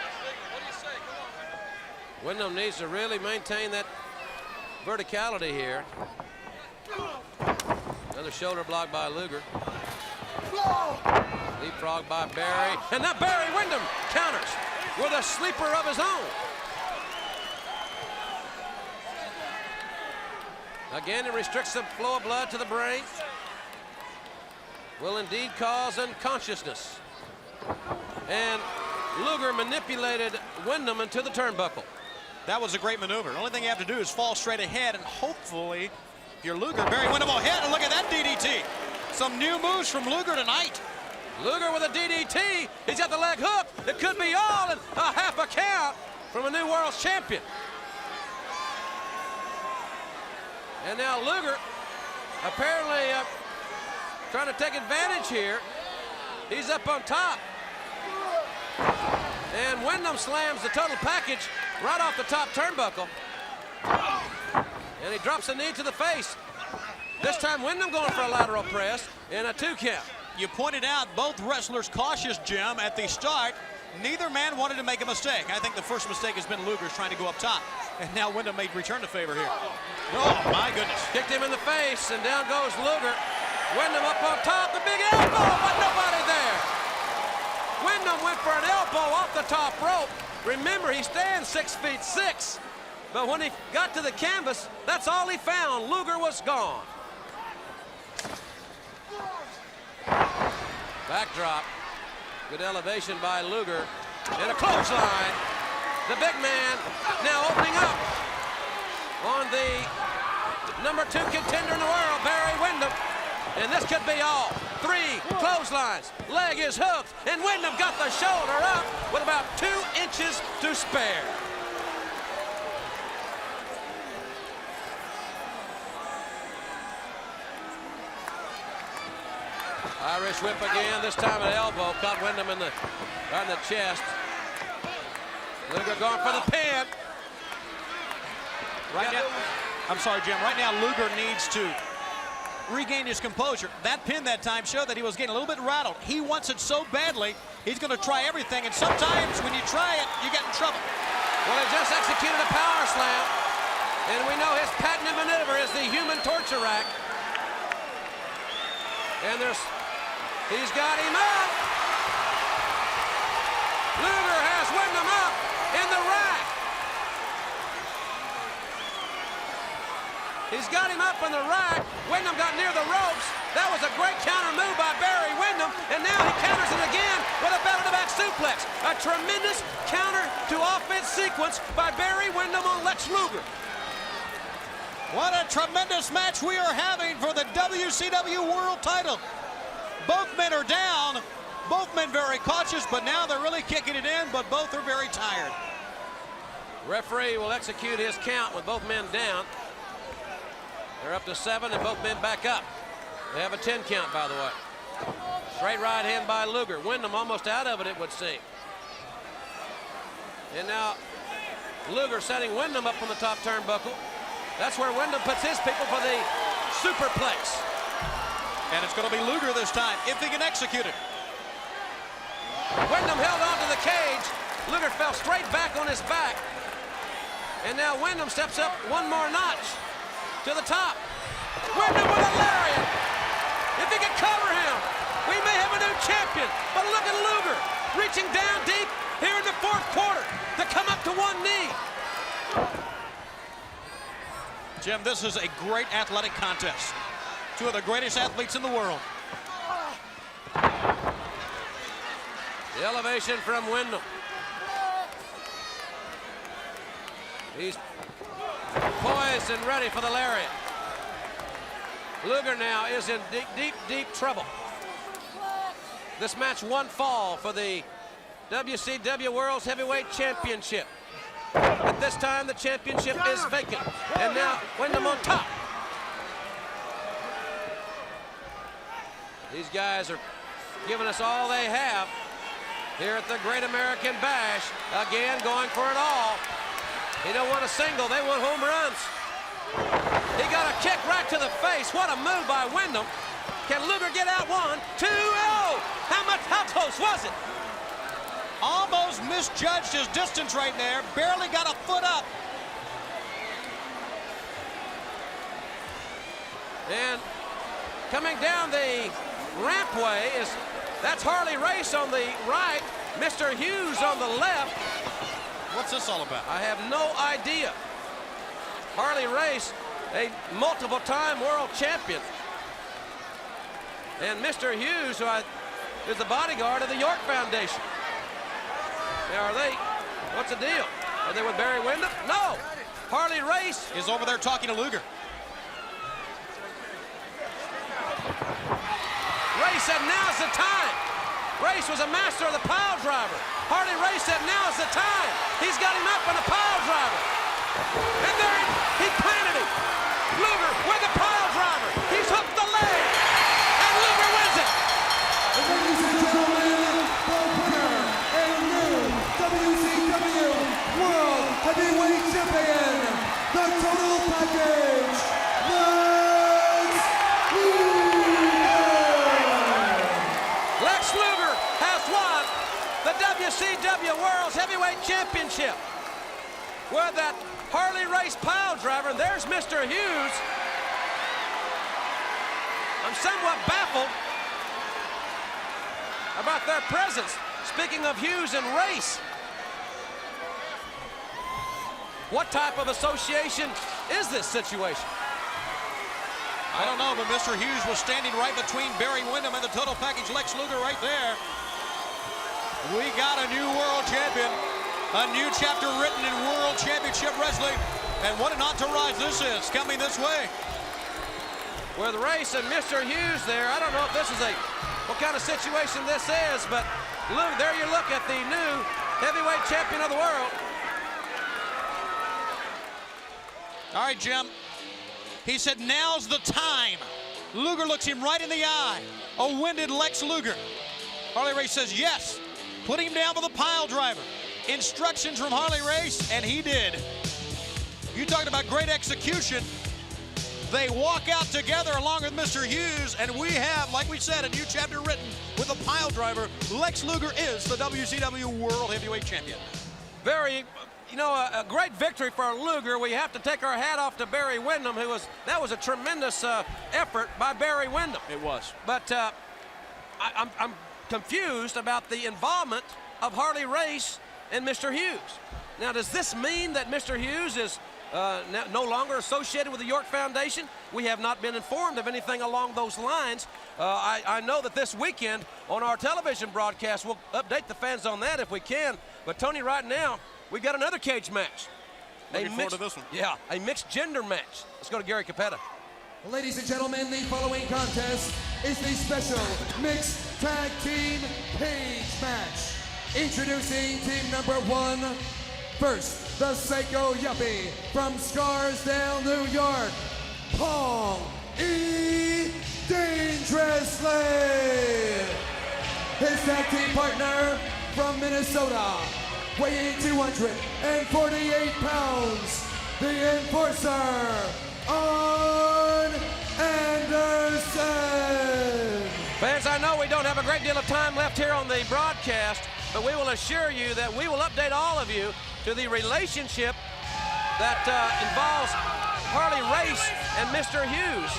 Windham needs to really maintain that verticality here. Another shoulder block by Luger. Leapfrog by Barry. And now Barry Windham counters with a sleeper of his own. Again, it restricts the flow of blood to the brain. Will indeed cause unconsciousness. And Luger manipulated Windham into the turnbuckle. That was a great maneuver. The only thing you have to do is fall straight ahead, and hopefully, if you're Luger, Barry Windham will hit, and look at that DDT. Some new moves from Luger tonight. Luger with a DDT. He's got the leg hook. It could be all in a half a count from a new world champion. And now Luger apparently trying to take advantage here He's up on top. And Windham slams the total package right off the top turnbuckle. And he drops a knee to the face. This time Windham going for a lateral press and a 2 count. You pointed out both wrestlers cautious, Jim, at the start. Neither man wanted to make a mistake. I think the first mistake has been Luger's trying to go up top. And now Windham may return the favor here. Oh, my goodness. Kicked him in the face, and down goes Luger. Windham up on top, the big elbow, but nobody there. Windham went for an elbow off the top rope. Remember, he stands 6'6", but when he got to the canvas, that's all he found. Luger was gone. Backdrop. Good elevation by Luger. And a clothesline. The big man now opening up on the number 2 contender in the world, Barry Windham. And this could be all. 3 clotheslines. Leg is hooked. And Windham got the shoulder up with about 2 inches to spare. Irish whip again, this time an elbow. Caught Windham in the chest. Luger going for the pin. Right now, I'm sorry, Jim. Right now, Luger needs to regain his composure. That pin that time showed that he was getting a little bit rattled. He wants it so badly, he's going to try everything. And sometimes when you try it, you get in trouble. Well, he just executed a power slam. And we know his patented maneuver is the human torture rack. And he's got him up. Luger has Windham up in the rack. He's got him up in the rack. Windham got near the ropes. That was a great counter move by Barry Windham, and now he counters it again with a belly-to-back suplex. A tremendous counter to offense sequence by Barry Windham on Lex Luger. What a tremendous match we are having for the WCW World Title. Both men are down, both men very cautious, but now they're really kicking it in, but both are very tired. Referee will execute his count with both men down. They're up to 7 and both men back up. They have a 10 count, by the way. Straight right hand by Luger. Windham almost out of it, it would seem. And now Luger setting Windham up on the top turnbuckle. That's where Windham puts his people for the superplex. And it's going to be Luger this time, if he can execute it. Windham held on to the cage. Luger fell straight back on his back. And now Windham steps up one more notch to the top. Windham with a lariat. If he can cover him, we may have a new champion. But look at Luger reaching down deep here in the 4th quarter to come up to one knee. Jim, this is a great athletic contest. 2 of the greatest athletes in the world. The elevation from Windham. He's poised and ready for the lariat. Luger now is in deep trouble. This match one fall for the WCW World's Heavyweight Championship. At this time, the championship is vacant. And now Windham on top. These guys are giving us all they have here at the Great American Bash. Again, going for it all. He don't want a single, they want home runs. He got a kick right to the face. What a move by Windham. Can Luger get out 1, 2, oh! How close was it? Almost misjudged his distance right there. Barely got a foot up. And coming down the rampway that's Harley Race on the right, Mr. Hughes on the left. What's this all about? I have no idea. Harley Race, a multiple-time world champion. And Mr. Hughes, who is the bodyguard of the York Foundation. Now, what's the deal? Are they with Barry Windham? No. Harley Race is over there talking to Luger. Race said now's the time. Race was a master of the pile driver. Harley Race said now's the time. He's got him up on a pile driver. And there he planted him. Luger with the pile driver. He's hooked the leg. And Luger wins it. WCW World's Heavyweight Championship with that Harley Race pile driver. And there's Mr. Hughes. I'm somewhat baffled about their presence. Speaking of Hughes and Race, what type of association is this situation? I don't know, but Mr. Hughes was standing right between Barry Windham and the total package Lex Luger right there. We got a new world champion, a new chapter written in World Championship Wrestling, and what an entourage this is coming this way. With Race and Mr. Hughes there, I don't know if this is what kind of situation this is, but look, there you look at the new heavyweight champion of the world. All right, Jim. He said, now's the time. Luger looks him right in the eye. A winded Lex Luger. Harley Race says, yes. Put him down with a pile driver. Instructions from Harley Race, and he did. You talked about great execution. They walk out together along with Mr. Hughes, and we have, like we said, a new chapter written with a pile driver. Lex Luger is the WCW World Heavyweight Champion. Very, a great victory for Luger. We have to take our hat off to Barry Windham, that was a tremendous effort by Barry Windham. It was. But I'm confused about the involvement of Harley Race and Mr. Hughes. Now, does this mean that Mr. Hughes is no longer associated with the York Foundation? We have not been informed of anything along those lines. I know that this weekend on our television broadcast, we'll update the fans on that if we can. But Tony, right now, we've got another cage match. Looking forward to this one. Yeah, a mixed gender match. Let's go to Gary Capetta. Ladies and gentlemen, the following contest is the special mixed tag team cage match. Introducing team number 1. First, the Psycho Yuppie from Scarsdale, New York, Paul E. Dangerously. His tag team partner from Minnesota, weighing 248 pounds, the Enforcer, Arn Anderson. Fans, I know we don't have a great deal of time left here on the broadcast, but we will assure you that we will update all of you to the relationship that involves Harley Race and Mr. Hughes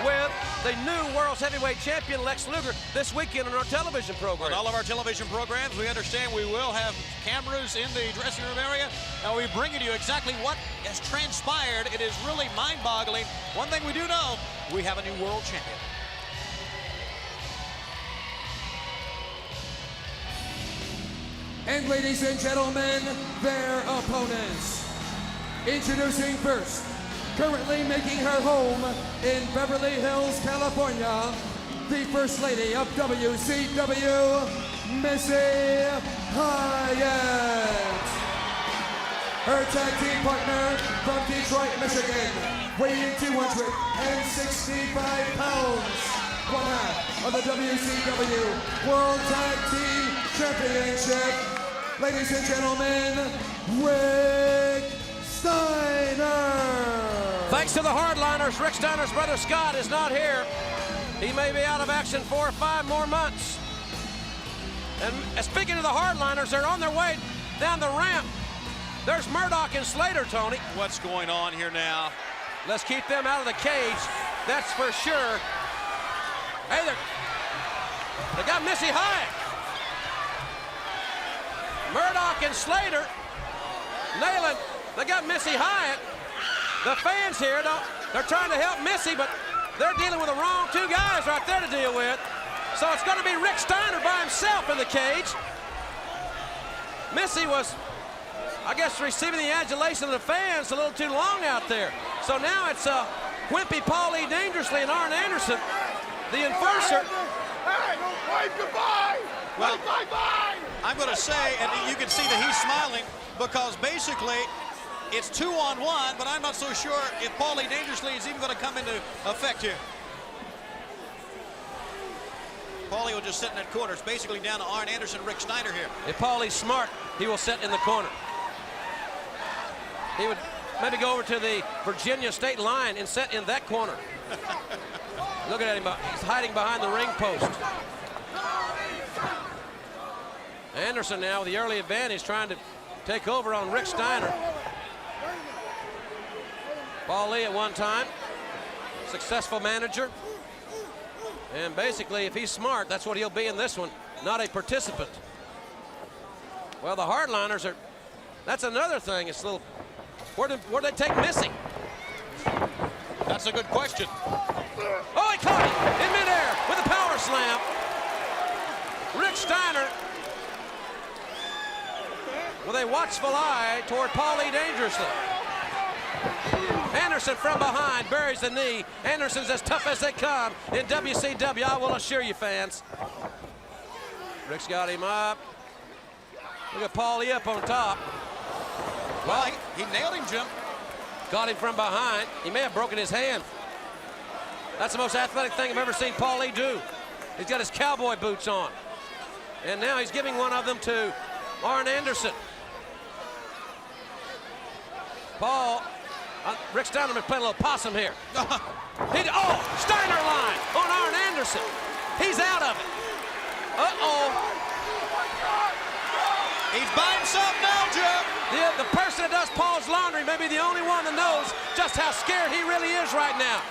with the new World's Heavyweight Champion Lex Luger this weekend on our television program. On all of our television programs, we understand we will have cameras in the dressing room area, and we bring you exactly what has transpired. It is really mind-boggling. One thing we do know, we have a new world champion. And ladies and gentlemen, their opponents. Introducing first, currently making her home in Beverly Hills, California, the First Lady of WCW, Missy Hyatt. Her tag team partner from Detroit, Michigan, weighing 265 pounds, one half of the WCW World Tag Team Championship. Ladies and gentlemen, Rick Steiner. Thanks to the hardliners, Rick Steiner's brother Scott is not here. He may be out of action 4 or 5 more months. And speaking of the hardliners, they're on their way down the ramp. There's Murdoch and Slater, Tony. What's going on here now? Let's keep them out of the cage, that's for sure. Hey, they got Missy Hyatt. Murdoch and Slater nailing. They got Missy Hyatt. The fans here, they're trying to help Missy, but they're dealing with the wrong 2 guys right there to deal with. So it's going to be Rick Steiner by himself in the cage. Missy was, I guess, receiving the adulation of the fans a little too long out there. So now it's Wimpy Paul E. Dangerously and Arn Anderson, the Enforcer. Hey, wave goodbye! Well, wave bye-bye! I'm going to say, and you can see that he's smiling, because basically it's 2-on-1, but I'm not so sure if Paul E. Dangerously is even going to come into effect here. Paulie will just sit in that corner. It's basically down to Arn Anderson, Rick Steiner here. If Paulie's smart, he will sit in the corner. He would maybe go over to the Virginia state line and sit in that corner. Look at him, he's hiding behind the ring post. Anderson now with the early advantage, trying to take over on Rick Steiner. Paul Lee at one time, successful manager. And basically, if he's smart, that's what he'll be in this one, not a participant. Well, the hardliners are, that's another thing. It's a little, where'd they take Missy? That's a good question. Oh, he caught him in midair with a power slam. Rick Steiner with a watchful eye toward Paul Lee dangerously. Anderson from behind buries the knee. Anderson's as tough as they come in WCW, I will assure you, fans. Rick's got him up. Look at Paul Lee up on top. Well, he nailed him, Jim. Got him from behind. He may have broken his hand. That's the most athletic thing I've ever seen Paul Lee do. He's got his cowboy boots on. And now he's giving one of them to Arn Anderson. Paul, Rick Steiner is playing a little possum here. Steiner line on Arn Anderson. He's out of it. He's by himself now, Jim. The person that does Paul's laundry may be the only one that knows just how scared he really is right now.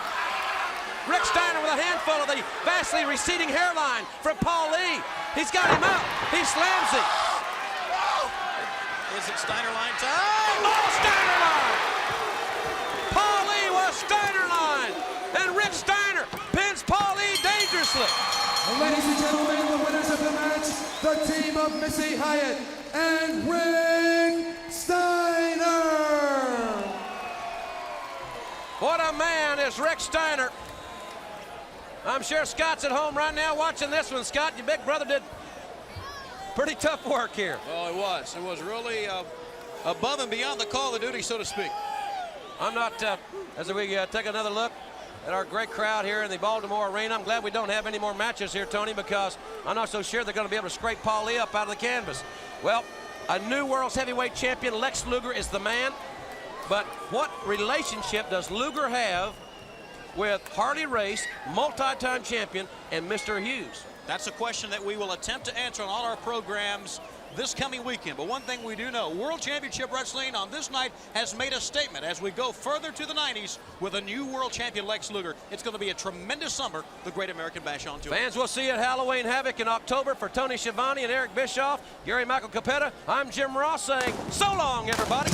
Rick Steiner with a handful of the vastly receding hairline from Paul Lee. He's got him up. He slams him. Is it Steiner line time? Steiner line! Paul Lee was Steiner line. And Rick Steiner pins Paul Lee dangerously. Ladies and gentlemen, the winners of the match, the team of Missy Hyatt and Rick Steiner. What a man is Rick Steiner. I'm sure Scott's at home right now watching this one. Scott, your big brother did pretty tough work here. Well, it was. It was really above and beyond the call of duty, so to speak. I'm not, as we take another look at our great crowd here in the Baltimore Arena, I'm glad we don't have any more matches here, Tony, because I'm not so sure they're going to be able to scrape Paul Lee up out of the canvas. Well, a new World's Heavyweight Champion, Lex Luger, is the man. But what relationship does Luger have with Harley Race, multi-time champion, and Mr. Hughes? That's a question that we will attempt to answer on all our programs this coming weekend. But one thing we do know, World Championship Wrestling on this night has made a statement as we go further to the 90s with a new world champion, Lex Luger. It's going to be a tremendous summer, the Great American Bash on tour. Fans, we'll see you at Halloween Havoc in October. For Tony Schiavone and Eric Bischoff, Gary Michael Capetta, I'm Jim Ross saying so long, everybody.